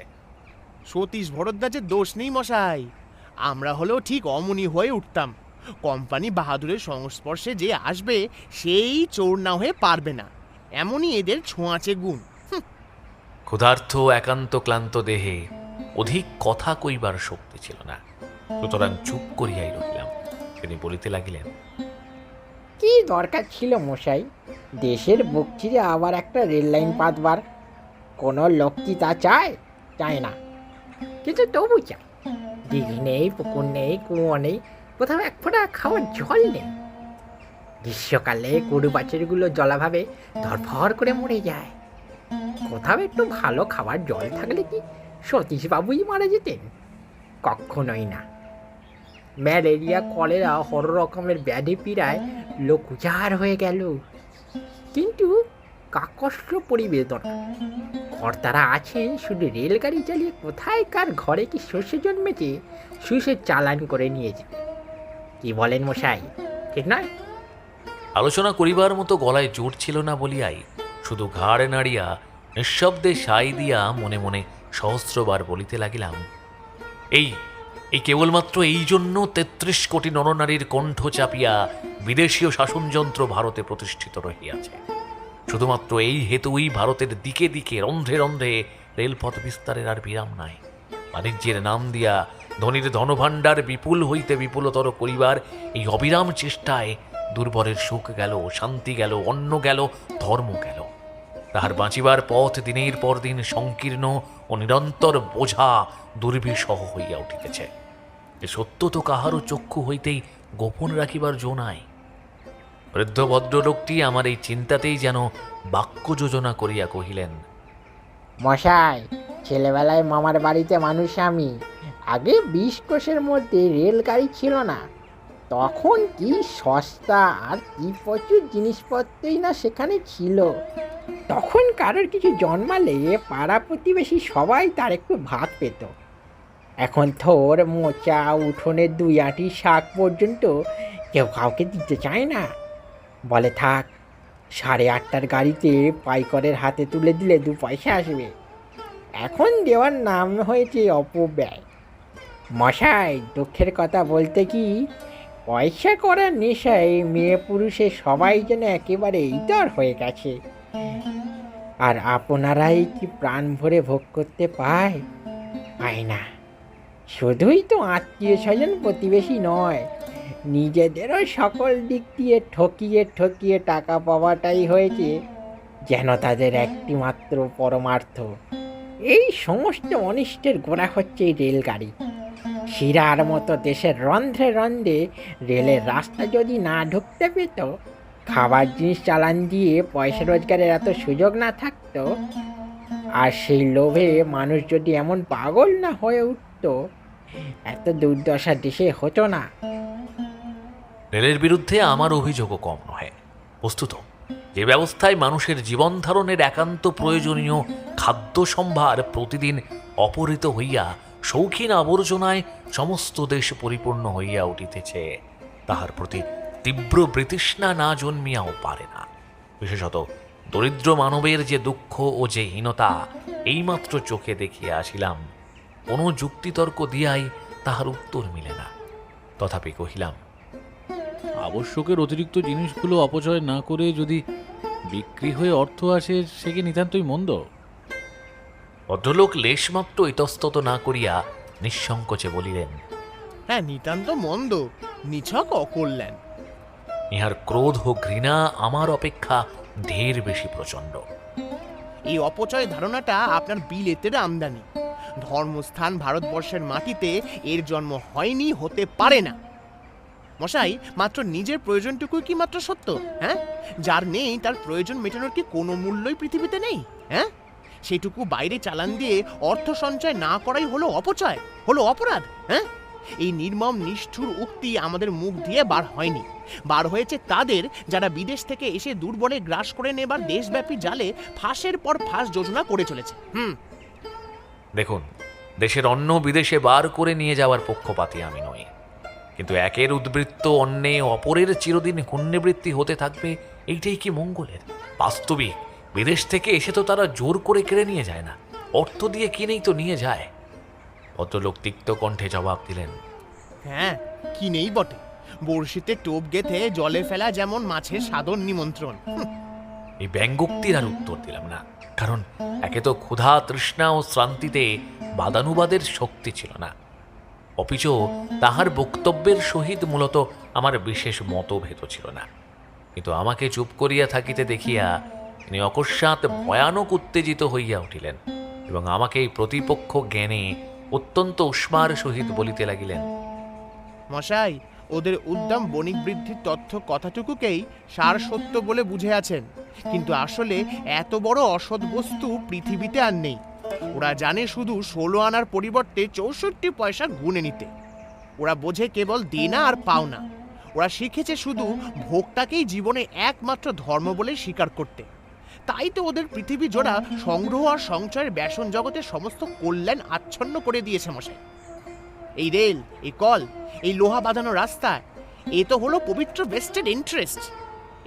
সতীশ ভরদ্বাজের দোষ নেই মশাই, আমরা হলেও ঠিক অমনি হয়ে উঠতাম। কোম্পানি বাহাদুরের সংস্পর্শে যে আসবে সেই চোর না হয়ে পারবে না, এমনই এদের ছোঁয়াচে গুণ। ক্ষুধার্ত একান্ত ক্লান্ত দেহে অধিক কথা কইবার শক্তি ছিল না, সুতরাং চুপ করিয়াই রহিলাম। তিনি বলিতে লাগিলেন, কি দরকার ছিল মশাই দেশের বুক চিরে আবার একটা রেল লাইন পাতবার? কোনো লোক কি তা চায়? চায় না, কিন্তু তবু চায়। দিঘি নেই, পুকুর নেই, কুয়ো নেই, কোথাও এক ফোঁটা খাওয়ার জল নেই। গ্রীষ্মকালে গরু বাছুরগুলো জলাভাবে ধরফর করে মরে যায়। কোথাও একটু ভালো খাবার জল থাকলে কি সতীশবাবুই মারা যেতেন? কখনোই না। ম্যালেরিয়া, কলেরা, হর রকমের ব্যাধি পীড়ায় লোক উজাড় হয়ে গেল, কিন্তু কাকস্য পরিবেদনা। কর্তারা আছেন শুধু রেলগাড়ি চালিয়ে কোথায় কার ঘরে কি শস্য জন্মেছে সুসে চালান করে নিয়ে যাবে। কি বলেন মশাই, ঠিক নয়? আলোচনা করিবার মতো গলায় জোর ছিল না বলিয়াই শুধু ঘাড় নাড়িয়া নিঃশব্দে সাই দিয়া মনে মনে সহস্রবার বলিতে লাগিলাম, এই এই কেবলমাত্র এই জন্য ৩৩ কোটি নরনারীর কণ্ঠ চাপিয়া বিদেশীয় শাসনযন্ত্র ভারতে প্রতিষ্ঠিত রহিয়াছে। শুধুমাত্র এই হেতুই ভারতের দিকে দিকে রন্ধ্রে রন্ধ্রে রেলপথ বিস্তারের আর বিরাম নাই। বাণিজ্যের নাম দিয়া ধনীর ধনভাণ্ডার বিপুল হইতে বিপুলতর করিবার এই অবিরাম চেষ্টায় দুর্বলের সুখ গেল, শান্তি গেল, অন্ন গেল, ধর্ম গেল। তাহার বাঁচিবার পথ দিনের পর দিন সংকীর্ণ ও নিরন্তর বোঝা দুর্বিষহ হইয়া উঠিতেছে। এ সত্য তো কাহারও চক্ষু হইতেই গোপন রাখিবার জো নাই। বৃদ্ধ ভদ্রলোকটি আমার এই চিন্তাতেই যেন বাক্য যোজনা করিয়া কহিলেন, মশাই, ছেলেবেলায় মামার বাড়িতে মানুষ আমি। আগে 20 কোষের মধ্যে রেলগাড়ি ছিল না, তখন কি সস্তা আর কি প্রচুর জিনিসপত্রই না সেখানে ছিল। তখন কারোর কিছু জন্মালে পাড়া প্রতিবেশী সবাই তার একটু ভাগ পেত। এখন থোর মোচা উঠোনের 2 আঁটি শাক পর্যন্ত কেউ কাউকে দিতে চায় না, বলে থাক 8:30টার গাড়িতে পাইকরের হাতে তুলে দিলে 2 পয়সা আসবে। এখন দেওয়ার নাম হয়েছে অপব্যয়। মশাই, দুঃখের কথা বলতে কি, পয়সা করার নেশায় মেয়ে পুরুষে সবাই যেন একেবারে ইতর হয়ে গেছে। আর আপনারাই কি প্রাণ ভরে ভোগ করতে পায় না। শুধুই তো আত্মীয় স্বজন প্রতিবেশী নয়, নিজেদেরও সকল দিক দিয়ে ঠকিয়ে ঠকিয়ে টাকা পাওয়াটাই হয়েছে যেন তাদের একটিমাত্র পরমার্থ। এই সমস্ত অনিষ্টের গোড়া হচ্ছে এই রেলগাড়ি। শিরার মতো দেশের রন্ধ্রে রন্ধ্রে রেলের রাস্তা যদি না ঢুকতে পেত, খাবার জিনিস চালান দিয়ে পয়সা রোজগারের এত সুযোগ না থাকতো, আর সেই লোভে মানুষ যদি এমন পাগল না হয়ে উঠত, এত দুর্দশা দেশে হতো না। রেলের বিরুদ্ধে আমার অভিযোগও কম নহে। বস্তুত যে ব্যবস্থায় মানুষের জীবন ধারণের একান্ত প্রয়োজনীয় খাদ্য সম্ভার প্রতিদিন অপহৃত হইয়া শৌখিন আবর্জনায় সমস্ত দেশ পরিপূর্ণ হইয়া উঠিতেছে, তাহার প্রতি তীব্র বিতৃষ্ণা না জন্মিয়াও পারে না। বিশেষত দরিদ্র মানবের যে দুঃখ ও যে হীনতা এইমাত্র চোখে দেখিয়া আসিলাম, কোনো যুক্তিতর্ক দিয়াই তাহার উত্তর মিলে না। তথাপি কহিলাম, আবশ্যকের অতিরিক্ত জিনিসগুলো অপচয় না করে যদি বিক্রি হয়ে অর্থ আসে, সে কি নিতান্তই মন্দ? ভদ্রলোক লেশমাত্র ইতস্তত না করিয়া নিঃসংকোচে বলিলেন, হ্যাঁ, নিতান্ত মন্দ, নিছক অকল্যাণ। ইহার ক্রোধ ও ঘৃণা আমার অপেক্ষা ঢের বেশি প্রচণ্ড। এই অপচয় ধারণাটা আপনার বিলেতের আমদানি। ধর্মস্থান ভারতবর্ষের মাটিতে এর জন্ম হয়নি, হতে পারে না। মশাই, মাত্র নিজের প্রয়োজনটুকুই কি মাত্র সত্য? হ্যাঁ, যার নেই তার প্রয়োজন মেটানোর কি কোনো মূল্যই পৃথিবীতে নেই? হ্যাঁ, সেটুকু বাইরে চালান দিয়ে অর্থ সঞ্চয় না করাই হলো অপচয়, হলো অপরাধ। হ্যাঁ, এই নির্মম নিষ্ঠুর উক্তি আমাদের মুখ দিয়ে বার হয়নি, বার হয়েছে তাদের যারা বিদেশ থেকে এসে দুর্বলে গ্রাস করে নেবার দেশব্যাপী জালে ফাঁসের পর ফাঁস যোজনা করে চলেছে। দেখুন, দেশের অন্ন বিদেশে বার করে নিয়ে যাওয়ার পক্ষপাতী আমি নই, কিন্তু একের উদ্বৃত্ত অন্যে অপরের চিরদিন পুণ্যবৃত্তি হতে থাকবে, এইটাই কি মঙ্গলের? বাস্তবিক বিদেশ থেকে এসে তো তারা জোর করে কেড়ে নিয়ে যায় না, অর্থ দিয়ে কিনেই তো নিয়ে যায়। ভদ্রলোক তিক্ত কণ্ঠে জবাব দিলেন, হ্যাঁ, কি নেই বটে, বড়শিতে টোপ গেথে জলে ফেলা যেমন মাছের সাদর নিমন্ত্রণ। এই ব্যঙ্গোক্তির আর উত্তর দিলাম না, কারণ একে তো ক্ষুধা তৃষ্ণা ও শ্রান্তিতে বাদানুবাদের শক্তি ছিল না, অপিচ তাহার বক্তব্যের সহিত মূলত আমার বিশেষ মতভেদ ছিল না। কিন্তু আমাকে চুপ করিয়া থাকিতে দেখিয়া তিনি অকস্মাৎ ভয়ানক উত্তেজিত হইয়া উঠিলেন এবং আমাকে এই প্রতিপক্ষ জ্ঞানে অত্যন্ত উষ্মার সহিত বলিতে লাগিলেন, মশাই, ওদের উদ্যম বণিক বৃদ্ধির তথ্য কথাটুকুকেই সার সত্য বলে বুঝে আছেন, কিন্তু আসলে এত বড় অসৎ বস্তু পৃথিবীতে আর নেই। ওরা জানে শুধু 16 আনার পরিবর্তে 64 পয়সা গুনে নিতে। ওরা বোঝে কেবল দেনা আর পাওনা। ওরা শিখেছে শুধু ভোগটাকেই জীবনে একমাত্র ধর্ম বলে স্বীকার করতে। তাই তো ওদের পৃথিবী জোড়া সংগ্রহ আর সঞ্চয়ের ব্যসন জগতে সমস্ত কল্যাণ আচ্ছন্ন করে দিয়েছে মশাই। এই রেল, এই কল, এই লোহা বাঁধানো রাস্তা, এ তো হলো পবিত্র ভেস্টেড ইন্টারেস্ট।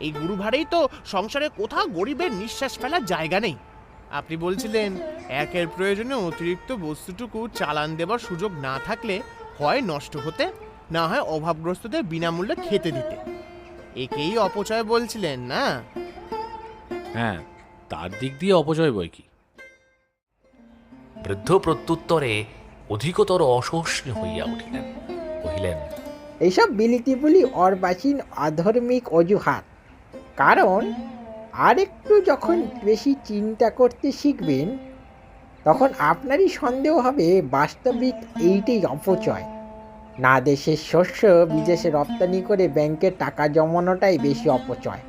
এই গুরুভারেই তো সংসারে কোথাও গরিবের নিঃশ্বাস ফেলার জায়গা নেই। আপনি বলছিলেন একের প্রয়োজনে অতিরিক্ত বস্তুটুকু চালান দেবার সুযোগ না থাকলে হয় নষ্ট হতে, না হয় অভাবগ্রস্তদের বিনামূল্যে খেতে দিতে। একেই অপচয় বলছিলেন না? হ্যাঁ, তার দিক দিয়ে অপচয় বই কি। বৃদ্ধ প্রত্যুত্তরে অধিকতর অসহনীয় হইয়া উঠিলেন, কহিলেন, এইসব বিলিতি বলি অর্বাচীন আধর্মিক অজুহাত। কারণ আর একটু যখন বেশি চিন্তা করতে শিখবেন, তখন আপনারই সন্দেহ হবে বাস্তবিক এইটাই অপচয়। না দেশের শস্য বিদেশে রপ্তানি করে ব্যাংকে টাকা জমানোটাই বেশি অপচয়।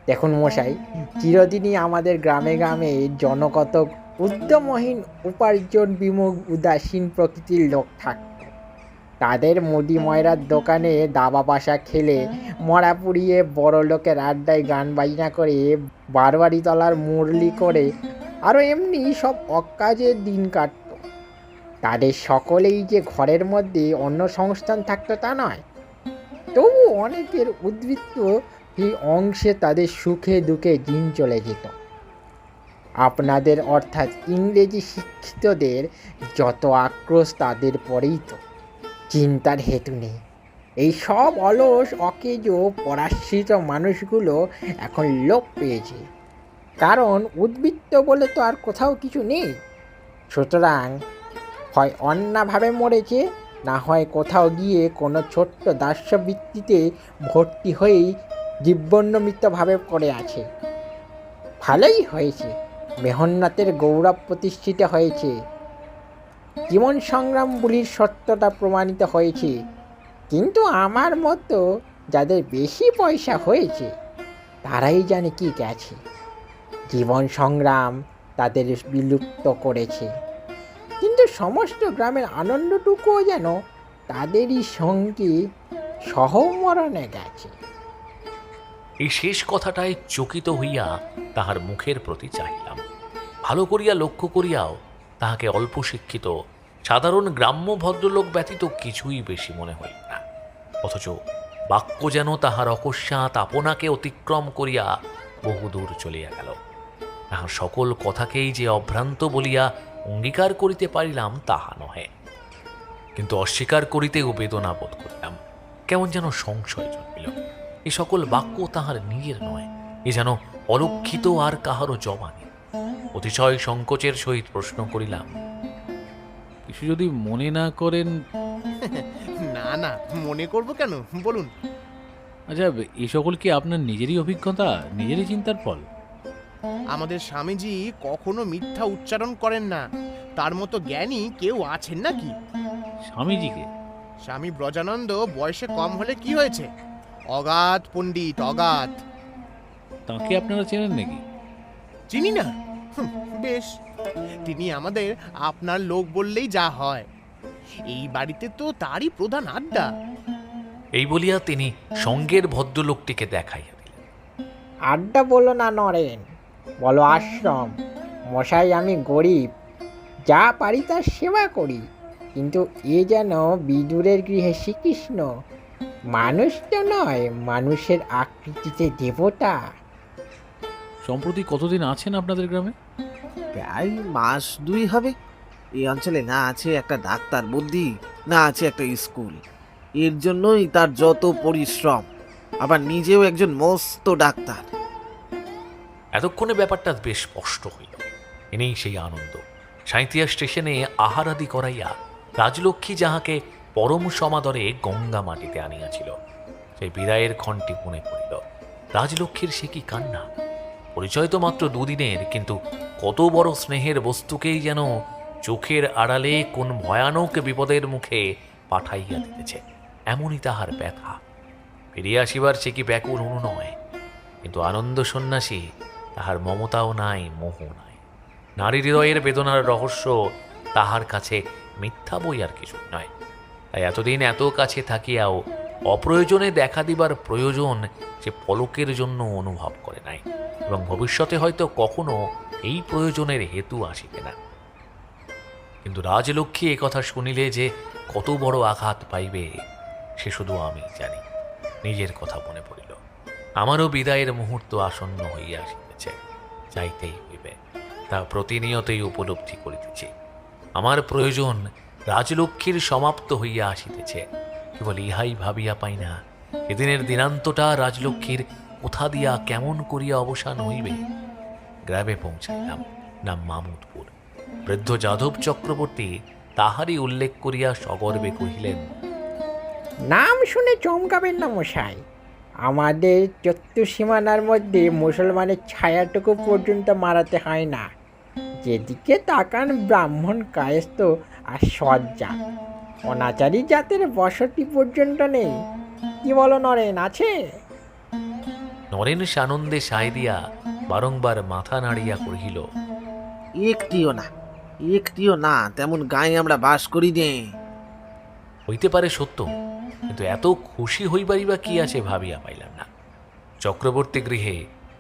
দেখুন মশাই, চিরদিনই আমাদের গ্রামে গ্রামে জনকতক উদ্যমহীন, উপার্জন বিমুখ, উদাসীন প্রকৃতির লোক থাকত। তাদের মুদি ময়রার দোকানে দাবা পাশা খেলে, মরা পুড়িয়ে, বড় লোকের আড্ডায় গান বাজনা করে, বারবারি তলার মুরলি করে, আরও এমনি সব অকাজের দিন কাটত। তাদের সকলেই যে ঘরের মধ্যে অন্য সংস্থান থাকতো তা নয়, তবু অনেকের উদ্বৃত্ত এই অংশে তাদের সুখে দুঃখে দিন চলে যেত। আপনাদের অর্থাৎ ইংরেজি শিক্ষিতদের যত আক্রোশ তাদের পরেই তো, চিন্তার হেতু নেই। এই সব অলস অকেজ পরাশ্রিত মানুষগুলো এখন লোপ পেয়েছে, কারণ উদ্বৃত্ত বলে তো আর কোথাও কিছু নেই। সুতরাং হয় অন্যভাবে মরেছে, না হয় কোথাও গিয়ে কোনো ছোট্ট দাস্যবৃত্তিতে ভর্তি হয়েই জীবন্যমিতভাবে পড়ে আছে। ভালোই হয়েছে, মেহন্নতের গৌরব প্রতিষ্ঠিত হয়েছে, জীবন সংগ্রামগুলির সত্যতা প্রমাণিত হয়েছে। কিন্তু আমার মতো যাদের বেশি পয়সা হয়েছে তারাই জানে কি গেছে। জীবন সংগ্রাম তাদের বিলুপ্ত করেছে, কিন্তু সমস্ত গ্রামের আনন্দটুকুও যেন তাদেরই সঙ্গে সহমরণে গেছে। এই শেষ কথাটায় চকিত হইয়া তাহার মুখের প্রতি চাহিলাম। ভালো করিয়া লক্ষ্য করিয়াও তাহাকে অল্প শিক্ষিত সাধারণ গ্রাম্য ভদ্রলোক ব্যতীত কিছুই বেশি মনে হইল না। অথচ বাক্য যেন তাহার অকস্মাৎ আপনাকে অতিক্রম করিয়া বহুদূর চলিয়া গেল। তাহার সকল কথাকেই যে অভ্রান্ত বলিয়া অঙ্গীকার করিতে পারিলাম তাহা নহে, কিন্তু অস্বীকার করিতেও বেদনা বোধ করিলাম। কেমন যেন সংশয় জন্মিল। এ সকল বাক্য তাহার নিজের নয়, এ যেন অলক্ষিত আর কাহারও জবানি। অতিশয় সংকোচের সহিত প্রশ্ন করিলাম, কিছু যদি মনে না করেন। না না, মনে করব কেন, বলুন। আচ্ছা, এ সকল কি আপনার নিজেরই অভিজ্ঞতা, নিজেরই চিন্তার ফল? আমাদের স্বামীজি কখনো মিথ্যা উচ্চারণ করেন না। তার মতো জ্ঞানী কেউ আছেন নাকি? স্বামীজিকে? স্বামী ব্রজানন্দ বয়সে কম হলে কি হয়েছে? অগাধ পণ্ডিত, অগাধ। তাকে আপনারা চেনেন নাকি? চিনি না? বেশ, তিনি আমাদের আপনার লোক বললেই যা হয়। এই বাড়িতে তো তারই প্রধান আড্ডা। এই বলিয়া তিনি সঙ্গের ভদ্রলোকটিকে দেখাইয়া দিলেন। আড্ডা বলো না নরেন, বলো আশ্রম। মশাই, আমি গরিব, যা পারি তার সেবা করি, কিন্তু এ যেন বিদুরের গৃহে শ্রীকৃষ্ণ। মানুষ তো নয়, মানুষের আকৃতিতে দেবতা। সম্প্রতি কতদিন আছেন আপনাদের গ্রামে? প্রায় মাস 2 হবে। এই অঞ্চলে না আছে একটা ডাক্তার বুদ্ধি, না আছে একটা স্কুল। এর জন্যই তার যত পরিশ্রম, আবার নিজেও একজন মস্ত ডাক্তার। এতক্ষণে ব্যাপারটা বেশ স্পষ্ট হইল। এনেই সেই আনন্দ। সাঁইতিয়া স্টেশনে আহারাদি করাইয়া রাজলক্ষ্মী যাহাকে পরম সমাদরে গঙ্গা মাটিতে আনিয়াছিল, সেই বিদায়ের ক্ষণটি মনে পড়িল। রাজলক্ষ্মীর সে কি কান্না! পরিচয় তো মাত্র 2 দিনের, কিন্তু কত বড় স্নেহের বস্তুকেই যেন চোখের আড়ালে কোন ভয়ানক বিপদের মুখে পাঠাইয়া দিতেছে, এমনই তাহার ব্যথা। ফিরিয়া আসিবার সে কি ব্যাকুল অনুনয়, কিন্তু আনন্দ সন্ন্যাসী, তাহার মমতাও নাই, মোহ নাই। নারী হৃদয়ের বেদনার রহস্য তাহার কাছে মিথ্যা বই আর কিছু নয়। তাই এতদিন এত কাছে থাকিয়াও অপ্রয়োজনে দেখা দিবার প্রয়োজন সে পলকের জন্য অনুভব করে নাই, এবং ভবিষ্যতে হয়তো কখনো এই প্রয়োজনের হেতু আসিবে না। কিন্তু রাজলক্ষ্মী একথা শুনিলে যে কত বড় আঘাত পাইবে সে শুধু আমি জানি। নিজের কথা মনে পড়িল। আমারও বিদায়ের মুহূর্ত আসন্ন হইয়া আসিতেছে, যাইতেই হইবে, তা প্রতিনিয়তই উপলব্ধি করিতেছি। আমার প্রয়োজন রাজলক্ষ্মীর সমাপ্ত হইয়া আসিতেছে। কেবল ইহাই ভাবিয়া পাই না, এদিনের দিনান্তটা রাজলক্ষ্মীর কোথা দিয়া কেমন করিয়া অবসান হইবে। গ্রামে পৌঁছাইলাম, নাম মামুদপুর। বৃদ্ধ যাদব চক্রবর্তী তাহারই উল্লেখ করিয়া সগর্বে কহিলেন, নাম শুনে চমকাবেন না মশাই, আমাদের চত্বর সীমানার মধ্যে মুসলমানের ছায়াটুকু পর্যন্ত মারাতে হয় না। যেদিকে তাকান ব্রাহ্মণ কায়স্থ আর সজ্জা, অনাচারী জাতের বসতি পর্যন্ত নেই। কি বলো নরেন, আছে? নরেন সানন্দে সায় দিয়া বারংবার মাথা নাড়িয়া কহিল, একটিও না, তেমন গায়ে আমরা বাস করি নে। হইতে পারে সত্য, কিন্তু এত খুশি হইবারই বা কি আছে ভাবিয়া পাইলাম না। চক্রবর্তী গৃহে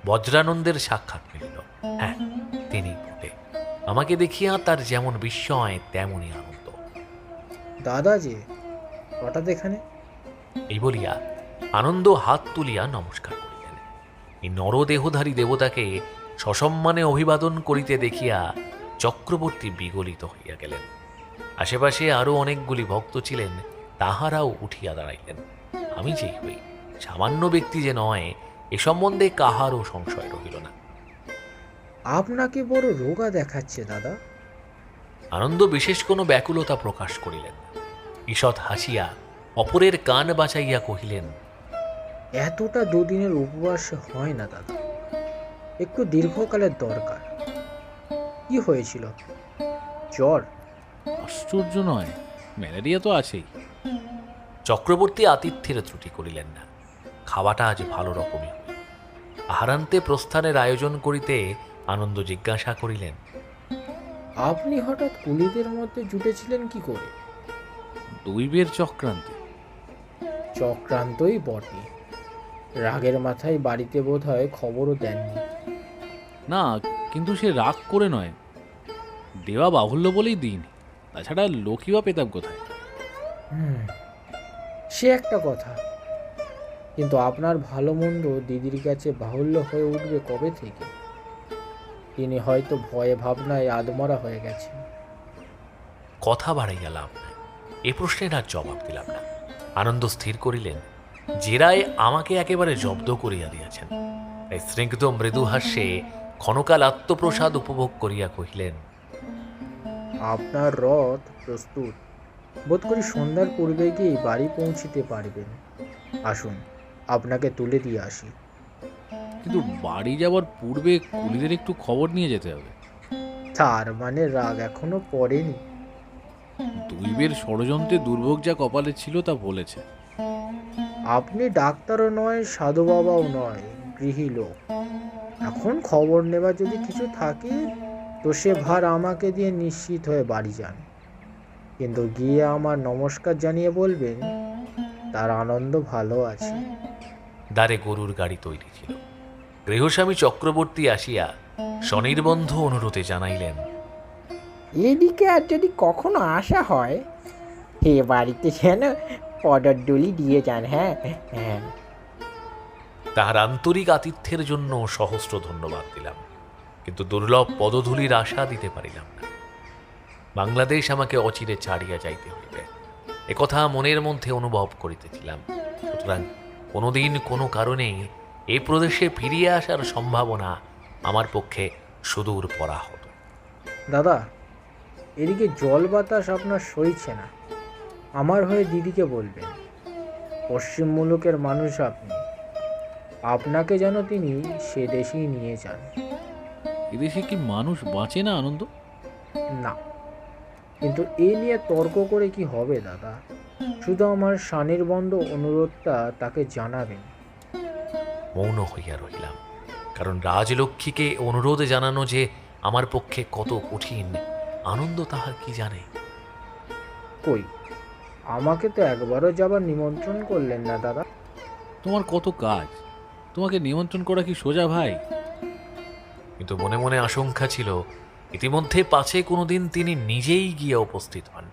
বজ্রানন্দের সাক্ষাৎ মিলিল। হ্যাঁ, তিনি বটে। আমাকে দেখিয়া তার যেমন বিস্ময় তেমনই আনন্দ। দাদা যে হঠাৎ এখানে? এই বলিয়া আনন্দ হাত তুলিয়া নমস্কার করিলেন। এই নরদেহধারী দেবতাকে সসম্মানে অভিবাদন করিতে দেখিয়া চক্রবর্তী বিগলিত হইয়া গেলেন। আশেপাশে আরো অনেকগুলি ভক্ত ছিলেন, তাহারাও উঠিয়া দাঁড়াইলেন। আমি যেই হই, সামান্য ব্যক্তি যে নয়, এ সম্বন্ধে কাহারও সংশয় রহিল না। আপনাকে বড় রোগা দেখাচ্ছে দাদা। আনন্দ বিশেষ কোনো ব্যাকুলতা প্রকাশ করিলেন না। ঈষৎ হাসিয়া অপরের কান বাঁচাইয়া কহিলেন, এতটা দুদিনের উপবাস হয় না দাদা, একটু দীর্ঘকালের দরকার। কি হয়েছিল? জ্বর? আশ্চর্য নয়, ম্যালেরিয়া তো আছেই। চক্রবর্তী আতিথ্যের ত্রুটি করিলেন না। খাওয়াটা আজ ভালো রকমই হইল। আহারান্তে প্রস্থানের আয়োজন করিতে আনন্দ জিজ্ঞাসা করিলেন, আপনি হঠাৎ কুলিদের মধ্যে জুটেছিলেন কি করে? দৈবের চক্রান্তে। চক্রান্তই বটে। রাগের মাথায় বাড়িতে বোধ হয় খবরও দেননি। না, কিন্তু সে রাগ করে নয়, দেওয়া বাহুল্য বলেই দিন। তাছাড়া লোকই বা পেতাম কোথায়? সে একটা কথা, কিন্তু আপনার ভালো মন্দ দিদির কাছে বাহুল্য হয়ে উঠবে কবে থেকে? তিনি হয়তো ভয়ে ভাবনায় আদমরা হয়ে গেছেন। কথা বাড়াইয়া লাভ নাই। এ প্রশ্নের আর জবাব দিলাম না। আনন্দ স্থির করিলেন, জেরায় আমাকে একেবারে জব্দ করিয়া দিয়াছেন। তাই স্নিগ্ধ মৃদু হাস্যে ক্ষণকাল আত্মপ্রসাদ উপভোগ করিয়া কহিলেন, আপনার রথ প্রস্তুত। বোধ করি সন্ধ্যার পূর্বে গিয়ে বাড়ি পৌঁছিতে পারবেন। আসুন, আপনাকে তুলে দিয়ে আসি। কিন্তু বাড়ি যাওয়ার পূর্বে কুলিদের একটু খবর নিয়ে যেতে হবে। তার মানে রাগ এখনো পড়েনি? দৈবের ষড়যন্ত্রে দুর্ভোগ যা কপালে ছিল তা বলেছে। আপনি ডাক্তারও নয়, সাধু বাবাও নয়, গৃহী লোক। এখন খবর নেওয়া যদি কিছু থাকে তো সে ভার আমাকে দিয়ে নিশ্চিত হয়ে বাড়ি যান। কিন্তু গিয়ে আমার নমস্কার জানিয়ে বলবেন তার আনন্দ ভালো আছে। দ্বারে গরুর গাড়ি তৈরি ছিল। গৃহস্বামী চক্রবর্তী আসিয়া স্বনির্বন্ধ অনুরোধে জানাইলেন, এদিকে আর যদি কখনো আসা হয়, এ বাড়িতে যেন পদডলি দিয়ে যান। হ্যাঁ হ্যাঁ। তাহার আন্তরিক আতিথ্যের জন্য সহস্র ধন্যবাদ দিলাম, কিন্তু দুর্লভ পদধূলির আশা দিতে পারিলাম না। বাংলাদেশ আমাকে অচিরে ছাড়িয়া যাইতে হইবে, একথা মনের মধ্যে অনুভব করিতেছিলাম। সুতরাং কোনোদিন কোনো কারণে এই প্রদেশে ফিরিয়া আসার সম্ভাবনা আমার পক্ষে সুদূর পরাহত। দাদা, এদিকে জল বাতাস আপনার সইছে না। আমার হয়ে দিদিকে বলবেন, পশ্চিম মুলুকের মানুষ আপনি, আপনাকে যেন তিনি সে দেশেই নিয়ে যান। এদেশে কি মানুষ বাঁচে না আনন্দ? না, কিন্তু এ নিয়ে তর্ক করে কি হবে দাদা? শুধু আমার স্বনির্বন্ধ অনুরোধটা তাকে জানাবেন। মৌন হইয়া রহিলাম, কারণ রাজলক্ষ্মীকে অনুরোধ জানানো যে আমার পক্ষে কত কঠিন আনন্দ তাহার কি জানে। কই, আমাকে তো একবারও যাবার নিমন্ত্রণ করলেন না দাদা। তোমার কত কাজ, তোমাকে নিমন্ত্রণ করা কি সোজা ভাই? কিন্তু মনে মনে আশঙ্কা ছিল, ইতিমধ্যে পাছে কোনোদিন তিনি নিজেই গিয়ে উপস্থিত হন।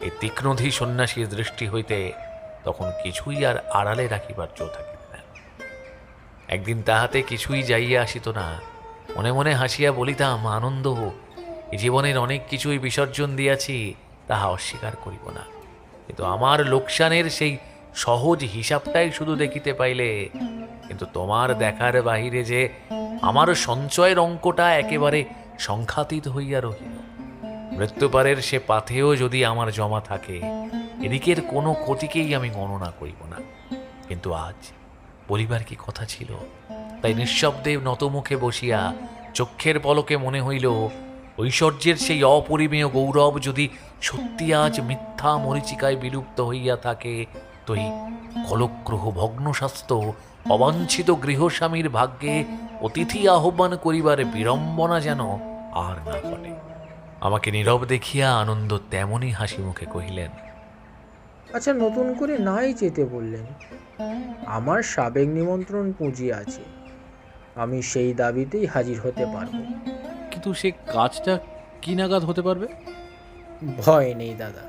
এই তীক্ষ্ণধী সন্ন্যাসীর দৃষ্টি হইতে তখন কিছুই আর আড়ালে রাখিবার জো থাকিবে না। একদিন তাহাতে কিছুই যাইয়া আসিত না। মনে মনে হাসিয়া বলিতাম, আনন্দ, এই জীবনের অনেক কিছুই বিসর্জন দিয়াছি, তাহা অস্বীকার করিব না, কিন্তু আমার লোকসানের সেই সহজ হিসাবটাই শুধু দেখিতে পাইলে। কিন্তু তোমার দেখার বাহিরে যে আমার সঞ্চয়ের অঙ্কটা একেবারে সংখ্যাতীত হইয়া রহিল। মৃত্যুপারের সে পাথেও যদি আমার জমা থাকে, এদিকের কোনো ক্ষতিকেই আমি গণনা করিব না। কিন্তু আজ বলিবার কি কথা ছিল, তাই নিঃশব্দে নতমুখে বসিয়া চক্ষের পলকে মনে হইল ঐশ্বর্যের সেই অপরিমেয় গৌরব যদি সত্যি আজ মিথ্যা মরীচিকায় বিলুপ্ত হইয়া থাকে, তো এই কলগ্রহ ভগ্নস্বাস্থ্য অবাঞ্ছিত গৃহস্বামীর ভাগ্যে অতিথি আহ্বান করিবার বিড়ম্বনা যেন আর না ঘটে। আমাকে নীরব দেখিয়া আনন্দ তেমনই হাসি মুখে কহিলেন, আচ্ছা, নতুন করে নাই যেতে বললেন। আমার সাবেক নিমন্ত্রণ পুঁজি আছে, আমি সেই দাবিতেই হাজির হতে পারবো। কিন্তু সে কাজটা কি নাগাদ হতে পারবে? ভয় নেই দাদা,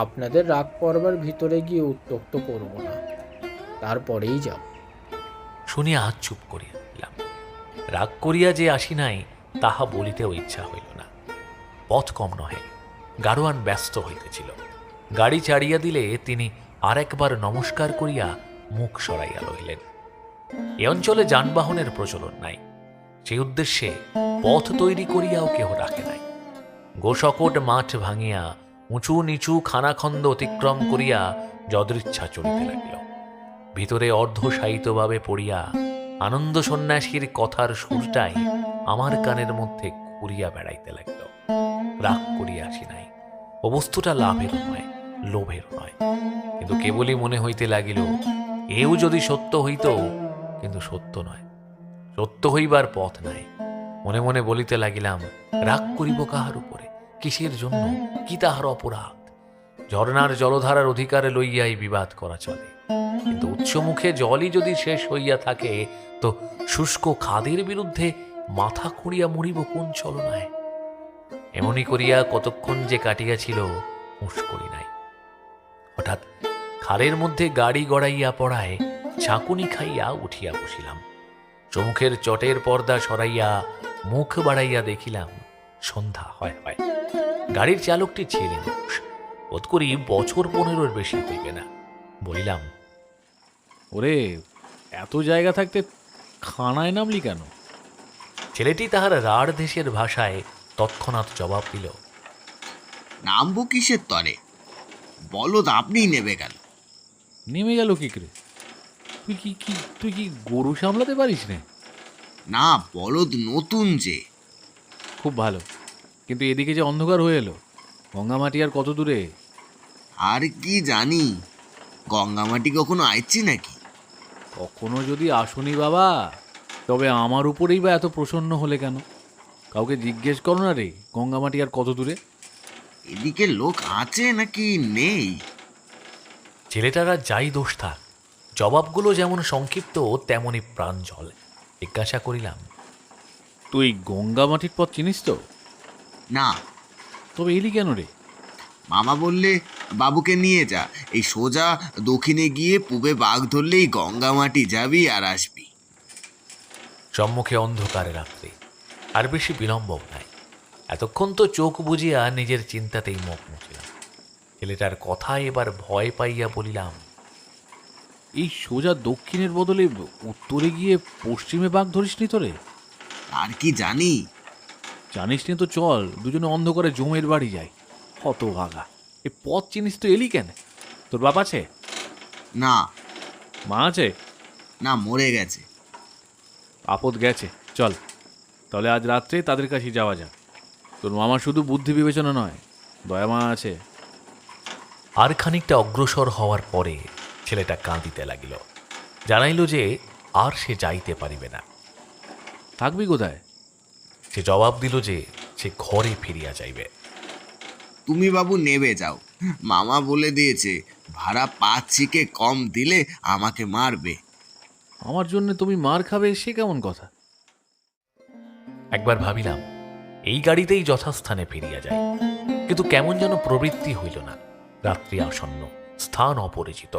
আপনাদের রাগ করবার ভিতরে গিয়ে উত্ত্যক্ত করব না, তারপরেই যাব। শুনিয়া হাত চুপ করিয়া দিলাম। রাগ করিয়া যে আসি নাই তাহা বলিতেও ইচ্ছা হইল না। পথ কম নহে, গাড়োয়ান ব্যস্ত হইতেছিল। গাড়ি ছাড়িয়া দিলে তিনি আর একবার নমস্কার করিয়া মুখ সরাইয়া লইলেন। এ অঞ্চলে যানবাহনের প্রচলন নাই, সেই উদ্দেশ্যে পথ তৈরি করিয়াও কেহ রাখে নাই। গোসকট মাঠ ভাঙিয়া উঁচু নিচু খানাখন্দ অতিক্রম করিয়া যদৃচ্ছা চলিতে লাগিল। ভিতরে অর্ধশায়িতভাবে পড়িয়া আনন্দ সন্ন্যাসীর কথার সুরটাই আমার কানের মধ্যে ঘুরিয়া বেড়াইতে লাগিল। রাগ করিয়া আসি নাই, ও বস্তুটা লাভের নয়, লোভের নয়, কিন্তু কেবলই মনে হইতে লাগিল এও যদি সত্য হইত, কিন্তু সত্য নয়, সত্য হইবার পথ নাই। মনে মনে বলিতে লাগিলাম, রাগ করিব কাহার উপরে, কিসের জন্য, কি তাহার অপরাধ? ঝর্ণার জলধারার অধিকারে লইয়াই বিবাদ করা চলে, কিন্তু উৎসমুখে জলই যদি শেষ হইয়া থাকে, তো শুষ্ক খাদের বিরুদ্ধে মাথা খুঁড়িয়া মরিব কোন ছলনায়? এমনি করিয়া কতক্ষণ যে কাটিয়াছিল হুঁশ করি নাই। হঠাৎ খালের মধ্যে গাড়ি গড়াইয়া পড়ায় ঝাঁকুনি খাইয়া উঠিয়া বসিলাম। চমুখের চটের পর্দা সরাইয়া মুখ বাড়াইয়া দেখিলাম সন্ধ্যা হয় হয়। গাড়ির চালকটি ছেলে মানুষ, বোধ করি বছর 15-র বেশি হইবে না। বলিলাম, ওরে, এত জায়গা থাকতে খানায় নামলি কেন? ছেলেটি তাহার রাঢ় দেশের ভাষায় তৎক্ষণাৎ জবাব দিল, নামবো কিসের তরে, বলদ আপনিই নেবে গেল। নেমে গেল কি করে? তুই কি গরু সামলাতে পারিস না? না, বলদ নতুন যে। খুব ভালো, কিন্তু এদিকে যে অন্ধকার হয়ে এলো, গঙ্গামাটি আর কত দূরে? আর কি জানি, গঙ্গামাটি কখনো আইছি নাকি? কখনো যদি আসনি বাবা, তবে আমার উপরেই বা এত প্রসন্ন হলে কেন? কাউকে জিজ্ঞেস করো না রে, গঙ্গামাটি আর কত দূরে? এদিকে লোক আছে নাকি নেই? ছেলেটারা যাই দোষ থাক, জবাবগুলো যেমন সংক্ষিপ্ত তেমনই প্রাঞ্জল। জিজ্ঞাসা করিলাম, তুই গঙ্গামাটির পথ চিনিস তো? না। তবে এলি কেন রে? মামা বললে বাবুকে নিয়ে যা, এই সোজা দক্ষিণে গিয়ে পূবে বাঘ ধরলেই গঙ্গামাটি যাবি আর আসবি। সম্মুখে অন্ধকারে রাত্রি, আর বেশি বিলম্বও নাই। এতক্ষণ তো চোখ বুজিয়া নিজের চিন্তাতেই মগ্ন ছিলাম। ছেলেটার কথায় এবার ভয় পাইয়া বলিলাম, এই সোজা দক্ষিণের বদলে উত্তরে গিয়ে পশ্চিমে বাঘ ধরিস নি তোরে? আর কি জানি। জানিস নি তো চল, দুজনে অন্ধকারে জমের বাড়ি যাই। কত ভাগা, এ পথ চিনিস তো, এলি কেন? তোর বাপ আছে? না। মা আছে? না, মরে গেছে। আপদ গেছে, চল তাহলে আজ রাত্রে তাদের কাছে যাওয়া যাক। তোর মামার শুধু বুদ্ধি বিবেচনা নয়, দয়া মা আছে। আর খানিকটা অগ্রসর হওয়ার পরে ছেলেটা কাঁদিতে লাগিল, জানাইল যে আর সে যাইতে পারিবে না। থাকবি কোথায়? সে জবাব দিল যে সে ঘরে ফিরিয়া যাইবে। তুমি বাবু নেবে যাও, মামা বলে দিয়েছে ভাড়া 5 কম দিলে আমাকে মারবে। আমার জন্য তুমি মার খাবে, সে কেমন কথা? একবার ভাবিলাম এই গাড়িতেই যথাস্থানে ফিরিয়া যায়, কিন্তু কেমন যেন প্রবৃত্তি হইল না। রাত্রি আসন্ন, স্থান অপরিচিত,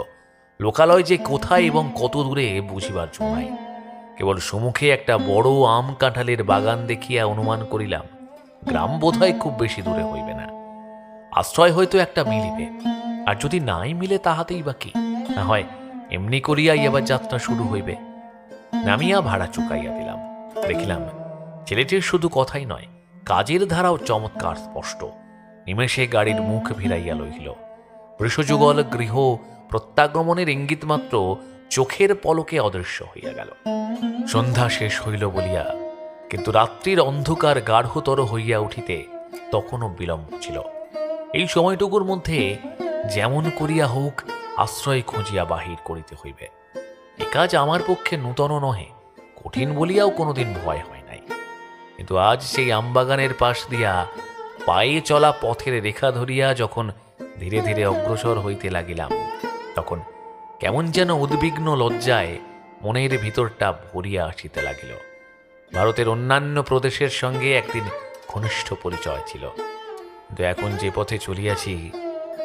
লোকালয় যে কোথায় এবং কত দূরে বুঝিবার জো নাই। কেবল সম্মুখে একটা বড় আম কাঁঠালের বাগান দেখিয়া অনুমান করিলাম গ্রাম বোধহয় খুব বেশি দূরে হইবে না। আশ্রয় হয়তো একটা মিলিবে, আর যদি নাই মিলে তাহাতেই বা কি, না হয় এমনি করিয়াই এবার যাত্রা শুরু হইবে। নামিয়া ভাড়া চুকাইয়া দিলাম। দেখিলাম ছেলেটির শুধু কথাই নয়, কাজের ধারাও চমৎকার স্পষ্ট। নিমেষে গাড়ির মুখ ভিড়াইয়া লইল। বৃষযুগল গৃহ প্রত্যাগমনের ইঙ্গিত মাত্র চোখের পলকে অদৃশ্য হইয়া গেল। সন্ধ্যা শেষ হইল বলিয়া, কিন্তু রাত্রির অন্ধকার গাঢ়তর হইয়া উঠিতে তখনও বিলম্ব ছিল। এই সময়টুকুর মধ্যে যেমন করিয়া হোক আশ্রয় খুঁজিয়া বাহির করিতে হইবে। এ কাজ আমার পক্ষে নূতন নহে, কঠিন বলিয়াও কোনোদিন ভয় হয় নাই। কিন্তু আজ সেই আমবাগানের পাশ দিয়া পায়ে চলা পথের রেখা ধরিয়া যখন ধীরে ধীরে অগ্রসর হইতে লাগিলাম, তখন কেমন যেন উদ্বিগ্ন লজ্জায় মনের ভিতরটা ভরিয়া আসিতে লাগিল। ভারতের অন্যান্য প্রদেশের সঙ্গে একদিন ঘনিষ্ঠ পরিচয় ছিল, কিন্তু এখন যে পথে চলিয়াছি,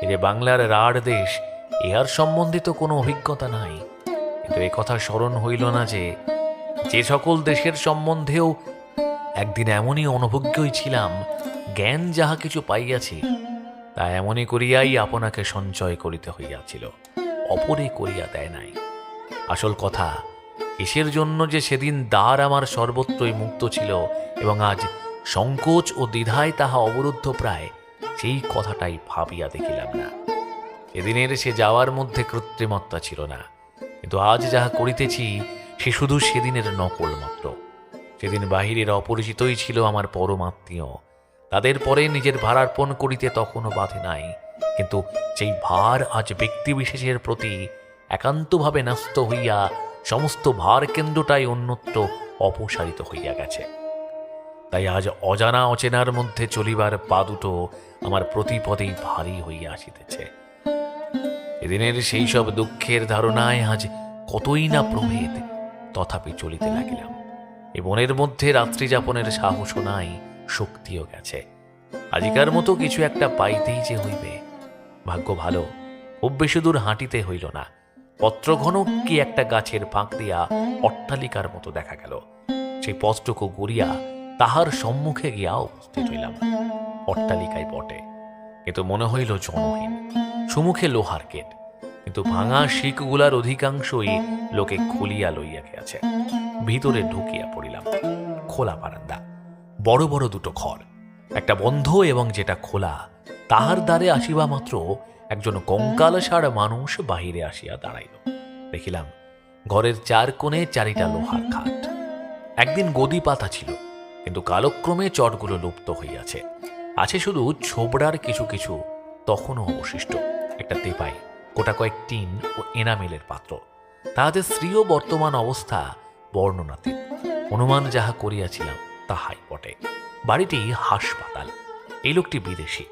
এ বাংলার রাঢ় দেশ, ইহার সম্বন্ধিত কোনো অভিজ্ঞতা নাই। কিন্তু এ কথা স্মরণ হইল না যে সকল দেশের সম্বন্ধেও একদিন এমনই অনভিজ্ঞই ছিলাম, জ্ঞান যাহা কিছু পাইয়াছি তা এমনই করিয়াই আপনাকে সঞ্চয় করিতে হইয়াছিল, অপরে করিয়া দেয় নাই। আসল কথা, কিসের জন্য যে সেদিন দ্বার আমার সর্বত্রই মুক্ত ছিল এবং আজ সংকোচ ও দ্বিধায় তাহা অবরুদ্ধ প্রায়, সেই কথাটাই ভাবিয়া দেখিলাম না। সেদিনের সে যাওয়ার মধ্যে কৃত্রিমত্তা ছিল না, কিন্তু আজ যাহা করিতেছি সে শুধু সেদিনের নকল মাত্র। সেদিন বাহিরের অপরিচিতই ছিল আমার পরমাত্মীয়, তাদের পরে নিজের ভারার্পণ করিতে তখনও বাধে নাই, কিন্তু সেই ভার আজ ব্যক্তিবিশেষের প্রতি একান্তভাবে ন্যস্ত হইয়া সমস্ত ভার কেন্দ্রটাই অন্যত্র অপসারিত হইয়া গেছে। তাই আজ অজানা অচেনার মধ্যে চলিবার পা দুটো আমার প্রতিপদেই ভারী হইয়া আসিতেছে। এদিনের সেই সব দুঃখের ধারণায় আজ কতই না প্রভেদ, তথাপি চলিতে লাগিলাম। এ বনের মধ্যে রাত্রি যাপনের সাহসও নাই, শক্তিও গেছে। আজিকার মতো কিছু একটা পাইতেই যে হইবে। ভাগ্য ভালো, খুব বেশি দূর হাঁটিতে হইল না। পত্রঘন কি একটা গাছের ফাঁক দিয়া অট্টালিকার মতো দেখা গেল। সেই পথটুকু গড়িয়া তাহার সম্মুখে গিয়া উপস্থিত হইলাম। অট্টালিকায় বটে, কিন্তু মনে হইল জনহীন। সুমুখে লোহার গেট, কিন্তু ভাঙা শিকগুলার অধিকাংশই লোকে খুলিয়া লইয়া গিয়াছে। ভিতরে ঢুকিয়া পড়িলাম। খোলা বারান্দা, বড় বড় দুটো ঘর, একটা বন্ধ এবং যেটা খোলা, তাহার দ্বারে আসিবা মাত্র একজন কঙ্কালসার মানুষ বাহিরে আসিয়া দাঁড়াইল। দেখিলাম ঘরের চার কোণে চারিটা লোহার খাট। একদিন গদি পাতা ছিল, কিন্তু কালক্রমে চটগুলো লুপ্ত হইয়াছে। আছে শুধু ছোবড়ার কিছু কিছু তখনও অবশিষ্ট, একটা তেপাই, গোটা কয়েক টিন ও এনামেলের পাত্র। তাহাদের স্ত্রীও বর্তমান অবস্থা বর্ণনাতীত। অনুমান যাহা করিয়াছিলাম তাহাই বটে। বাড়িটি হাসপাতাল। এই লোকটি বিদেশী।